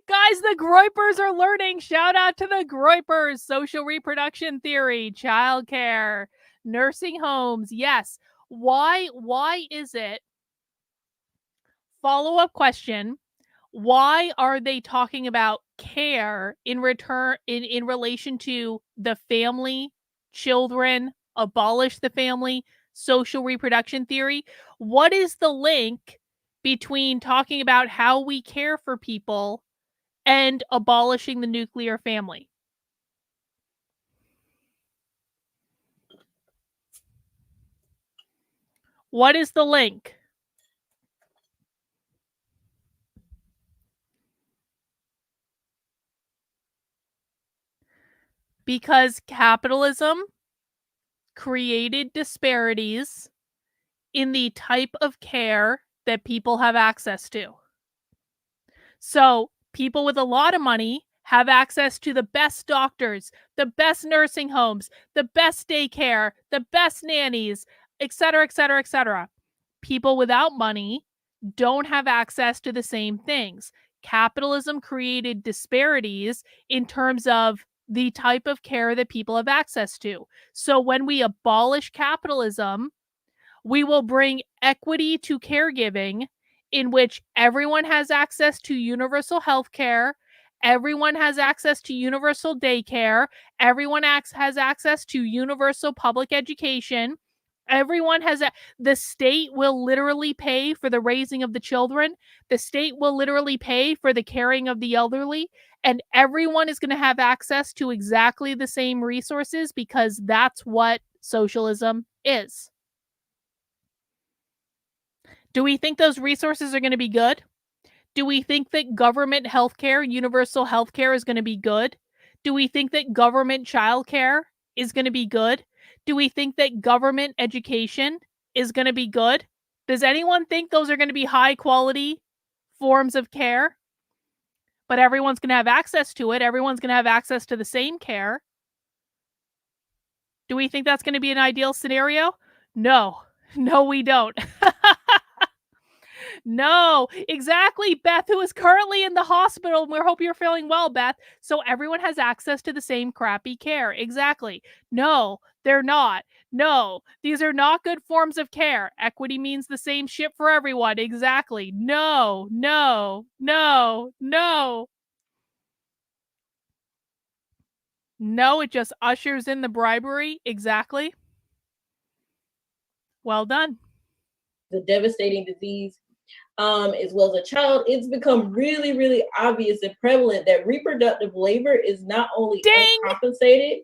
[SPEAKER 3] Guys, the groipers are learning. Shout out to the groipers. Social reproduction theory, childcare, nursing homes. Yes. Why is it? Follow-up question. Why are they talking about care in relation to the family, children, abolish the family, social reproduction theory? What is the link between talking about how we care for people and abolishing the nuclear family? What is the link? Because capitalism created disparities in the type of care that people have access to. So people with a lot of money have access to the best doctors, the best nursing homes, the best daycare, the best nannies, etc., etc., etc. People without money don't have access to the same things. Capitalism created disparities in terms of the type of care that people have access to. So when we abolish capitalism, we will bring equity to caregiving, in which everyone has access to universal health care, everyone has access to universal daycare, everyone has access to universal public education. Everyone has the state will literally pay for the raising of the children. The state will literally pay for the caring of the elderly. And everyone is going to have access to exactly the same resources, because that's what socialism is. Do we think those resources are going to be good? Do we think that government healthcare, universal healthcare, is going to be good? Do we think that government childcare is going to be good? Do we think that government education is going to be good? Does anyone think those are going to be high quality forms of care? But everyone's going to have access to it. Everyone's going to have access to the same care. Do we think that's going to be an ideal scenario? No, we don't. No, exactly, Beth, who is currently in the hospital. We hope you're feeling well, Beth. So everyone has access to the same crappy care. Exactly. No, they're not. No, these are not good forms of care. Equity means the same shit for everyone. Exactly. No. No, it just ushers in the bribery. Exactly. Well done.
[SPEAKER 4] The devastating disease, as well as a child, it's become really, really obvious and prevalent that reproductive labor is not only uncompensated,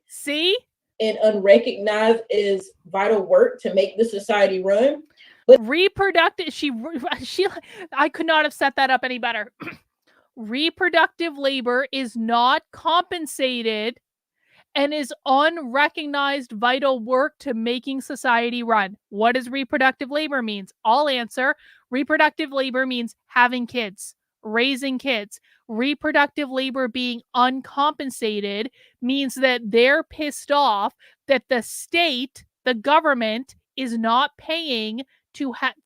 [SPEAKER 4] and unrecognized as vital work to make the society run, but
[SPEAKER 3] reproductive. I could not have set that up any better. Reproductive labor is not compensated and is unrecognized vital work to making society run. What does reproductive labor means? I'll answer. Reproductive labor means having kids, raising kids. Reproductive labor being uncompensated means that they're pissed off that the state, the government, is not paying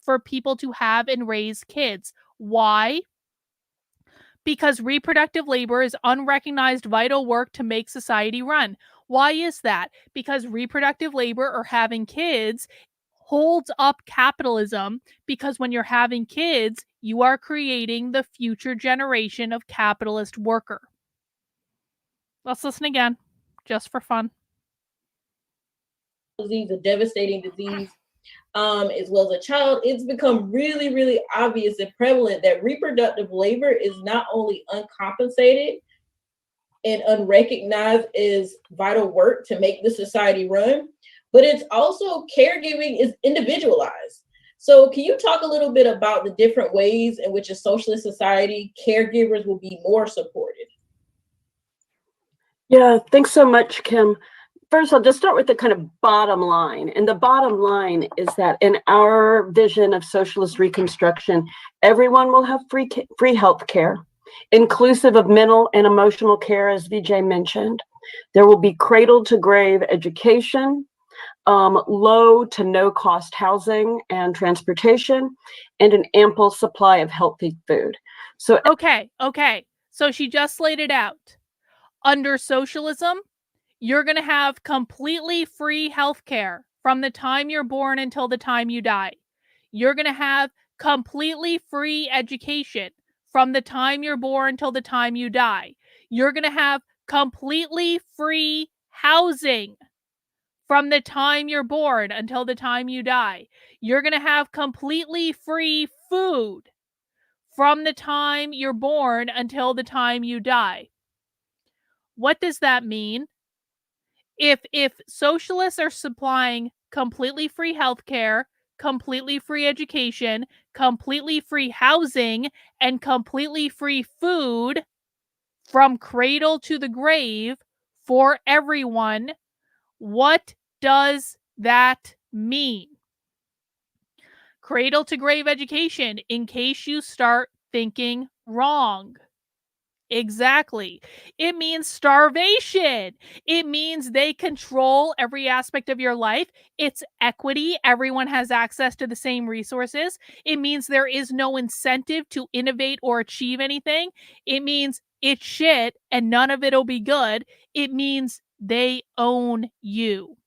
[SPEAKER 3] for people to have and raise kids. Why? Because reproductive labor is unrecognized vital work to make society run. Why is that? Because reproductive labor or having kids holds up capitalism, because when you're having kids, you are creating the future generation of capitalist worker. Let's listen again, just for fun.
[SPEAKER 4] Disease, a devastating disease, as well as a child, it's become really, really obvious and prevalent that reproductive labor is not only uncompensated and unrecognized as vital work to make the society run, but it's also caregiving is individualized. So can you talk a little bit about the different ways in which a socialist society caregivers will be more supported?
[SPEAKER 6] Yeah, thanks so much, Kim. First, I'll just start with the kind of bottom line. And the bottom line is that in our vision of socialist reconstruction, everyone will have free health care, inclusive of mental and emotional care, as Vijay mentioned. There will be cradle to grave education, low to no cost housing and transportation, and an ample supply of healthy food. So
[SPEAKER 3] okay. So she just laid it out. Under socialism, you're going to have completely free healthcare from the time you're born until the time you die. You're going to have completely free education from the time you're born until the time you die. You're going to have completely free housing from the time you're born until the time you die. You're going to have completely free food from the time you're born until the time you die. What does that mean? If socialists are supplying completely free healthcare, completely free education, completely free housing, and completely free food from cradle to the grave for everyone, what does that mean? Cradle to grave education, in case you start thinking wrong. Exactly. It means starvation. It means they control every aspect of your life. It's equity. Everyone has access to the same resources. It means there is no incentive to innovate or achieve anything. It means it's shit and none of it'll be good. It means they own you.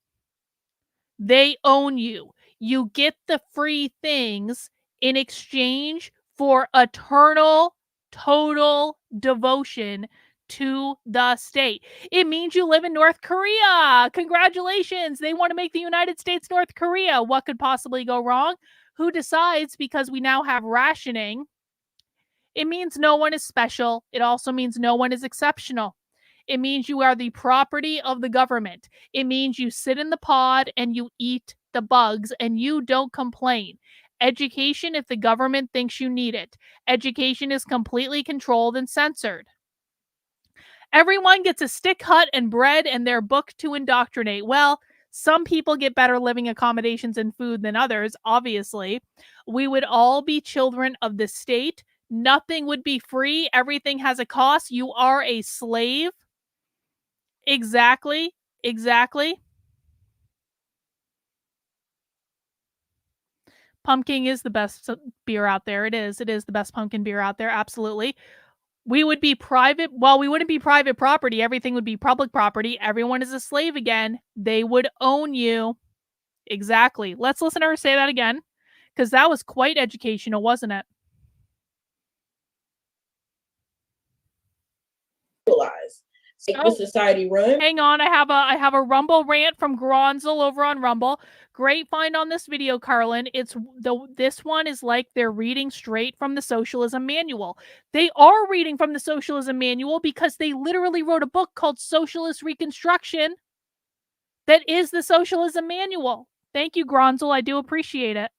[SPEAKER 3] They own you. You get the free things in exchange for eternal total devotion to the state. It means you live in North Korea. Congratulations. They want to make the United States North Korea. What could possibly go wrong? Who decides? Because we now have rationing. It means no one is special. It also means no one is exceptional. It means you are the property of the government. It means you sit in the pod and you eat the bugs and you don't complain. Education if the government thinks you need it. Education is completely controlled and censored. Everyone gets a stick hut and bread and their book to indoctrinate. Well, some people get better living accommodations and food than others, obviously. We would all be children of the state. Nothing would be free. Everything has a cost. You are a slave. Exactly. Pumpkin is the best beer out there. It is the best pumpkin beer out there. Absolutely. We would be private. Well, we wouldn't be private property. Everything would be public property. Everyone is a slave again. They would own you. Exactly. Let's listen to her say that again, because that was quite educational, wasn't it?
[SPEAKER 4] The society run.
[SPEAKER 3] Hang on, I have a Rumble rant from Gronzel over on Rumble. Great find on this video, Carlin. This one is like they're reading straight from the Socialism Manual. They are reading from the Socialism Manual because they literally wrote a book called Socialist Reconstruction that is the Socialism Manual. Thank you, Gronzel. I do appreciate it.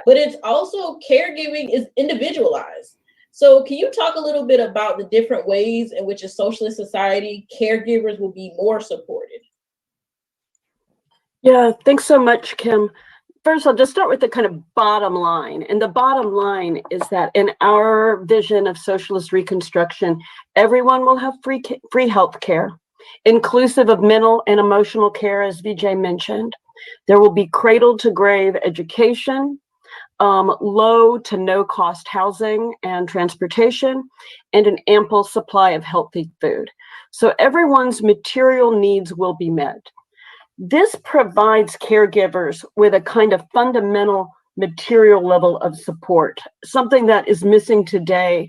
[SPEAKER 4] But it's also caregiving is individualized. So can you talk a little bit about the different ways in which a socialist society caregivers will be more supported?
[SPEAKER 6] Yeah, thanks so much, Kim. First, I'll just start with the kind of bottom line. And the bottom line is that in our vision of socialist reconstruction, everyone will have free health care, inclusive of mental and emotional care, as Vijay mentioned. There will be cradle to grave education, low to no cost housing and transportation, and an ample supply of healthy food. So everyone's material needs will be met. This provides caregivers with a kind of fundamental material level of support, something that is missing today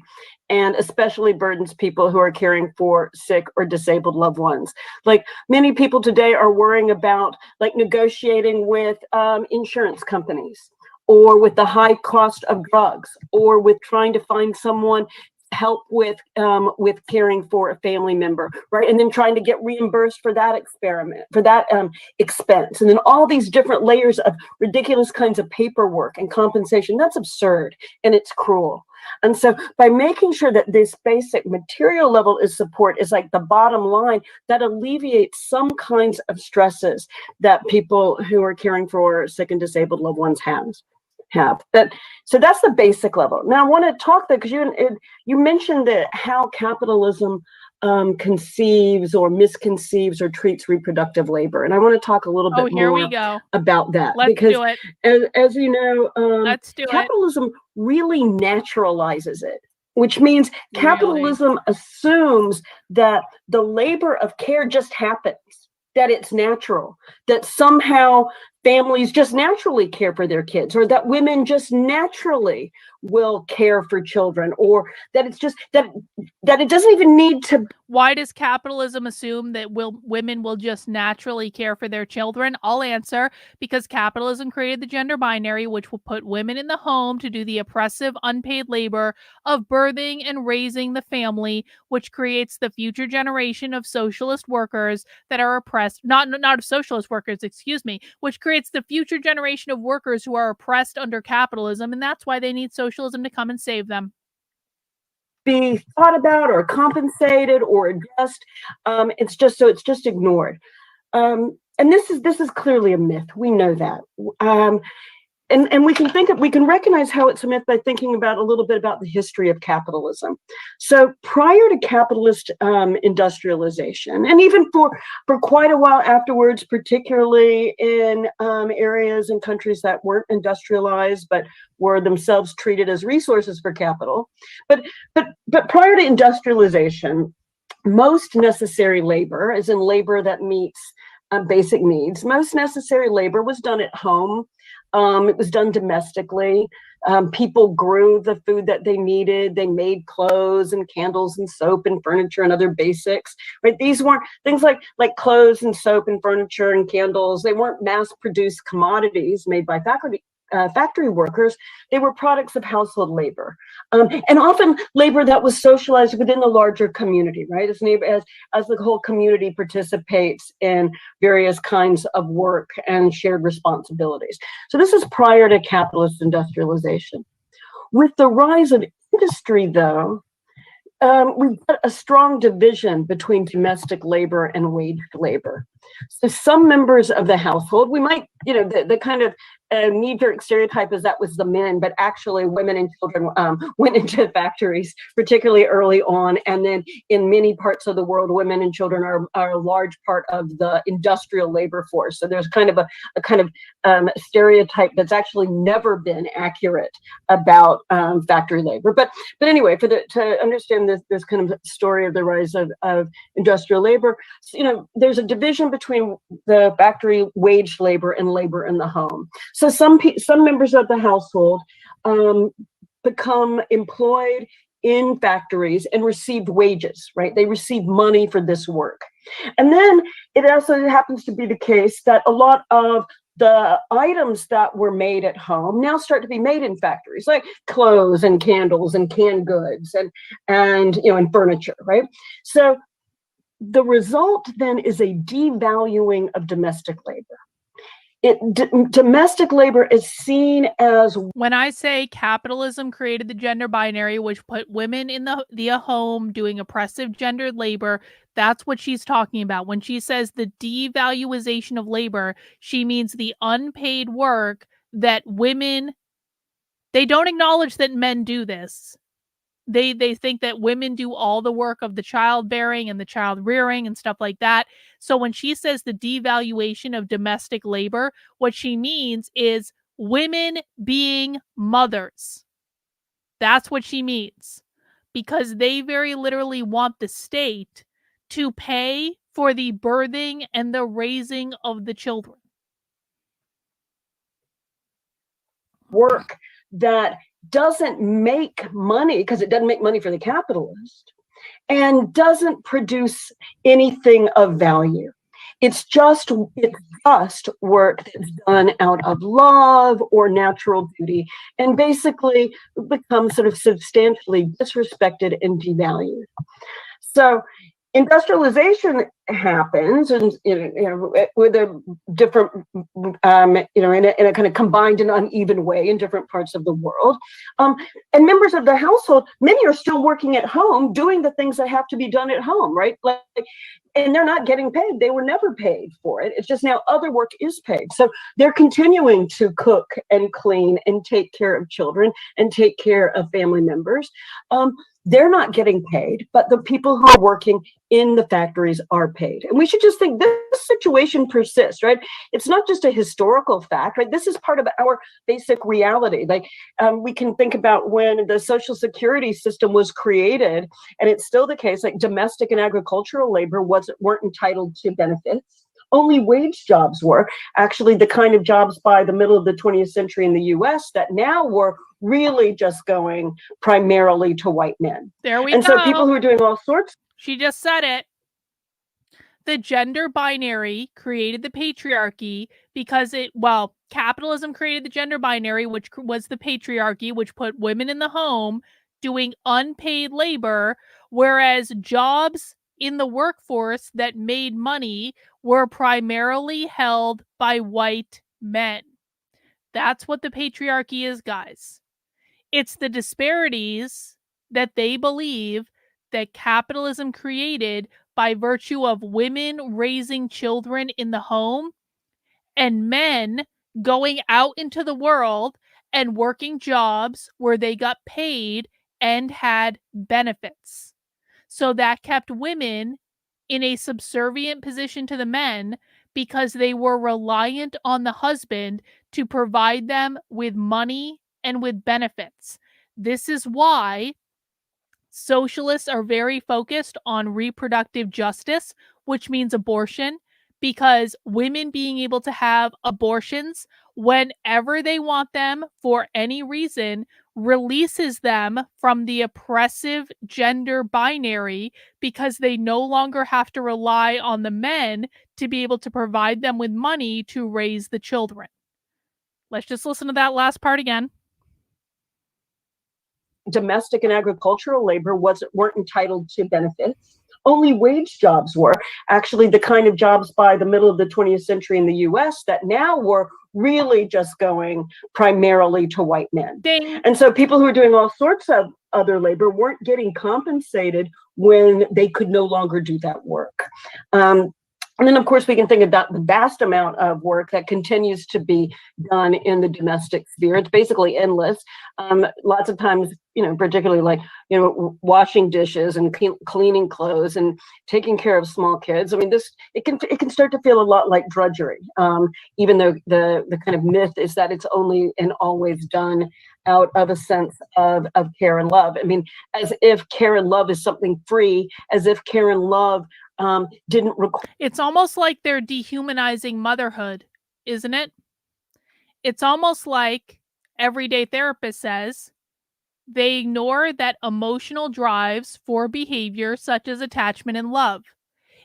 [SPEAKER 6] and especially burdens people who are caring for sick or disabled loved ones. Like, many people today are worrying about like negotiating with insurance companies, or with the high cost of drugs, or with trying to find someone help with caring for a family member, right? And then trying to get reimbursed for that expense. And then all these different layers of ridiculous kinds of paperwork and compensation. That's absurd, and it's cruel. And so by making sure that this basic material level is support is like the bottom line, that alleviates some kinds of stresses that people who are caring for sick and disabled loved ones have. So that's the basic level. Now I want to talk there, because you mentioned that how capitalism conceives or misconceives or treats reproductive labor, and I want to talk a little bit more about that.
[SPEAKER 3] Let's
[SPEAKER 6] because
[SPEAKER 3] do it.
[SPEAKER 6] As you know,
[SPEAKER 3] Let's do
[SPEAKER 6] capitalism really naturalizes it, which means capitalism assumes that the labor of care just happens, that it's natural, that somehow families just naturally care for their kids, or that women just naturally will care for children, or that it's just that it doesn't even need to.
[SPEAKER 3] Why does capitalism assume that women will just naturally care for their children? I'll answer: because capitalism created the gender binary, which will put women in the home to do the oppressive, unpaid labor of birthing and raising the family, which creates the future generation of socialist workers that are oppressed, not of socialist workers, excuse me, which creates the future generation of workers who are oppressed under capitalism, and that's why they need socialism to come and save them.
[SPEAKER 6] Be thought about or compensated or addressed. It's just ignored. And this is clearly a myth. We know that. And we can recognize how it's a myth by thinking about a little bit about the history of capitalism. So prior to capitalist industrialization, and even for quite a while afterwards, particularly in areas and countries that weren't industrialized but were themselves treated as resources for capital, but prior to industrialization, most necessary labor, as in labor that meets basic needs, most necessary labor was done at home. It was done domestically. People grew the food that they needed. They made clothes and candles and soap and furniture and other basics. Right? These weren't things like clothes and soap and furniture and candles. They weren't mass-produced commodities made by factory workers. They were products of household labor, and often labor that was socialized within the larger community, right? As the whole community participates in various kinds of work and shared responsibilities. So this is prior to capitalist industrialization. With the rise of industry, though, we've got a strong division between domestic labor and wage labor. So some members of the household, we might, the kind of knee-jerk stereotype is that was the men, but actually women and children went into factories, particularly early on. And then in many parts of the world, women and children are a large part of the industrial labor force. So there's kind of a kind of stereotype that's actually never been accurate about factory labor. But anyway, to understand this kind of story of the rise of industrial labor, there's a division between the factory wage labor and labor in the home. So some members of the household become employed in factories and receive wages, right? They receive money for this work. And then it also happens to be the case that a lot of the items that were made at home now start to be made in factories, like clothes and candles and canned goods and furniture, right? So the result then is a devaluing of domestic labor. Domestic labor is seen as...
[SPEAKER 3] When I say capitalism created the gender binary, which put women in the home doing oppressive gendered labor, that's what she's talking about. When she says the devaluation of labor, she means the unpaid work that women... They don't acknowledge that men do this. They think that women do all the work of the childbearing and the child rearing and stuff like that. So when she says the devaluation of domestic labor, what she means is women being mothers. That's what she means. Because they very literally want the state to pay for the birthing and the raising of the children.
[SPEAKER 6] Work that doesn't make money, because it doesn't make money for the capitalist, and doesn't produce anything of value. It's just work that's done out of love or natural duty, and basically becomes sort of substantially disrespected and devalued. So industrialization happens, and with a different, in a kind of combined and uneven way in different parts of the world. And members of the household, many are still working at home, doing the things that have to be done at home, right? And they're not getting paid. They were never paid for it. It's just now other work is paid. So they're continuing to cook and clean and take care of children and take care of family members. They're not getting paid, but the people who are working in the factories are paid. And we should just think this situation persists, right? It's not just a historical fact, right? This is part of our basic reality. We can think about when the Social Security system was created, and it's still the case, like domestic and agricultural labor weren't entitled to benefits. Only wage jobs were. Actually, the kind of jobs by the middle of the 20th century in the US that now were really just going primarily to white men.
[SPEAKER 3] There we
[SPEAKER 6] go.
[SPEAKER 3] And
[SPEAKER 6] so people who are doing all sorts.
[SPEAKER 3] She just said it. The gender binary created the patriarchy because capitalism created the gender binary, which was the patriarchy, which put women in the home doing unpaid labor, whereas jobs in the workforce that made money were primarily held by white men. That's what the patriarchy is, guys. It's the disparities that they believe that capitalism created by virtue of women raising children in the home and men going out into the world and working jobs where they got paid and had benefits. So that kept women in a subservient position to the men because they were reliant on the husband to provide them with money and with benefits. This is why socialists are very focused on reproductive justice, which means abortion, because women being able to have abortions whenever they want them for any reason releases them from the oppressive gender binary, because they no longer have to rely on the men to be able to provide them with money to raise the children. Let's just listen to that last part again.
[SPEAKER 6] Domestic and agricultural labor weren't entitled to benefits. Only wage jobs were. Actually, the kind of jobs by the middle of the 20th century in the US that now were really just going primarily to white men.
[SPEAKER 3] Ding.
[SPEAKER 6] And so people who are doing all sorts of other labor weren't getting compensated when they could no longer do that work. And then, of course, we can think about the vast amount of work that continues to be done in the domestic sphere. It's basically endless. Lots of times, particularly washing dishes and cleaning clothes and taking care of small kids. I mean, it can start to feel a lot like drudgery, even though the kind of myth is that it's only and always done out of a sense of care and love. I mean, as if care and love is something free, as if care and love didn't require.
[SPEAKER 3] It's almost like they're dehumanizing motherhood, isn't it? It's almost like everyday therapist says they ignore that emotional drives for behavior such as attachment and love.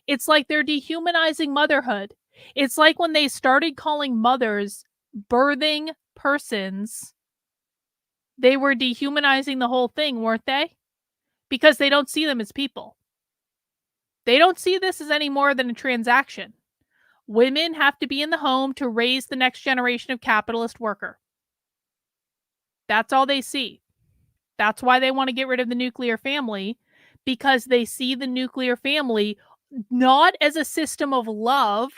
[SPEAKER 3] It's like they're dehumanizing motherhood. It's like when they started calling mothers birthing persons, they were dehumanizing the whole thing, weren't they? Because they don't see them as people. They don't see this as any more than a transaction. Women have to be in the home to raise the next generation of capitalist worker. That's all they see. That's why they want to get rid of the nuclear family, because they see the nuclear family not as a system of love,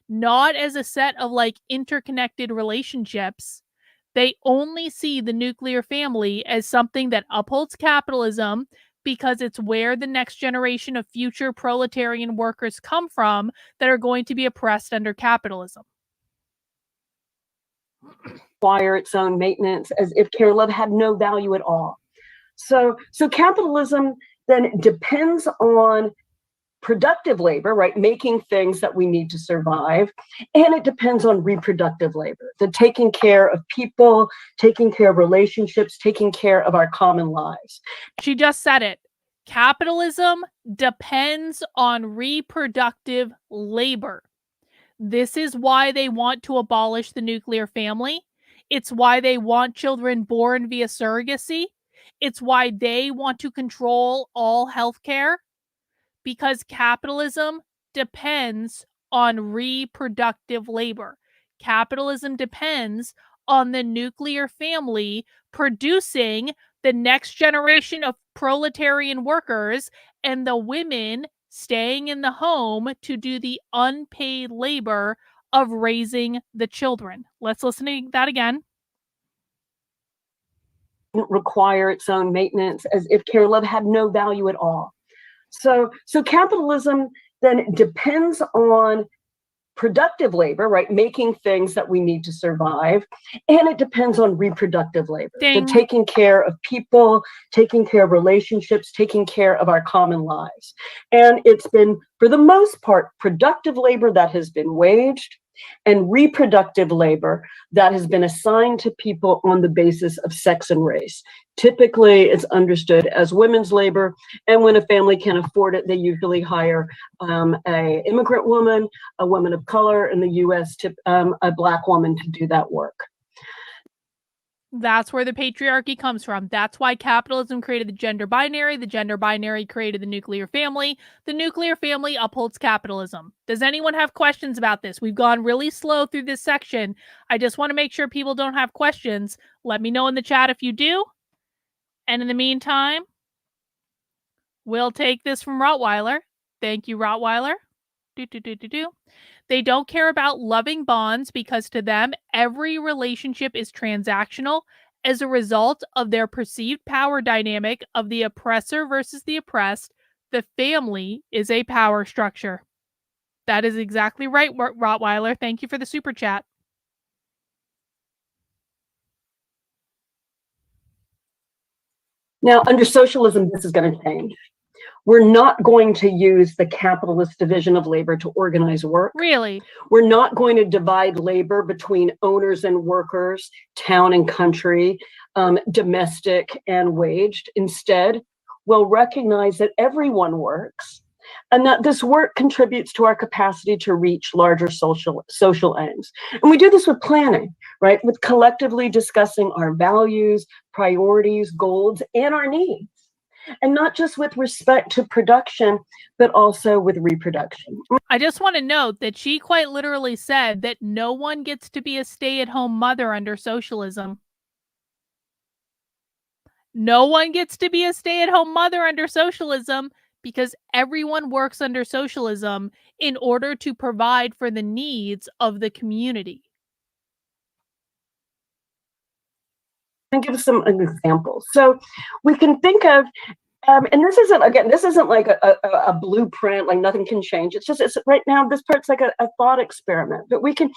[SPEAKER 3] not as a set of interconnected relationships. They only see the nuclear family as something that upholds capitalism, because it's where the next generation of future proletarian workers come from that are going to be oppressed under capitalism.
[SPEAKER 6] require its own maintenance, as if care and love had no value at all. So capitalism then depends on productive labor, right? Making things that we need to survive. And it depends on reproductive labor, the taking care of people, taking care of relationships, taking care of our common lives.
[SPEAKER 3] She just said it. Capitalism depends on reproductive labor. This is why they want to abolish the nuclear family. It's why they want children born via surrogacy. It's why they want to control all healthcare, because capitalism depends on reproductive labor. Capitalism depends on the nuclear family producing the next generation of proletarian workers and the women staying in the home to do the unpaid labor of raising the children. Let's listen to that again.
[SPEAKER 6] Require its own maintenance, as if care and love had no value at all. So capitalism then depends on productive labor, right? Making things that we need to survive. And it depends on reproductive labor, the taking care of people, taking care of relationships, taking care of our common lives. And it's been, for the most part, productive labor that has been waged, and reproductive labor that has been assigned to people on the basis of sex and race. Typically, it's understood as women's labor, and when a family can afford it, they usually hire a immigrant woman, a woman of color in the U.S., a Black woman to do that work.
[SPEAKER 3] That's where the patriarchy comes from. That's why capitalism created the gender binary created the nuclear family upholds capitalism. Does anyone have questions about this? We've gone really slow through this section. I just want to make sure people don't have questions. Let me know in the chat if you do. And in the meantime, we'll take this from Rottweiler. Thank you, Rottweiler. They don't care about loving bonds because to them, every relationship is transactional as a result of their perceived power dynamic of the oppressor versus the oppressed. The family is a power structure. That is exactly right, Rottweiler. Thank you for the super chat.
[SPEAKER 6] Now, under socialism, this is going to change. We're not going to use the capitalist division of labor to organize work.
[SPEAKER 3] Really?
[SPEAKER 6] We're not going to divide labor between owners and workers, town and country, domestic and waged. Instead, we'll recognize that everyone works and that this work contributes to our capacity to reach larger social aims. And we do this with planning, right? With collectively discussing our values, priorities, goals, and our needs. And not just with respect to production, but also with reproduction.
[SPEAKER 3] I just want to note that she quite literally said that no one gets to be a stay-at-home mother under socialism. No one gets to be a stay-at-home mother under socialism because everyone works under socialism in order to provide for the needs of the community.
[SPEAKER 6] And give some examples. So we can think of, and this isn't like a blueprint, like nothing can change. It's right now, this part's like a thought experiment. But we can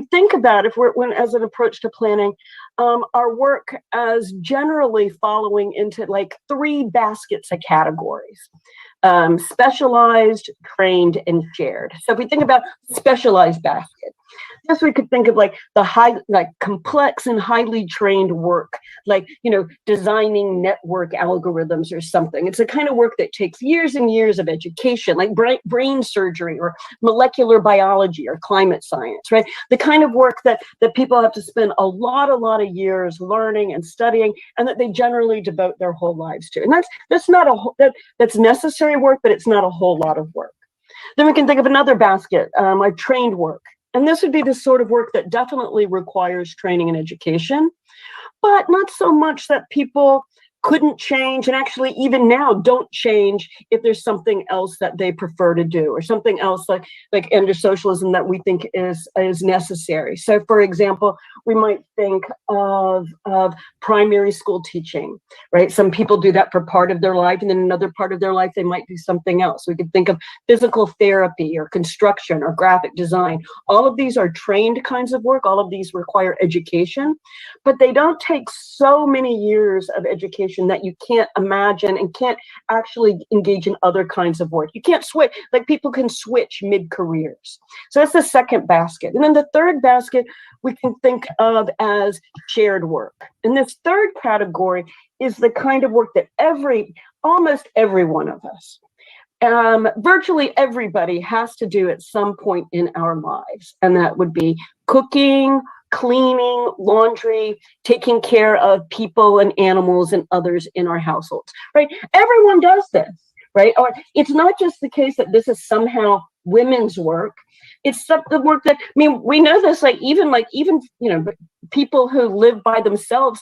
[SPEAKER 6] think about, if when as an approach to planning, our work as generally following into like 3 baskets of categories. Specialized, trained, and shared. So if we think about specialized basket, yes, we could think of like the complex and highly trained work, like, designing network algorithms or something. It's the kind of work that takes years and years of education, like brain surgery or molecular biology or climate science, right? The kind of work that people have to spend a lot of years learning and studying, and that they generally devote their whole lives to. And that's necessary work, but it's not a whole lot of work. Then we can think of another basket, like trained work. And this would be the sort of work that definitely requires training and education, but not so much that people couldn't change, and actually even now don't change if there's something else that they prefer to do, or something else like under socialism that we think is necessary. So for example, we might think of primary school teaching, right? Some people do that for part of their life, and then another part of their life they might do something else. We could think of physical therapy or construction or graphic design. All of these are trained kinds of work. All of these require education, but they don't take so many years of education that you can't imagine and can't actually engage in other kinds of work. You can't switch, like people can switch mid-careers. So that's the second basket. And then the third basket we can think of as shared work. And this third category is the kind of work that almost every one of us, virtually everybody has to do at some point in our lives. And that would be cooking, cleaning, laundry, taking care of people and animals and others in our households, right? Everyone does this, right? Or it's not just the case that this is somehow women's work. It's the work that, I mean, we know this, even people who live by themselves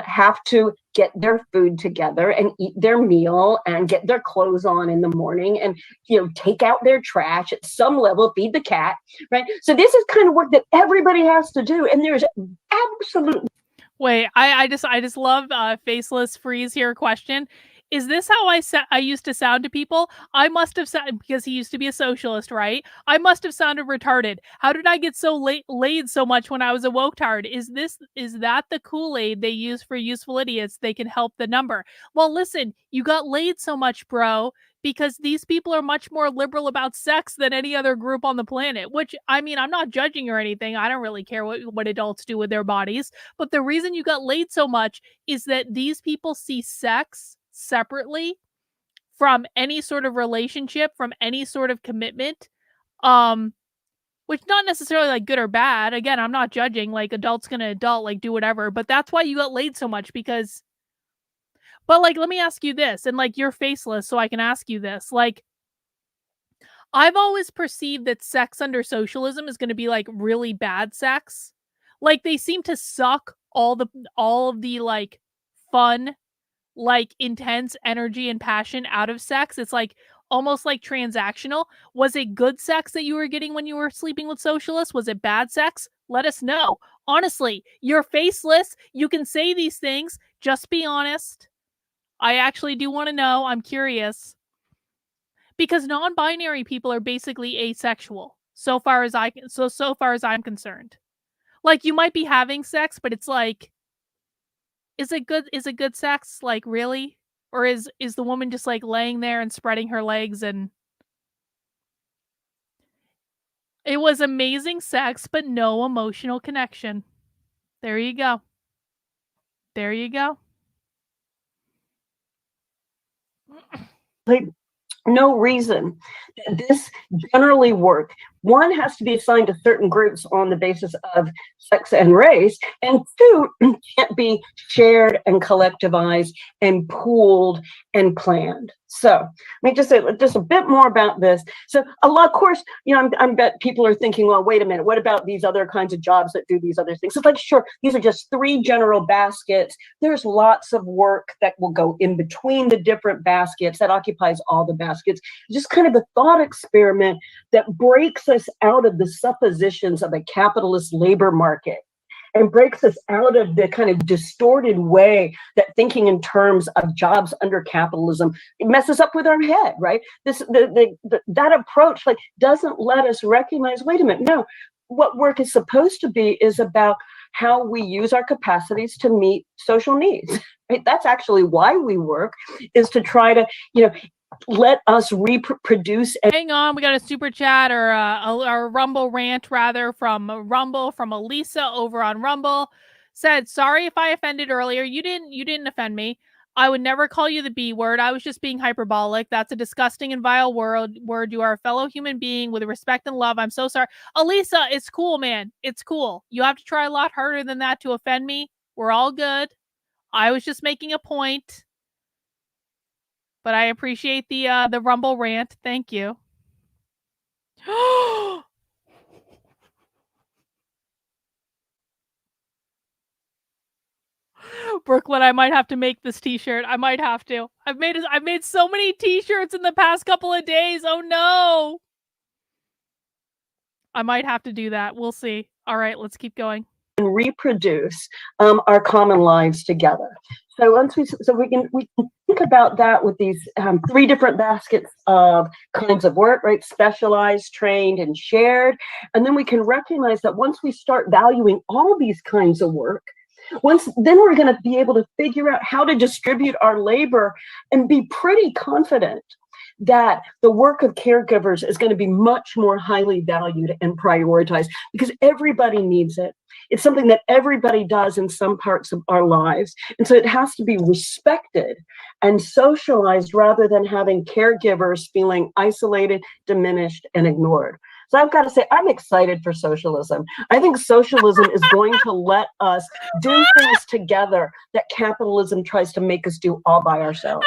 [SPEAKER 6] have to get their food together and eat their meal and get their clothes on in the morning and, take out their trash at some level, feed the cat, right? So this is kind of work that everybody has to do. And there's absolute.
[SPEAKER 3] Wait, I just love Faceless Freeze here question. Is this how I used to sound to people? I must have sounded, because he used to be a socialist, right? I must have sounded retarded. How did I get so laid so much when I was a woke-tard? Is that the Kool-Aid they use for useful idiots? They can help the number. Well, listen, you got laid so much, bro, because these people are much more liberal about sex than any other group on the planet, which, I mean, I'm not judging or anything. I don't really care what adults do with their bodies. But the reason you got laid so much is that these people see sex separately from any sort of relationship, from any sort of commitment, which not necessarily like good or bad. Again, I'm not judging, like adult's gonna adult, like do whatever, but that's why you got laid so much, because, but like, let me ask you this, and like you're faceless, so I can ask you this, like, I've always perceived that sex under socialism is going to be like really bad sex. Like they seem to suck all of the like fun, like intense energy and passion out of sex. It's like almost like transactional. Was it good sex that you were getting when you were sleeping with socialists? Was it bad sex? Let us know. Honestly, you're faceless. You can say these things. Just be honest. I actually do want to know. I'm curious. Because non-binary people are basically asexual, so far as I'm concerned. Like you might be having sex, but it's like, is it good sex? Like really? Or is the woman just like laying there and spreading her legs and it was amazing sex, but no emotional connection. There you go. There you go.
[SPEAKER 6] Like, no reason. This generally work. One has to be assigned to certain groups on the basis of sex and race, and two can't be shared and collectivized and pooled and planned. So let me just say just a bit more about this. So a lot, of course, I bet people are thinking, well, wait a minute, what about these other kinds of jobs that do these other things? It's like, sure, these are just three general baskets. There's lots of work that will go in between the different baskets that occupies all the baskets. Just kind of a thought experiment that breaks us out of the suppositions of a capitalist labor market and breaks us out of the kind of distorted way that thinking in terms of jobs under capitalism, it messes up with our head, right? That approach like doesn't let us recognize, wait a minute, no, what work is supposed to be is about how we use our capacities to meet social needs, right? That's actually why we work, is to try to, let us reproduce.
[SPEAKER 3] Hang on, we got a super chat or a Rumble rant rather from Elisa over on Rumble. Said, sorry if I offended earlier. You didn't offend me. I would never call you the B word. I was just being hyperbolic. That's a disgusting and vile word. You are a fellow human being with respect and love. I'm so sorry. Elisa, it's cool, man. It's cool. You have to try a lot harder than that to offend me. We're all good. I was just making a point. But I appreciate the Rumble rant. Thank you. Brooklyn, I might have to make this t-shirt. I might have to. I've made so many t-shirts in the past couple of days. Oh no. I might have to do that. We'll see. All right, let's keep going.
[SPEAKER 6] And reproduce our common lives together. So we can think about that with these 3 different baskets of kinds of work, right? Specialized, trained, and shared. And then we can recognize that once we start valuing all these kinds of work, then we're going to be able to figure out how to distribute our labor and be pretty confident that the work of caregivers is going to be much more highly valued and prioritized because everybody needs it. It's something that everybody does in some parts of our lives. And so it has to be respected and socialized rather than having caregivers feeling isolated, diminished, and ignored. So I've got to say, I'm excited for socialism. I think socialism is going to let us do things together that capitalism tries to make us do all by ourselves.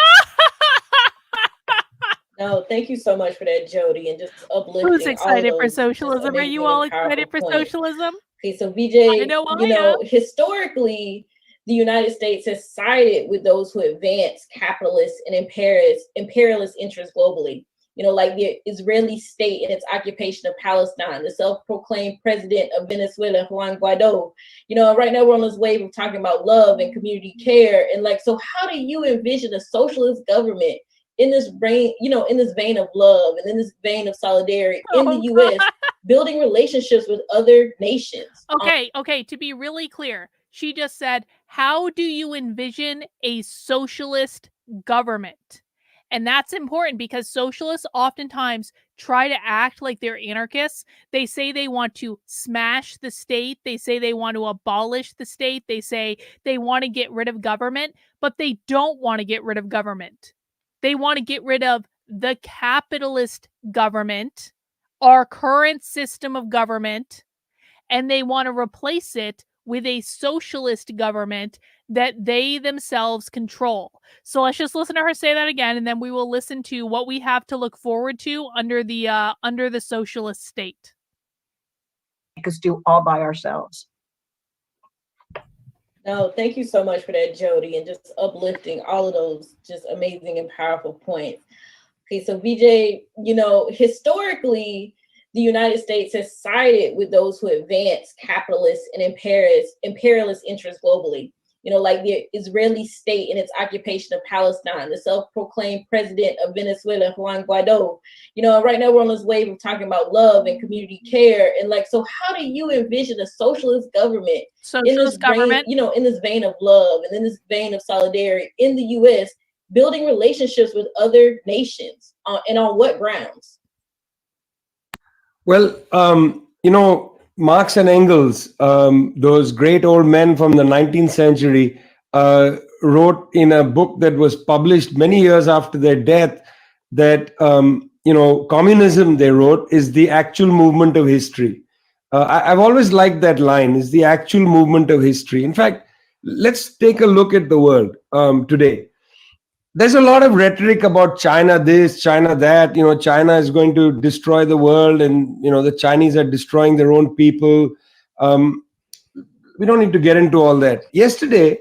[SPEAKER 4] No, thank you so much for that, Jody, and just uplifting.
[SPEAKER 3] Who's excited
[SPEAKER 4] all
[SPEAKER 3] for
[SPEAKER 4] those
[SPEAKER 3] socialism? Are you all excited for
[SPEAKER 4] points.
[SPEAKER 3] socialism?
[SPEAKER 4] Okay, so VJ,
[SPEAKER 3] I know,
[SPEAKER 4] historically, the United States has sided with those who advance capitalist and imperialist interests globally. Like the Israeli state in its occupation of Palestine, the self-proclaimed president of Venezuela, Juan Guaido. Right now we're on this wave of talking about love and community care. And so how do you envision a socialist government in this vein, in this vein of love and in this vein of solidarity in the US, building relationships with other nations?
[SPEAKER 3] Okay, to be really clear, she just said, how do you envision a socialist government? And that's important because socialists oftentimes try to act like they're anarchists. They say they want to smash the state. They say they want to abolish the state. They say they want to get rid of government, but they don't want to get rid of government. They want to get rid of the capitalist government, our current system of government, and they want to replace it with a socialist government that they themselves control. So let's just listen to her say that again, and then we will listen to what we have to look forward to under the socialist state.
[SPEAKER 6] Make us do all by ourselves.
[SPEAKER 4] No, thank you so much for that, Jody, and just uplifting all of those just amazing and powerful points. Okay, so VJ, historically, the United States has sided with those who advance capitalist and imperialist interests globally. Like the Israeli state in its occupation of Palestine, the self-proclaimed president of Venezuela, Juan Guaido. Right now we're on this wave of talking about love and community care. And so how do you envision a socialist government in this vein of love and in this vein of solidarity in the US, building relationships with other nations and on what grounds?
[SPEAKER 7] Well, Marx and Engels, those great old men from the 19th century, wrote in a book that was published many years after their death that, communism, they wrote, is the actual movement of history. I've always liked that line, is the actual movement of history. In fact, let's take a look at the world today. There's a lot of rhetoric about China this, China that, China is going to destroy the world and, the Chinese are destroying their own people. We don't need to get into all that. Yesterday,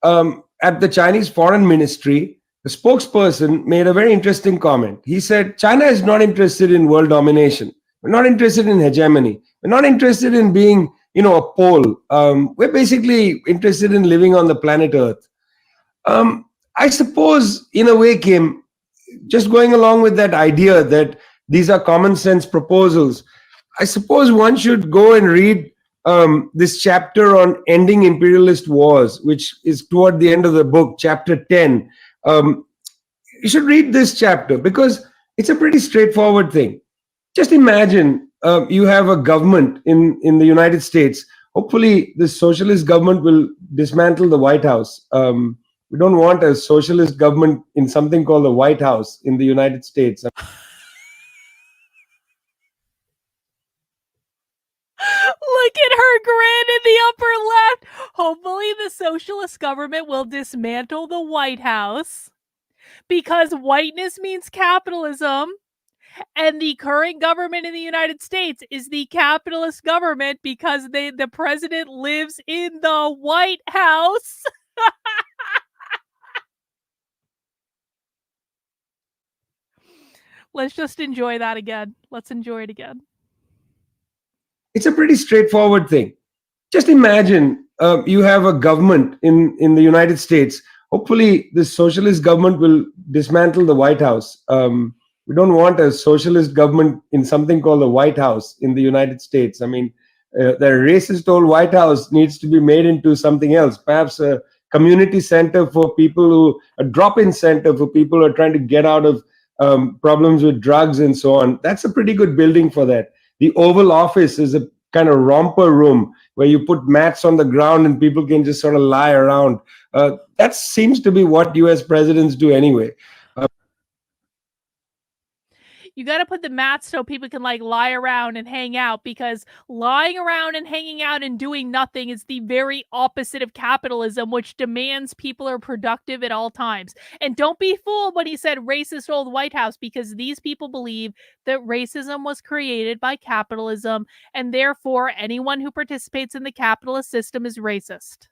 [SPEAKER 7] at the Chinese Foreign Ministry, the spokesperson made a very interesting comment. He said, China is not interested in world domination. We're not interested in hegemony. We're not interested in being, a pole. We're basically interested in living on the planet Earth. I suppose, in a way, Kim, just going along with that idea that these are common sense proposals, I suppose one should go and read this chapter on ending imperialist wars, which is toward the end of the book, chapter 10. You should read this chapter because it's a pretty straightforward thing. Just imagine you have a government in the United States. Hopefully, this socialist government will dismantle the White House. We don't want a socialist government in something called the White House in the United States.
[SPEAKER 3] Look at her grin in the upper left. Hopefully the socialist government will dismantle the White House because whiteness means capitalism. And the current government in the United States is the capitalist government because the president lives in the White House. Let's just enjoy that again. Let's enjoy it again.
[SPEAKER 7] It's a pretty straightforward thing. Just imagine you have a government in the United States. Hopefully, this socialist government will dismantle the White House. We don't want a socialist government in something called the White House in the United States. I mean, the racist old White House needs to be made into something else, perhaps a community center for people who, a drop-in center for people who are trying to get out of problems with drugs and so on. That's a pretty good building for that. The Oval Office is a kind of romper room where you put mats on the ground and people can just sort of lie around. That seems to be what US presidents do anyway.
[SPEAKER 3] You got to put the mats so people can like lie around and hang out, because lying around and hanging out and doing nothing is the very opposite of capitalism, which demands people are productive at all times. And don't be fooled when he said racist old White House, because these people believe that racism was created by capitalism, and therefore anyone who participates in the capitalist system is racist.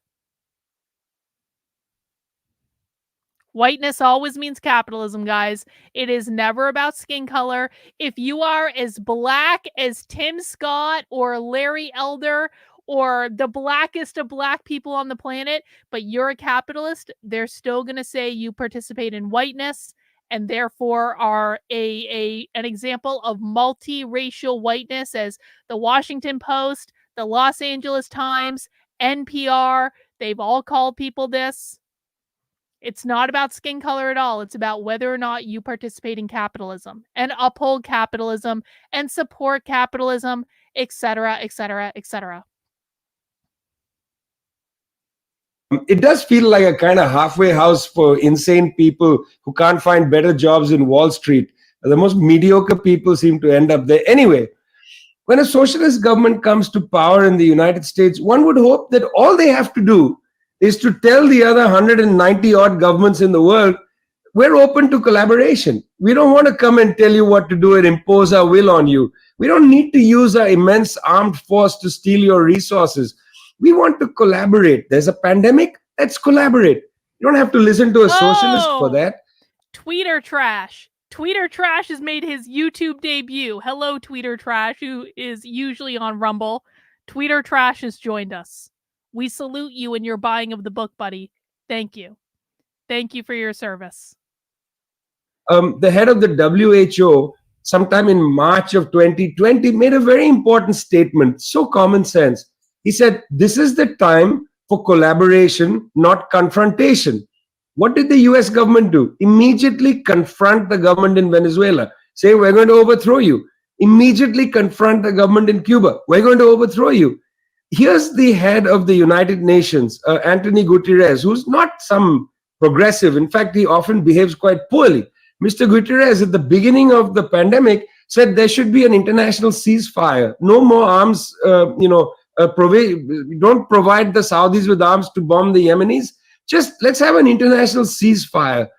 [SPEAKER 3] Whiteness always means capitalism, guys. It is never about skin color. If you are as black as Tim Scott or Larry Elder or the blackest of black people on the planet, but you're a capitalist, they're still going to say you participate in whiteness and therefore are an example of multiracial whiteness, as the Washington Post, the Los Angeles Times, NPR, they've all called people this. It's not about skin color at all. It's about whether or not you participate in capitalism and uphold capitalism and support capitalism, etc., etc., etc.
[SPEAKER 7] It does feel like a kind of halfway house for insane people who can't find better jobs in Wall Street. The most mediocre people seem to end up there. Anyway, when a socialist government comes to power in the United States, one would hope that all they have to do is to tell the other 190 odd governments in the world, we're open to collaboration. We don't want to come and tell you what to do and impose our will on you. We don't need to use our immense armed force to steal your resources. We want to collaborate. There's a pandemic, let's collaborate. You don't have to listen to a socialist for that.
[SPEAKER 3] Tweeter Trash. Tweeter Trash has made his YouTube debut. Hello, Tweeter Trash, who is usually on Rumble. Tweeter Trash has joined us. We salute you in your buying of the book, buddy. Thank you. Thank you for your service.
[SPEAKER 7] The head of the WHO, sometime in March of 2020, made a very important statement, so common sense. He said, this is the time for collaboration, not confrontation. What did the US government do? Immediately confront the government in Venezuela. Say, we're going to overthrow you. Immediately confront the government in Cuba. We're going to overthrow you. Here's the head of the United Nations, Antonio Guterres, who's not some progressive. In fact, he often behaves quite poorly. Mr. Guterres, at the beginning of the pandemic, said there should be an international ceasefire. No more arms, don't provide the Saudis with arms to bomb the Yemenis. Just let's have an international ceasefire.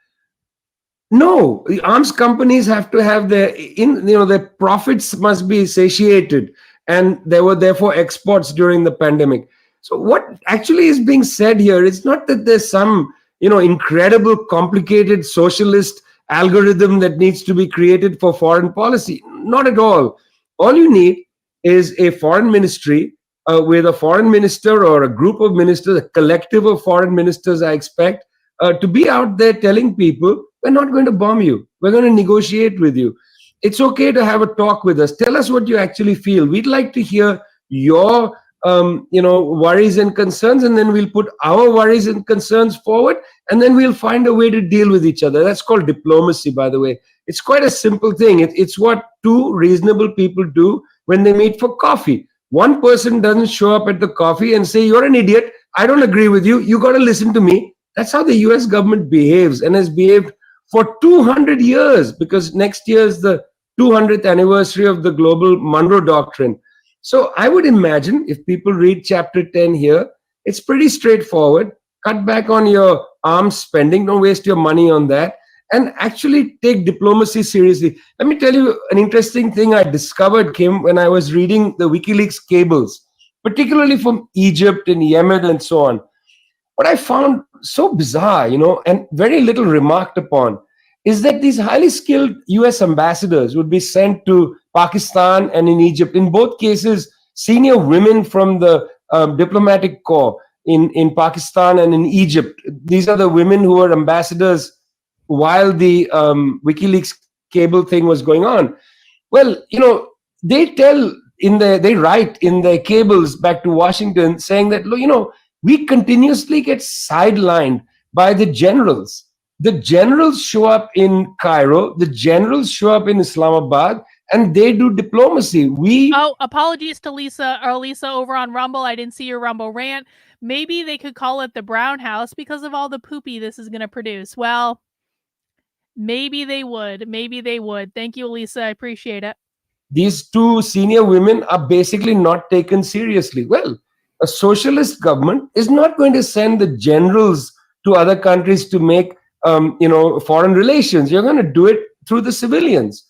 [SPEAKER 7] No, the arms companies have to have their profits must be satiated. And there were therefore exports during the pandemic. So what actually is being said here is not that there's some, incredible, complicated socialist algorithm that needs to be created for foreign policy. Not at all. All you need is a foreign ministry with a foreign minister or a group of ministers, a collective of foreign ministers, I expect, to be out there telling people, we're not going to bomb you. We're going to negotiate with you. It's okay to have a talk with us. Tell us what you actually feel. We'd like to hear your, worries and concerns, and then we'll put our worries and concerns forward, and then we'll find a way to deal with each other. That's called diplomacy, by the way. It's quite a simple thing. It's what two reasonable people do when they meet for coffee. One person doesn't show up at the coffee and say, you're an idiot. I don't agree with you. You got to listen to me. That's how the US government behaves and has behaved for 200 years, because next year is the 200th anniversary of the global Monroe Doctrine. So I would imagine if people read chapter 10 here, it's pretty straightforward. Cut back on your arms spending. Don't waste your money on that. And actually take diplomacy seriously. Let me tell you an interesting thing I discovered, Kim, when I was reading the WikiLeaks cables, particularly from Egypt and Yemen and so on. What I found so bizarre, and very little remarked upon, is that these highly skilled US ambassadors would be sent to Pakistan and in Egypt. In both cases, senior women from the diplomatic corps in Pakistan and in Egypt. These are the women who were ambassadors while the WikiLeaks cable thing was going on. Well, they write in their cables back to Washington saying that, we continuously get sidelined by the generals. The generals show up in Cairo, the generals show up in Islamabad, and they do diplomacy.
[SPEAKER 3] Apologies to Lisa over on Rumble. I didn't see your Rumble rant. Maybe they could call it the Brown House because of all the poopy this is going to produce. Well, maybe they would. Thank you, Lisa. I appreciate it.
[SPEAKER 7] These two senior women are basically not taken seriously. Well, a socialist government is not going to send the generals to other countries to make foreign relations. You're going to do it through the civilians.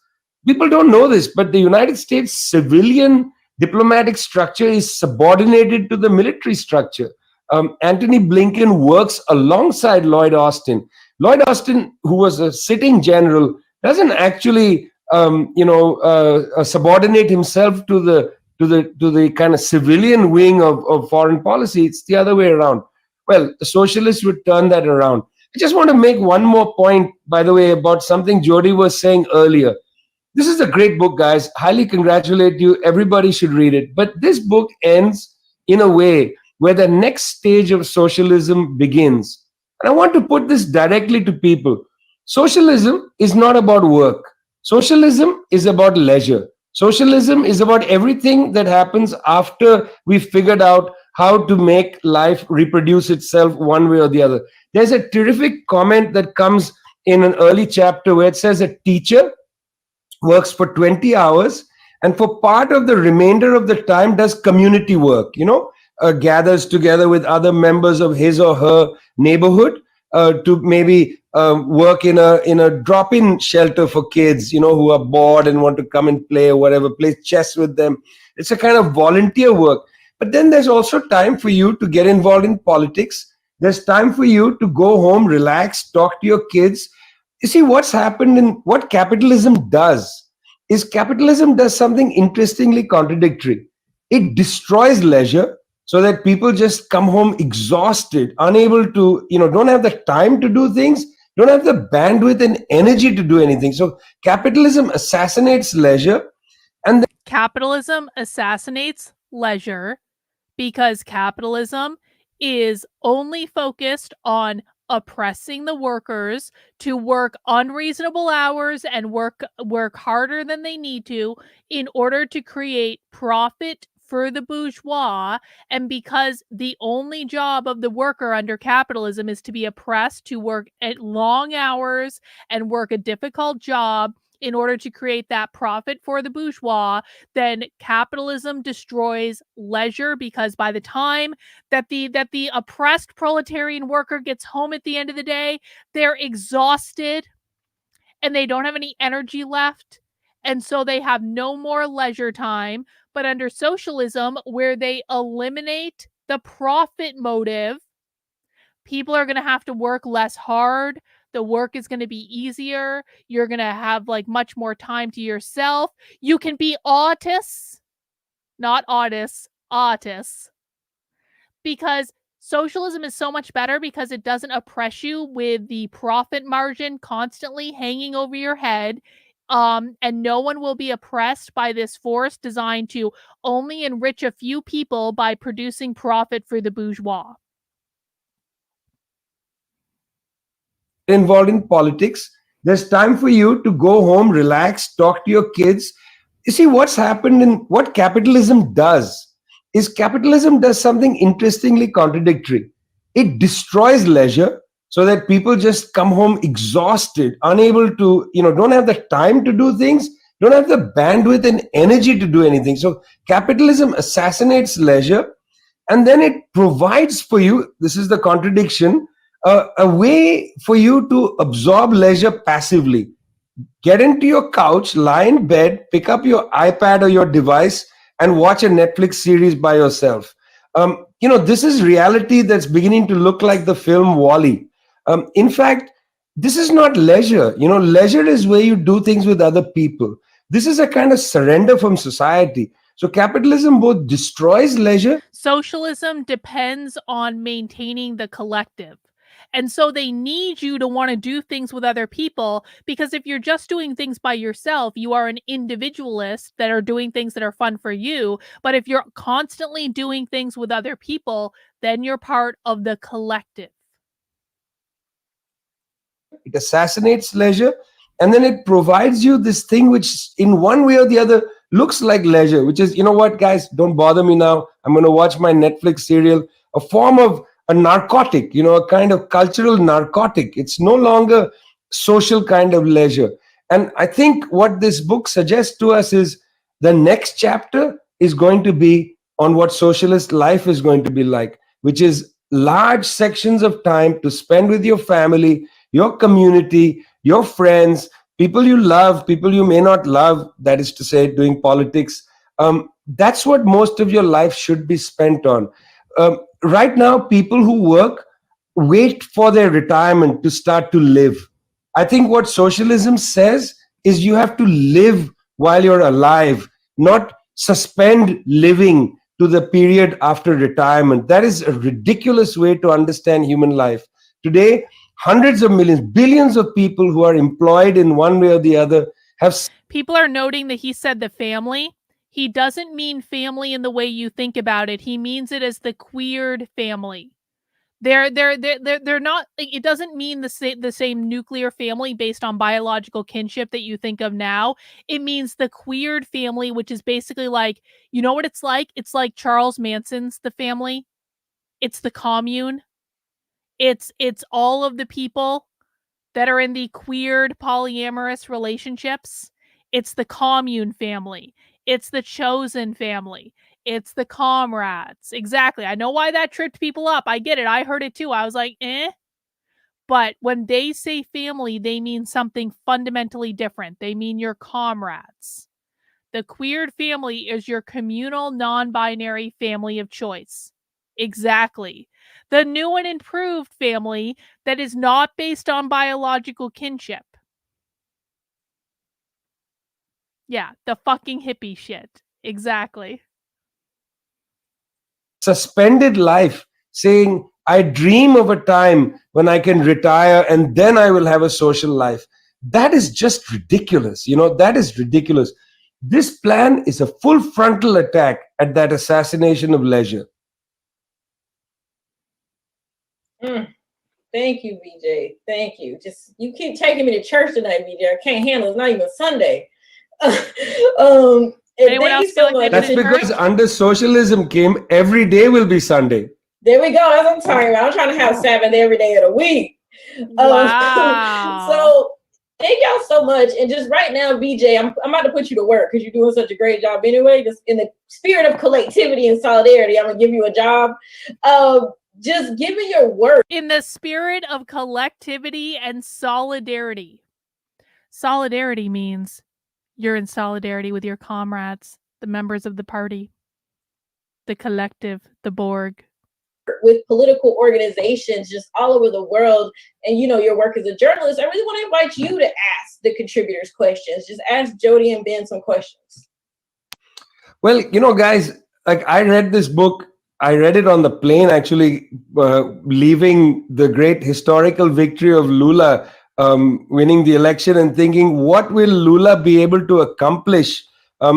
[SPEAKER 7] People don't know this, but the United States civilian diplomatic structure is subordinated to the military structure. Antony Blinken works alongside Lloyd Austin. Lloyd Austin, who was a sitting general, doesn't actually subordinate himself to the kind of civilian wing of foreign policy. It's the other way around. Well, the socialists would turn that around. I just want to make one more point, by the way, about something Jody was saying earlier. This is a great book, guys. Highly congratulate you. Everybody should read it. But this book ends in a way where the next stage of socialism begins. And I want to put this directly to people. Socialism is not about work. Socialism is about leisure. Socialism is about everything that happens after we've figured out how to make life reproduce itself one way or the other. There's a terrific comment that comes in an early chapter where it says a teacher works for 20 hours and for part of the remainder of the time does community work, gathers together with other members of his or her neighborhood to maybe work in a drop-in shelter for kids, who are bored and want to come and play or whatever, play chess with them. It's a kind of volunteer work. But then there's also time for you to get involved in politics. There's time for you to go home, relax, talk to your kids. You see, what's happened in what capitalism does is capitalism does something interestingly contradictory. It destroys leisure so that people just come home exhausted, unable to, don't have the time to do things, don't have the bandwidth and energy to do anything. So capitalism assassinates leisure. And
[SPEAKER 3] capitalism assassinates leisure because capitalism is only focused on oppressing the workers to work unreasonable hours and work harder than they need to in order to create profit for the bourgeois. And because the only job of the worker under capitalism is to be oppressed, to work at long hours and work a difficult job in order to create that profit for the bourgeois, then capitalism destroys leisure, because by the time that the oppressed proletarian worker gets home at the end of the day, they're exhausted and they don't have any energy left. And so they have no more leisure time. But under socialism, where they eliminate the profit motive, people are going to have to work less hard. The work is going to be easier. You're going to have much more time to yourself. You can be autists, not autists, autists. Because socialism is so much better because it doesn't oppress you with the profit margin constantly hanging over your head. And no one will be oppressed by this force designed to only enrich a few people by producing profit for the bourgeois.
[SPEAKER 7] Involved in politics, there's time for you to go home, relax, talk to your kids. You see, what's happened in what capitalism does is capitalism does something interestingly contradictory. It destroys leisure so that people just come home exhausted, unable to, don't have the time to do things, don't have the bandwidth and energy to do anything. So capitalism assassinates leisure, and then it provides for you, this is the contradiction, a way for you to absorb leisure passively. Get into your couch, lie in bed, pick up your iPad or your device and watch a Netflix series by yourself. This is reality that's beginning to look like the film Wall-E. In fact, this is not leisure. Leisure is where you do things with other people. This is a kind of surrender from society. So capitalism both destroys leisure.
[SPEAKER 3] Socialism depends on maintaining the collective. And so they need you to want to do things with other people, because if you're just doing things by yourself, you are an individualist that are doing things that are fun for you. But if you're constantly doing things with other people, then you're part of the collective.
[SPEAKER 7] It assassinates leisure, and then it provides you this thing which in one way or the other looks like leisure, which is, you know what, guys, don't bother me now. I'm going to watch my Netflix serial, a form of a narcotic, a kind of cultural narcotic. It's no longer social kind of leisure. And I think what this book suggests to us is the next chapter is going to be on what socialist life is going to be like, which is large sections of time to spend with your family, your community, your friends, people you love, people you may not love, that is to say, doing politics. That's what most of your life should be spent on. Right now, people who work wait for their retirement to start to live. I think what socialism says is you have to live while you're alive, not suspend living to the period after retirement. That is a ridiculous way to understand human life. Today, hundreds of millions, billions of people who are employed in one way or the other have...
[SPEAKER 3] People are noting that he said the family. He doesn't mean family in the way you think about it. He means it as the queered family. They're not. It doesn't mean the same nuclear family based on biological kinship that you think of now. It means the queered family, which is basically like, you know what it's like? It's like Charles Manson's The Family. It's the commune. It's all of the people that are in the queered polyamorous relationships. It's the commune family. It's the chosen family. It's the comrades. Exactly. I know why that tripped people up. I get it. I heard it too. I was like, eh. But when they say family, they mean something fundamentally different. They mean your comrades. The queered family is your communal, non-binary family of choice. Exactly. The new and improved family that is not based on biological kinship. Yeah, the fucking hippie shit. Exactly.
[SPEAKER 7] Suspended life, saying, I dream of a time when I can retire and then I will have a social life. That is just ridiculous. That is ridiculous. This plan is a full frontal attack at that assassination of leisure.
[SPEAKER 4] Thank you, BJ. Thank you. You keep taking me to church tonight, BJ. I can't handle it. It's not even Sunday.
[SPEAKER 3] Anyone else feel like
[SPEAKER 7] that's because under socialism, Kim, every day will be Sunday.
[SPEAKER 4] There we go. That's what I'm talking about. I'm trying to have Sabbath every day of the week.
[SPEAKER 3] Wow.
[SPEAKER 4] So thank y'all so much. And just right now, BJ, I'm about to put you to work because you're doing such a great job anyway. Just in the spirit of collectivity and solidarity, I'm gonna give you a job. Just give me your work.
[SPEAKER 3] In the spirit of collectivity and solidarity. Solidarity means you're in solidarity with your comrades, the members of the party, the collective, the Borg.
[SPEAKER 4] With political organizations just all over the world, and your work as a journalist, I really want to invite you to ask the contributors questions. Just ask Jody and Ben some questions.
[SPEAKER 7] Well, guys, like I read this book. I read it on the plane, actually, leaving the great historical victory of Lula winning the election, and thinking, what will Lula be able to accomplish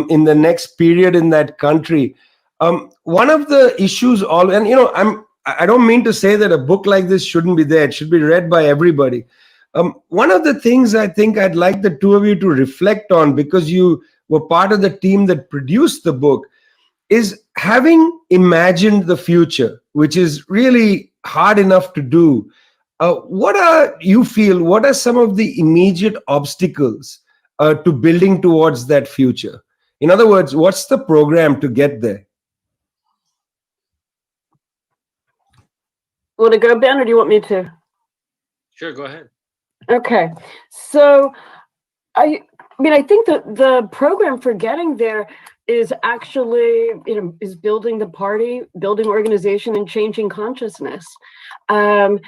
[SPEAKER 7] in the next period in that country? One of the issues, and I don't mean to say that a book like this shouldn't be there. It should be read by everybody. One of the things I think I'd like the two of you to reflect on, because you were part of the team that produced the book, is having imagined the future, which is really hard enough to do. What are some of the immediate obstacles to building towards that future? In other words, what's the program to get there?
[SPEAKER 6] Want to go, Ben, or do you want me to?
[SPEAKER 5] Sure, go ahead.
[SPEAKER 6] Okay. So mean, I think that the program for getting there is actually, is building the party, building organization, and changing consciousness. That's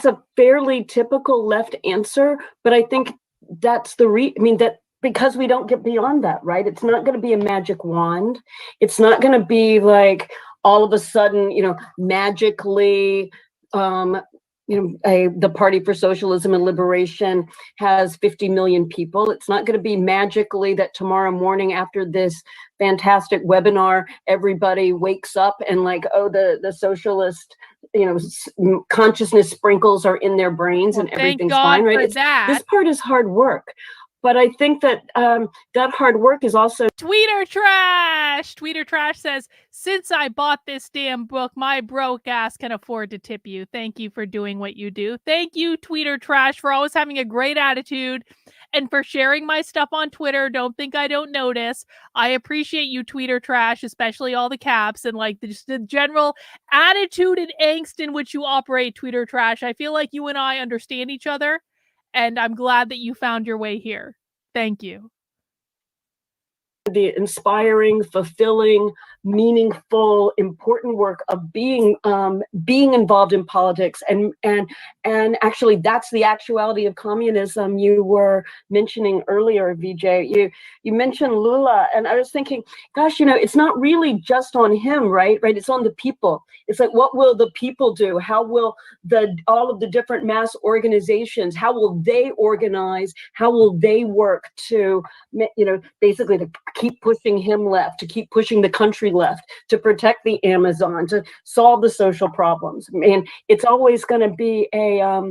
[SPEAKER 6] a fairly typical left answer, but I think that's that because we don't get beyond that, right? It's not going to be a magic wand. It's not going to be like all of a sudden, magically, the Party for Socialism and Liberation has 50 million people. It's not going to be magically that tomorrow morning after this fantastic webinar, everybody wakes up and like, oh, the socialist, consciousness sprinkles are in their brains and everything's fine, right? This part is hard work. But I think that that hard work is also...
[SPEAKER 3] Tweeter Trash! Tweeter Trash says, since I bought this damn book, my broke ass can afford to tip you. Thank you for doing what you do. Thank you, Tweeter Trash, for always having a great attitude and for sharing my stuff on Twitter. Don't think I don't notice. I appreciate you, Tweeter Trash, especially all the caps and like just the general attitude and angst in which you operate, Tweeter Trash. I feel like you and I understand each other. And I'm glad that you found your way here. Thank you.
[SPEAKER 6] The inspiring, fulfilling, meaningful, important work of being involved in politics, and actually that's the actuality of communism you were mentioning earlier, VJ. You mentioned Lula, and I was thinking, gosh, it's not really just on him, right? It's on the people. It's like, what will the people do? How will all of the different mass organizations, how will they organize? How will they work to, basically to keep pushing him left, to keep pushing the country left, to protect the Amazon, to solve the social problems? And it's always going to be a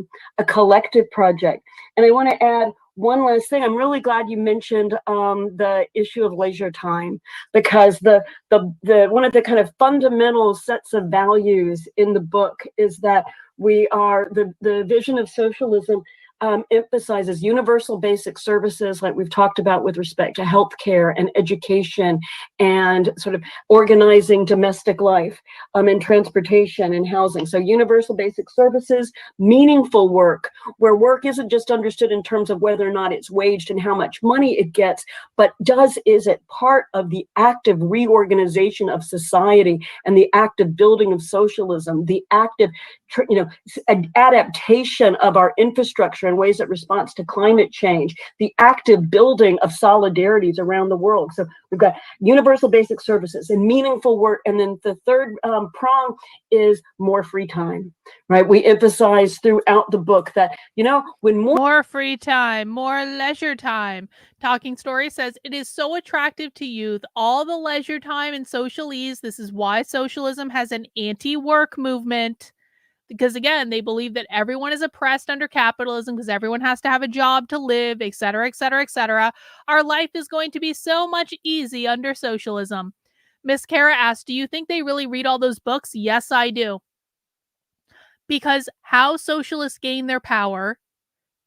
[SPEAKER 6] collective project. And I want to add one last thing. I'm really glad you mentioned the issue of leisure time, because the one of the kind of fundamental sets of values in the book is that we are the vision of socialism emphasizes universal basic services, like we've talked about with respect to healthcare and education and sort of organizing domestic life and transportation and housing. So universal basic services, meaningful work, where work isn't just understood in terms of whether or not it's waged and how much money it gets, but is it part of the active reorganization of society and the active building of socialism, the active adaptation of our infrastructure in ways that responds to climate change, the active building of solidarities around the world. So we've got universal basic services and meaningful work. And then the third prong is more free time, right? We emphasize throughout the book that, when
[SPEAKER 3] more free time, more leisure time. Talking Story says, it is so attractive to youth, all the leisure time and socialese. This is why socialism has an anti-work movement. Because again, they believe that everyone is oppressed under capitalism because everyone has to have a job to live, et cetera, et cetera, et cetera. Our life is going to be so much easy under socialism. Miss Kara asked, do you think they really read all those books? Yes, I do. Because how socialists gain their power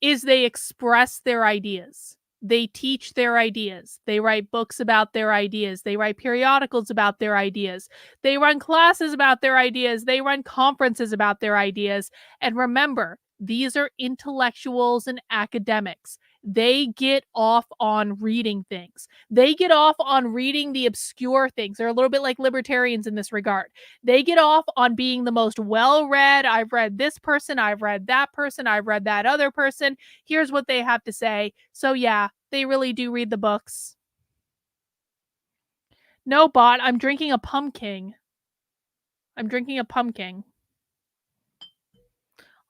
[SPEAKER 3] is they express their ideas. They teach their ideas. They write books about their ideas. They write periodicals about their ideas. They run classes about their ideas. They run conferences about their ideas. And remember, these are intellectuals and academics. They get off on reading things. They get off on reading the obscure things. They're a little bit like libertarians in this regard. They get off on being the most well-read. I've read this person. I've read that person. I've read that other person. Here's what they have to say. So yeah, they really do read the books. No, bot, I'm drinking a pumpkin. I'm drinking a pumpkin.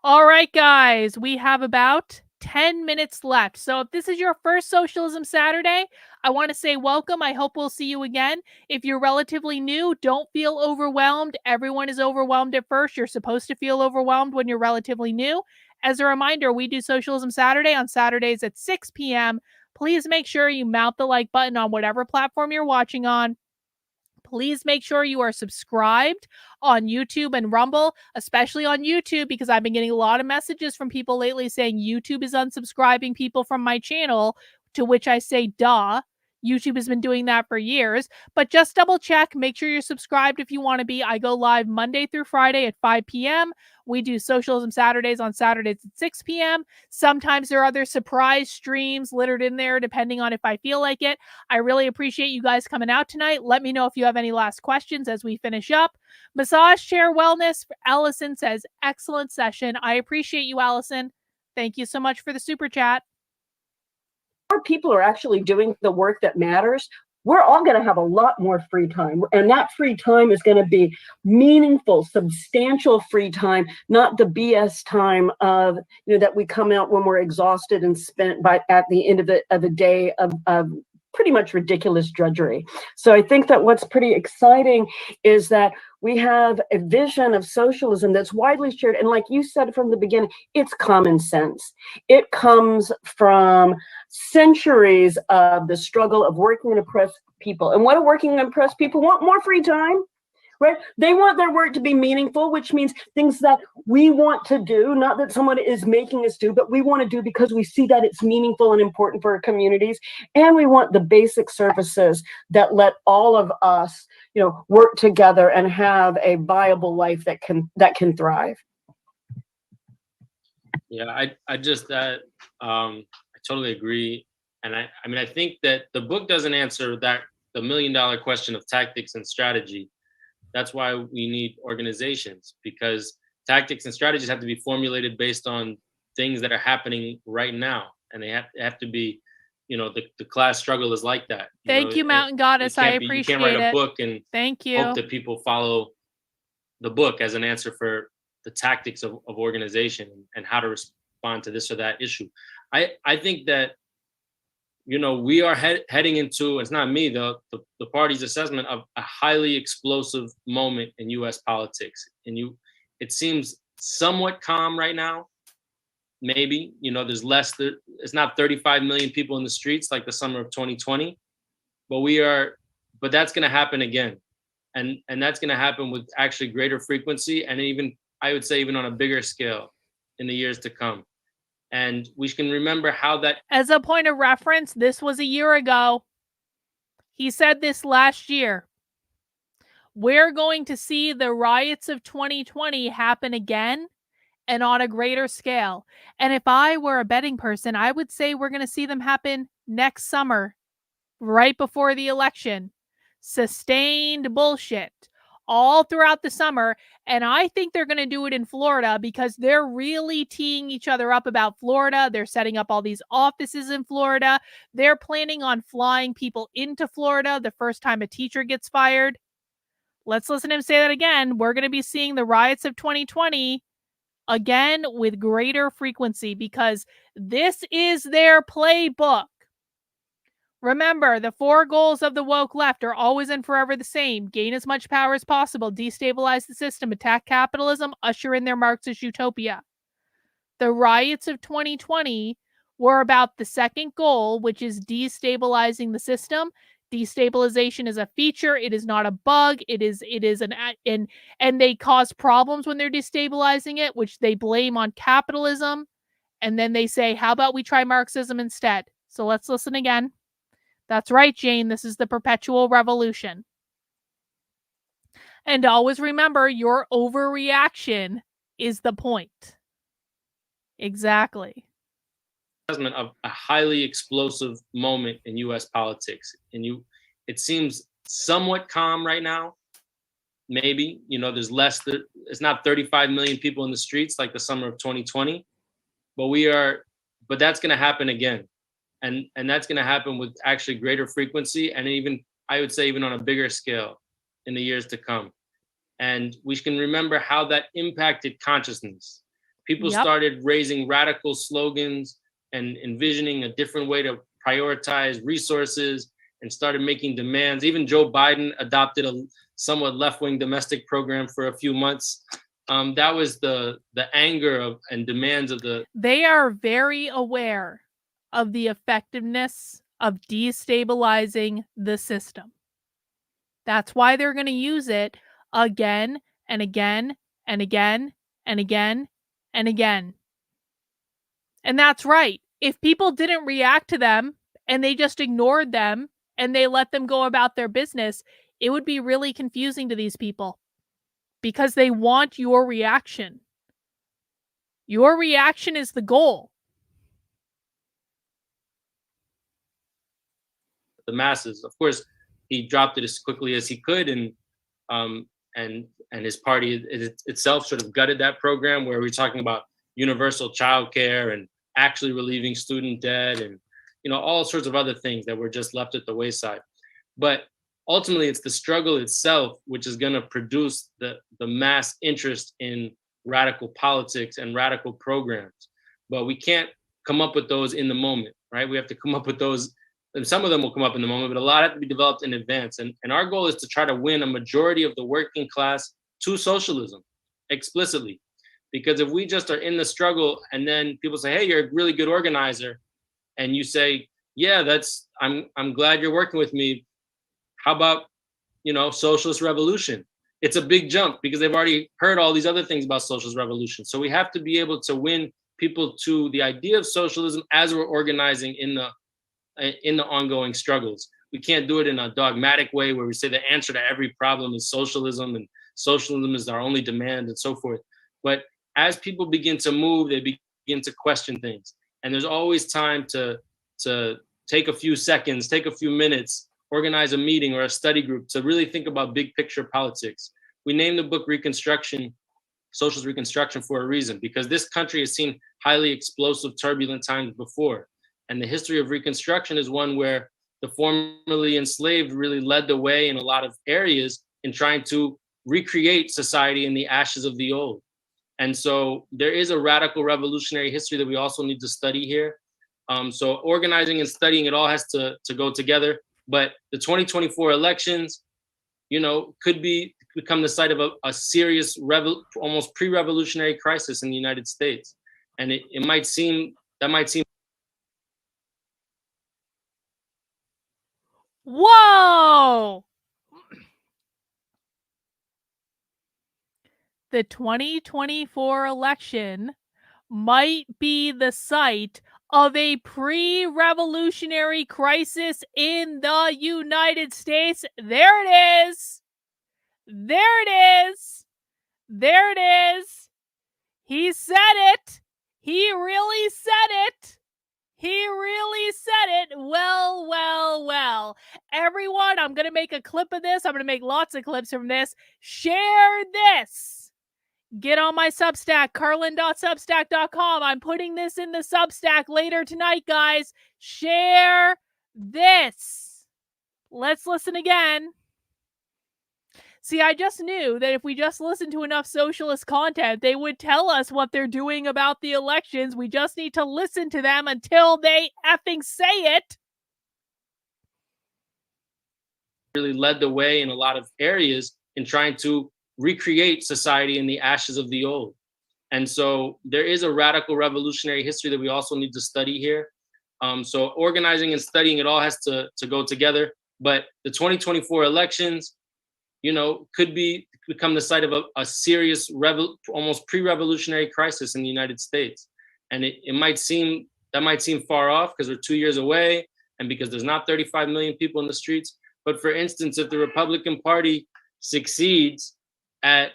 [SPEAKER 3] All right, guys, we have about 10 minutes left. So if this is your first Socialism Saturday, I want to say welcome. I hope we'll see you again. If you're relatively new, don't feel overwhelmed. Everyone is overwhelmed at first. You're supposed to feel overwhelmed when you're relatively new. As a reminder, we do Socialism Saturday on Saturdays at 6 p.m. Please make sure you mount the like button on whatever platform you're watching on. Please make sure you are subscribed on YouTube and Rumble, especially on YouTube, because I've been getting a lot of messages from people lately saying YouTube is unsubscribing people from my channel, to which I say, duh. YouTube has been doing that for years, but just double check. Make sure you're subscribed if you want to be. I go live Monday through Friday at 5 p.m. We do Socialism Saturdays on Saturdays at 6 p.m. Sometimes there are other surprise streams littered in there, depending on if I feel like it. I really appreciate you guys coming out tonight. Let me know if you have any last questions as we finish up. Massage Chair Wellness, Allison says, excellent session. I appreciate you, Allison. Thank you so much for the super chat.
[SPEAKER 6] More people are actually doing the work that matters, we're all going to have a lot more free time. And that free time is going to be meaningful, substantial free time, not the BS time of, that we come out when we're exhausted and spent at the end of the day of pretty much ridiculous drudgery. So I think that what's pretty exciting is that we have a vision of socialism that's widely shared. And like you said from the beginning, it's common sense. It comes from centuries of the struggle of working and oppressed people. And what do working and oppressed people want? More free time. Right? They want their work to be meaningful, which means things that we want to do, not that someone is making us do, but we want to do because we see that it's meaningful and important for our communities. And we want the basic services that let all of us, work together and have a viable life that can thrive.
[SPEAKER 5] Yeah, I totally agree. And I think that the book doesn't answer the $1 million question of tactics and strategy. That's why we need organizations, because tactics and strategies have to be formulated based on things that are happening right now. And they have to be, the class struggle is like that.
[SPEAKER 3] Thank you, Mountain Goddess. I appreciate it.
[SPEAKER 5] You can't write a book and
[SPEAKER 3] thank you.
[SPEAKER 5] Hope that people follow the book as an answer for the tactics of organization and how to respond to this or that issue. I think that, we are heading into, it's not me, the party's assessment of a highly explosive moment in US politics. And it seems somewhat calm right now. Maybe, there's it's not 35 million people in the streets like the summer of 2020, but that's going to happen again. And that's going to happen with actually greater frequency. And even, I would say, even on a bigger scale in the years to come. And we can remember how that...
[SPEAKER 3] As a point of reference, this was a year ago. He said this last year. We're going to see the riots of 2020 happen again and on a greater scale. And if I were a betting person, I would say we're going to see them happen next summer, right before the election. Sustained bullshit all throughout the summer. And I think they're going to do it in Florida because they're really teeing each other up about Florida. They're setting up all these offices in Florida. They're planning on flying people into Florida the first time a teacher gets fired. Let's listen to him say that again. We're going to be seeing the riots of 2020 again with greater frequency because this is their playbook. Remember, the 4 goals of the woke left are always and forever the same. Gain as much power as possible, destabilize the system, attack capitalism, usher in their Marxist utopia. The riots of 2020 were about the second goal, which is destabilizing the system. Destabilization is a feature. It is not a bug. It is and they cause problems when they're destabilizing it, which they blame on capitalism. And then they say, how about we try Marxism instead? So let's listen again. That's right, Jane. This is the perpetual revolution. And always remember, your overreaction is the point. Exactly.
[SPEAKER 5] Of a highly explosive moment in US politics. And it seems somewhat calm right now. Maybe, there's it's not 35 million people in the streets like the summer of 2020, but that's going to happen again. And that's going to happen with actually greater frequency and even, I would say, even on a bigger scale in the years to come. And we can remember how that impacted consciousness. People started raising radical slogans and envisioning a different way to prioritize resources and started making demands. Even Joe Biden adopted a somewhat left-wing domestic program for a few months. That was the anger and demands of the...
[SPEAKER 3] They are very aware of the effectiveness of destabilizing the system. That's why they're going to use it again and again and again and again and again. And that's right. If people didn't react to them and they just ignored them and they let them go about their business, it would be really confusing to these people because they want your reaction. Your reaction is the goal.
[SPEAKER 5] The masses, of course, he dropped it as quickly as he could, and his party itself sort of gutted that program where we're talking about universal childcare and actually relieving student debt and all sorts of other things that were just left at the wayside. But ultimately, it's the struggle itself which is going to produce the mass interest in radical politics and radical programs. But we can't come up with those in the moment, right? We have to come up with those, and some of them will come up in the moment, but a lot have to be developed in advance. And our goal is to try to win a majority of the working class to socialism explicitly. Because if we just are in the struggle and then people say, hey, you're a really good organizer, and you say, yeah, I'm glad you're working with me. How about, socialist revolution? It's a big jump because they've already heard all these other things about socialist revolution. So we have to be able to win people to the idea of socialism as we're organizing in the ongoing struggles. We can't do it in a dogmatic way where we say the answer to every problem is socialism and socialism is our only demand and so forth. But as people begin to move, they begin to question things. And there's always time to take a few seconds, take a few minutes, organize a meeting or a study group to really think about big picture politics. We named the book Reconstruction, Socialist Reconstruction, for a reason, because this country has seen highly explosive, turbulent times before. And the history of Reconstruction is one where the formerly enslaved really led the way in a lot of areas in trying to recreate society in the ashes of the old. And so there is a radical revolutionary history that we also need to study here. So organizing and studying, it all has to go together. But the 2024 elections, could become the site of a serious, almost pre-revolutionary crisis in the United States. And that might seem.
[SPEAKER 3] Whoa! The 2024 election might be the site of a pre-revolutionary crisis in the United States. There it is. There it is. There it is. He said it. He really said it. He really said it. Well, well, well. Everyone, I'm going to make a clip of this. I'm going to make lots of clips from this. Share this. Get on my Substack, carlin.substack.com. I'm putting this in the Substack later tonight, guys. Share this. Let's listen again. See, I just knew that if we just listened to enough socialist content, they would tell us what they're doing about the elections. We just need to listen to them until they effing say it.
[SPEAKER 5] Really led the way in a lot of areas in trying to recreate society in the ashes of the old. And so there is a radical revolutionary history that we also need to study here. So organizing and studying, it all has to go together. But the 2024 elections, could become the site of a serious, almost pre-revolutionary crisis in the United States. And that might seem far off because we're 2 years away and because there's not 35 million people in the streets. But for instance, if the Republican Party succeeds at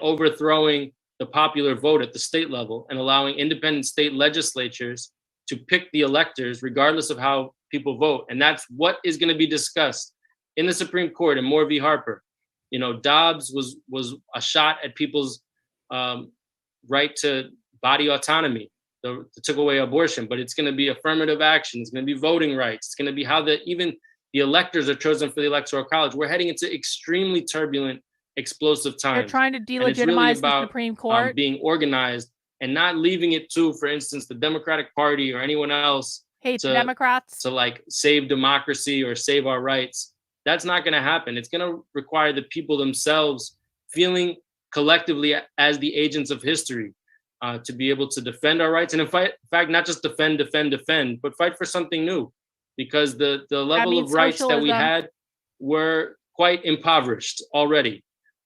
[SPEAKER 5] overthrowing the popular vote at the state level and allowing independent state legislatures to pick the electors regardless of how people vote. And that's what is going to be discussed in the Supreme Court in Moore v. Harper. Dobbs was a shot at people's right to body autonomy. It took away abortion, but it's going to be affirmative action. It's going to be voting rights. It's going to be how even the electors are chosen for the Electoral College. We're heading into extremely turbulent, explosive times.
[SPEAKER 3] They're trying to delegitimize the Supreme Court.
[SPEAKER 5] Being organized and not leaving it to, for instance, the Democratic Party or anyone else
[SPEAKER 3] the Democrats
[SPEAKER 5] to save democracy or save our rights. That's not going to happen. It's going to require the people themselves feeling collectively as the agents of history to be able to defend our rights. And in fact, not just defend, but fight for something new, because the level of rights that we had were quite impoverished already.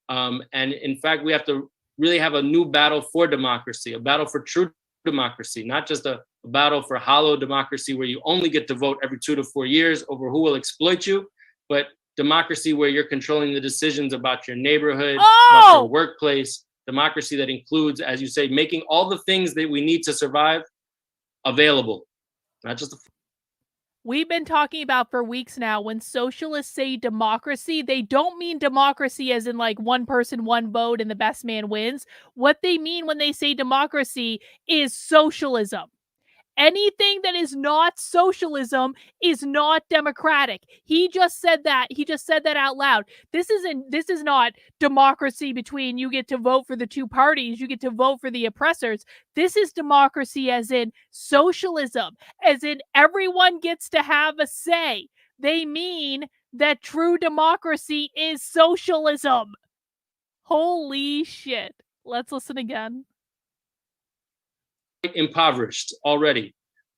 [SPEAKER 5] And in fact, we have to really have a new battle for democracy, a battle for true democracy, not just a a battle for hollow democracy where you only get to vote every 2 to 4 years over who will exploit you, but democracy where you're controlling the decisions about your neighborhood, about your workplace, democracy that includes, as you say, making all the things that we need to survive available, not just
[SPEAKER 3] We've been talking about for weeks now, when socialists say democracy, they don't mean democracy as in like one person, one vote, and the best man wins. What they mean when they say democracy is socialism. Anything that is not socialism is not democratic. He just said that. He just said that out loud. This is not democracy between you get to vote for the two parties, you get to vote for the oppressors. This is democracy as in socialism, as in everyone gets to have a say. They mean that true democracy is socialism. Holy shit. Let's listen again.
[SPEAKER 5] Impoverished already.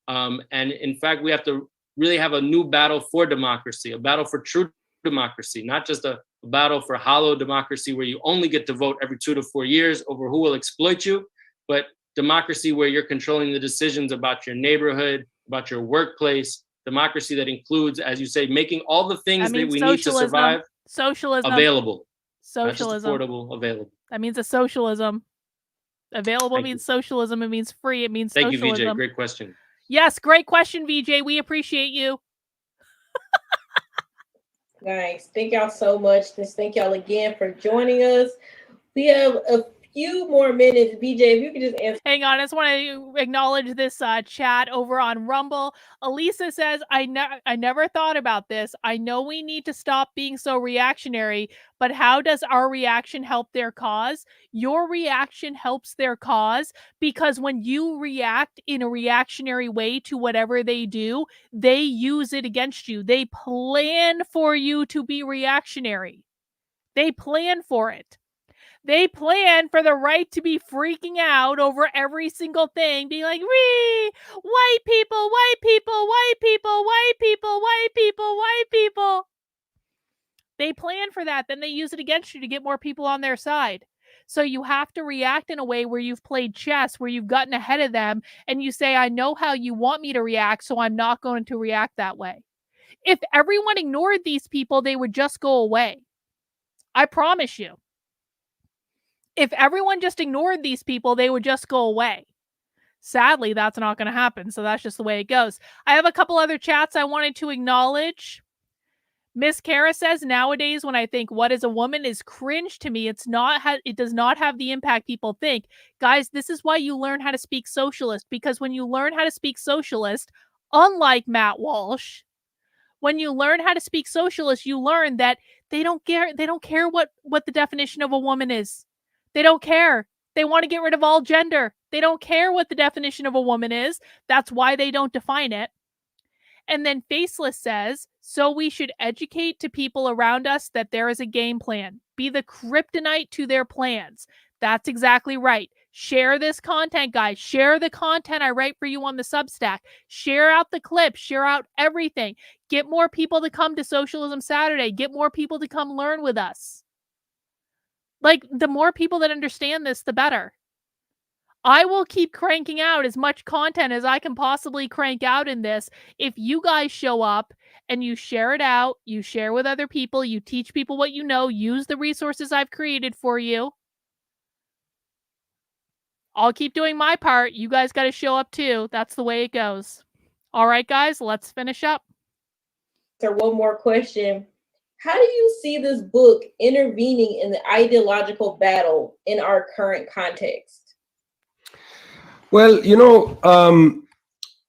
[SPEAKER 5] And in fact, we have to really have a new battle for democracy, a battle for true democracy, not just a battle for hollow democracy where you only get to vote every 2 to 4 years over who will exploit you, but democracy where you're controlling the decisions about your neighborhood, about your workplace, democracy that includes, as you say, making all the things that we need to survive available.
[SPEAKER 3] Socialism.
[SPEAKER 5] Not just affordable, available.
[SPEAKER 3] That means a socialism. Available means socialism. It means free. It means
[SPEAKER 5] Thank
[SPEAKER 3] socialism.
[SPEAKER 5] you, VJ. Great question.
[SPEAKER 3] Yes, great question, VJ. We appreciate you.
[SPEAKER 4] Nice. Thank y'all so much. Just thank y'all again for joining us. We have a few more minutes. VJ, if you could just answer.
[SPEAKER 3] Hang on, I just want to acknowledge this chat over on Rumble. Elisa says, I never thought about this. I know we need to stop being so reactionary, but how does our reaction help their cause? Your reaction helps their cause because when you react in a reactionary way to whatever they do, they use it against you. They plan for you to be reactionary. They plan for it. They plan for the right to be freaking out over every single thing, being like, white people, white people, white people, white people, white people, white people. They plan for that. Then they use it against you to get more people on their side. So you have to react in a way where you've played chess, where you've gotten ahead of them, and you say, I know how you want me to react, so I'm not going to react that way. If everyone ignored these people, they would just go away. I promise you. If everyone just ignored these people, they would just go away. Sadly, that's not going to happen. So that's just the way it goes. I have a couple other chats I wanted to acknowledge. Miss Kara says, nowadays, when I think what is a woman is cringe to me, it does not have the impact people think. Guys, this is why you learn how to speak socialist, because when you learn how to speak socialist, unlike Matt Walsh, when you learn how to speak socialist, you learn that they don't care what the definition of a woman is. They don't care. They want to get rid of all gender. They don't care what the definition of a woman is. That's why they don't define it. And then Faceless says, so we should educate to people around us that there is a game plan. Be the kryptonite to their plans. That's exactly right. Share this content, guys. Share the content I write for you on the Substack. Share out the clips. Share out everything. Get more people to come to Socialism Saturday. Get more people to come learn with us. Like, the more people that understand this, the better. I will keep cranking out as much content as I can possibly crank out in this. If you guys show up and you share it out, you share with other people, you teach people what you know, use the resources I've created for you. I'll keep doing my part. You guys got to show up too. That's the way it goes. All right, guys, let's finish up.
[SPEAKER 4] So one more question. How do you see this book intervening in the ideological battle in our current context?
[SPEAKER 7] Well,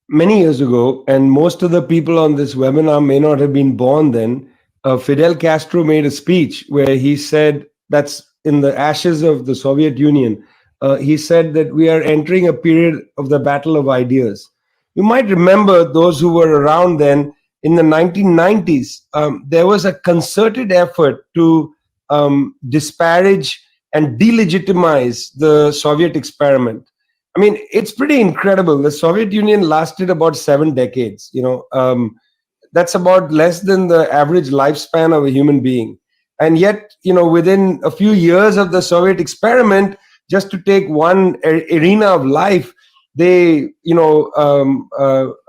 [SPEAKER 7] many years ago, and most of the people on this webinar may not have been born then, Fidel Castro made a speech where he said, that's in the ashes of the Soviet Union, he said that we are entering a period of the battle of ideas. You might remember, those who were around then, in the 1990s, there was a concerted effort to disparage and delegitimize the Soviet experiment. I mean, it's pretty incredible. The Soviet Union lasted about 7 decades. That's about less than the average lifespan of a human being. And yet, within a few years of the Soviet experiment, just to take one arena of life, They,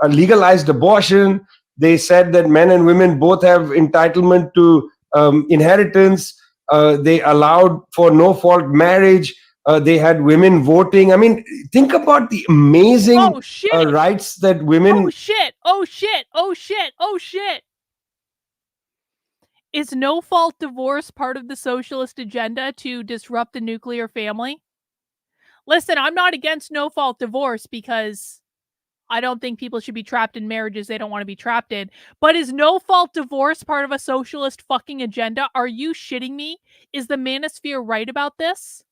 [SPEAKER 7] legalized abortion. They said that men and women both have entitlement to inheritance. They allowed for no-fault marriage. They had women voting. I mean, think about the amazing rights that women...
[SPEAKER 3] Oh, shit. Oh, shit. Oh, shit. Oh, shit. Is no-fault divorce part of the socialist agenda to disrupt the nuclear family? Listen, I'm not against no-fault divorce because I don't think people should be trapped in marriages they don't want to be trapped in. But is no-fault divorce part of a socialist fucking agenda? Are you shitting me? Is the manosphere right about this?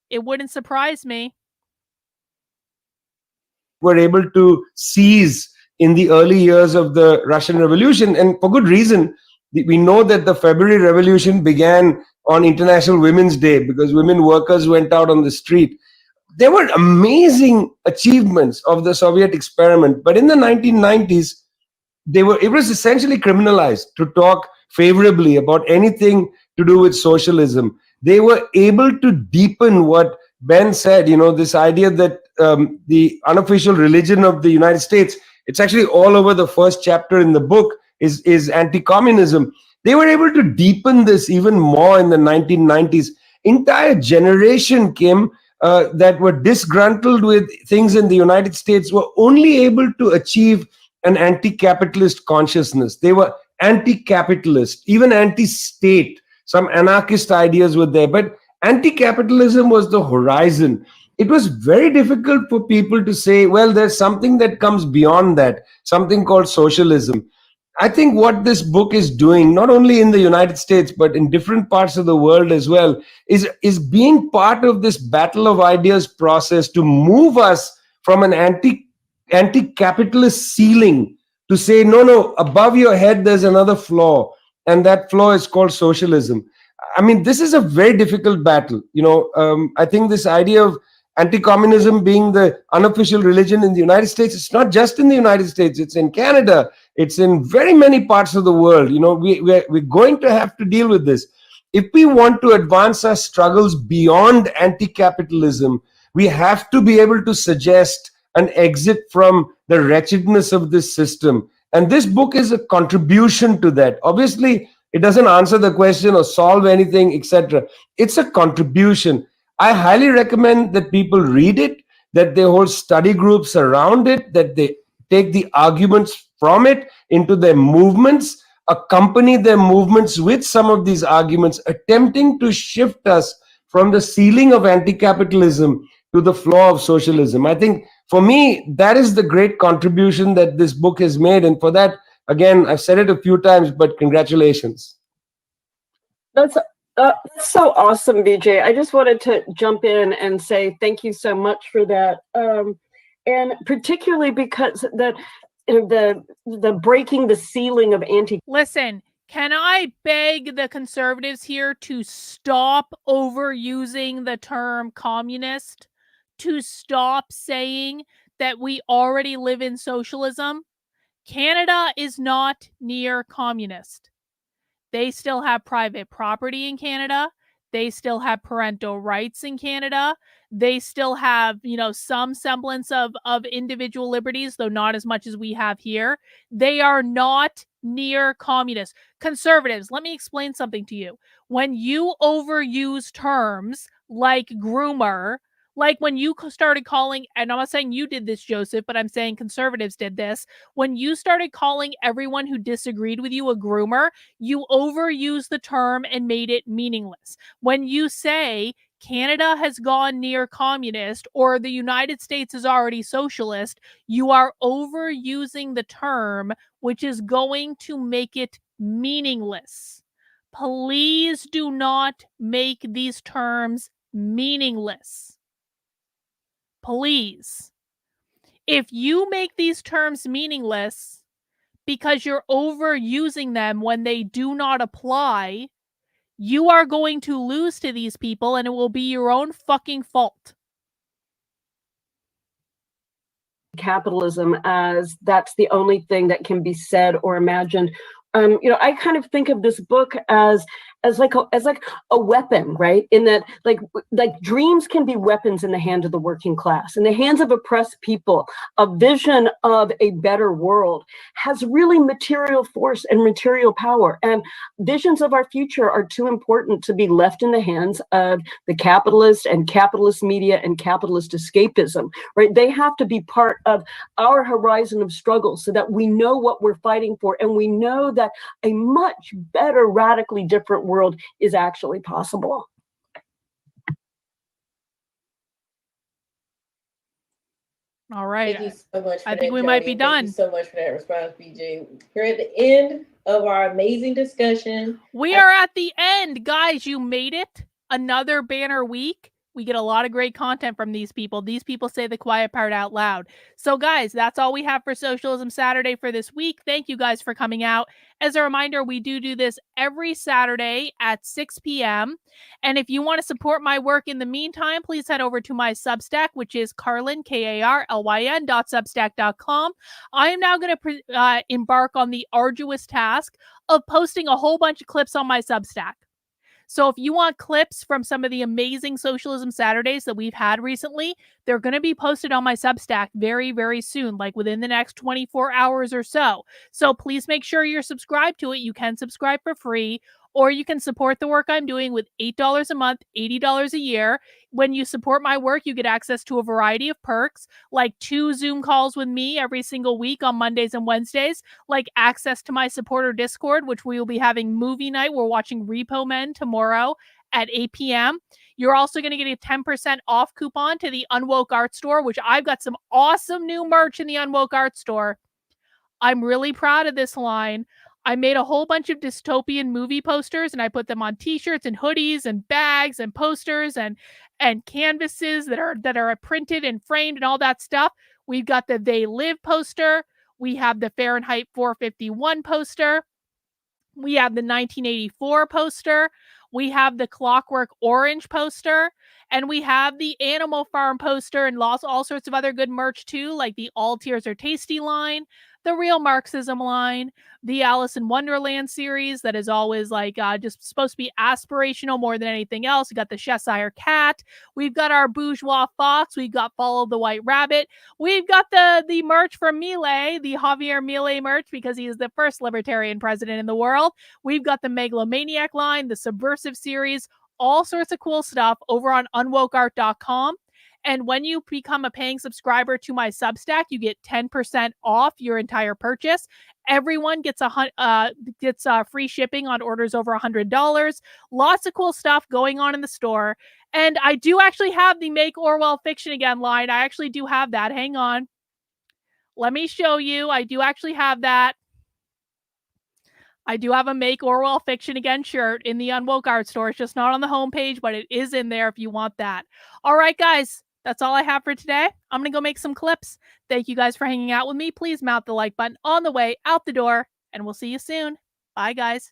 [SPEAKER 3] It wouldn't surprise me.
[SPEAKER 7] Were able to seize in the early years of the Russian Revolution, and for good reason. We know that the February Revolution began on International Women's Day because women workers went out on the street. There were amazing achievements of the Soviet experiment, but in the 1990s, it was essentially criminalized to talk favorably about anything to do with socialism. They were able to deepen what Ben said, this idea that the unofficial religion of the United States, it's actually all over the first chapter in the book, is anti-communism. They were able to deepen this even more in the 1990s. Entire generation came that were disgruntled with things in the United States were only able to achieve an anti-capitalist consciousness. They were anti-capitalist, even anti-state. Some anarchist ideas were there, but anti-capitalism was the horizon. It was very difficult for people to say, well, there's something that comes beyond that, something called socialism. I think what this book is doing, not only in the United States, but in different parts of the world as well, is being part of this battle of ideas process to move us from an anti-capitalist ceiling to say, no, above your head, there's another floor. And that floor is called socialism. I mean, this is a very difficult battle. I think this idea of anti-communism being the unofficial religion in the United States, it's not just in the United States, it's in Canada, it's in very many parts of the world. We're going to have to deal with this. If we want to advance our struggles beyond anti-capitalism, we have to be able to suggest an exit from the wretchedness of this system. And this book is a contribution to that. Obviously, it doesn't answer the question or solve anything, etc. It's a contribution. I highly recommend that people read it, that they hold study groups around it, that they take the arguments from it into their movements, accompany their movements with some of these arguments, attempting to shift us from the ceiling of anti-capitalism to the floor of socialism. I think for me, that is the great contribution that this book has made. And for that, again, I've said it a few times, but congratulations.
[SPEAKER 6] That's so awesome, Vijay. I just wanted to jump in and say thank you so much for that. And particularly because the breaking the ceiling of
[SPEAKER 3] Listen, can I beg the conservatives here to stop overusing the term communist, to stop saying that we already live in socialism? Canada is not near communist. They still have private property in Canada. They still have parental rights in Canada. They still have, some semblance of individual liberties, though not as much as we have here. They are not near communist. Conservatives, let me explain something to you. When you overuse terms like groomer, like when you started calling, and I'm not saying you did this, Joseph, but I'm saying conservatives did this. When you started calling everyone who disagreed with you a groomer, you overused the term and made it meaningless. When you say Canada has gone near communist or the United States is already socialist, you are overusing the term, which is going to make it meaningless. Please do not make these terms meaningless. Please. If you make these terms meaningless because you're overusing them when they do not apply, you are going to lose to these people and it will be your own fucking fault.
[SPEAKER 6] Capitalism as that's the only thing that can be said or imagined. I kind of think of this book as as like a weapon, right? In that, like dreams can be weapons in the hands of the working class, in the hands of oppressed people. A vision of a better world has really material force and material power. And visions of our future are too important to be left in the hands of the capitalist and capitalist media and capitalist escapism, right? They have to be part of our horizon of struggle so that we know what we're fighting for, and we know that a much better, radically different world is actually possible.
[SPEAKER 3] All right.
[SPEAKER 4] Thank you so much for
[SPEAKER 3] I think
[SPEAKER 4] that,
[SPEAKER 3] we might be
[SPEAKER 4] Johnny.
[SPEAKER 3] done.
[SPEAKER 4] Thank you so much for that response, BJ. We're at the end of our amazing discussion.
[SPEAKER 3] We are at the end, guys. You made it. Another banner week. We get a lot of great content from these people. These people say the quiet part out loud. So, guys, that's all we have for Socialism Saturday for this week. Thank you guys for coming out. As a reminder, we do this every Saturday at 6 p.m. And if you want to support my work in the meantime, please head over to my Substack, which is Carlyn, KARLYN.substack.com. I am now going to embark on the arduous task of posting a whole bunch of clips on my Substack. So if you want clips from some of the amazing Socialism Saturdays that we've had recently, they're going to be posted on my Substack very, very soon, like within the next 24 hours or so. So please make sure you're subscribed to it. You can subscribe for free, or you can support the work I'm doing with $8 a month, $80 a year. When you support my work, you get access to a variety of perks, like 2 Zoom calls with me every single week on Mondays and Wednesdays, like access to my supporter Discord, which we will be having movie night. We're watching Repo Men tomorrow at 8 p.m. You're also going to get a 10% off coupon to the Unwoke Art Store, which I've got some awesome new merch in the Unwoke Art Store. I'm really proud of this line. I made a whole bunch of dystopian movie posters, and I put them on t-shirts and hoodies and bags and posters and canvases that are printed and framed and all that stuff. We've got the They Live poster. We have the Fahrenheit 451 poster. We have the 1984 poster. We have the Clockwork Orange poster. And we have the Animal Farm poster and all sorts of other good merch too, like the All Tears Are Tasty line, the Real Marxism line, the Alice in Wonderland series that is always like just supposed to be aspirational more than anything else. We got the Cheshire Cat. We've got our Bourgeois Fox. We've got Follow the White Rabbit. We've got the merch from Milei, the Javier Milei merch, because he is the first libertarian president in the world. We've got the Megalomaniac line, the Subversive series, all sorts of cool stuff over on unwokeart.com. And when you become a paying subscriber to my Substack, you get 10% off your entire purchase. Everyone gets free shipping on orders over $100. Lots of cool stuff going on in the store. And I do actually have the Make Orwell Fiction Again line. I actually do have that. Hang on. Let me show you. I do actually have that. I do have a Make Orwell Fiction Again shirt in the Unwoke Art Store. It's just not on the homepage, but it is in there if you want that. All right, guys. That's all I have for today. I'm going to go make some clips. Thank you guys for hanging out with me. Please mount the like button on the way out the door, and we'll see you soon. Bye, guys.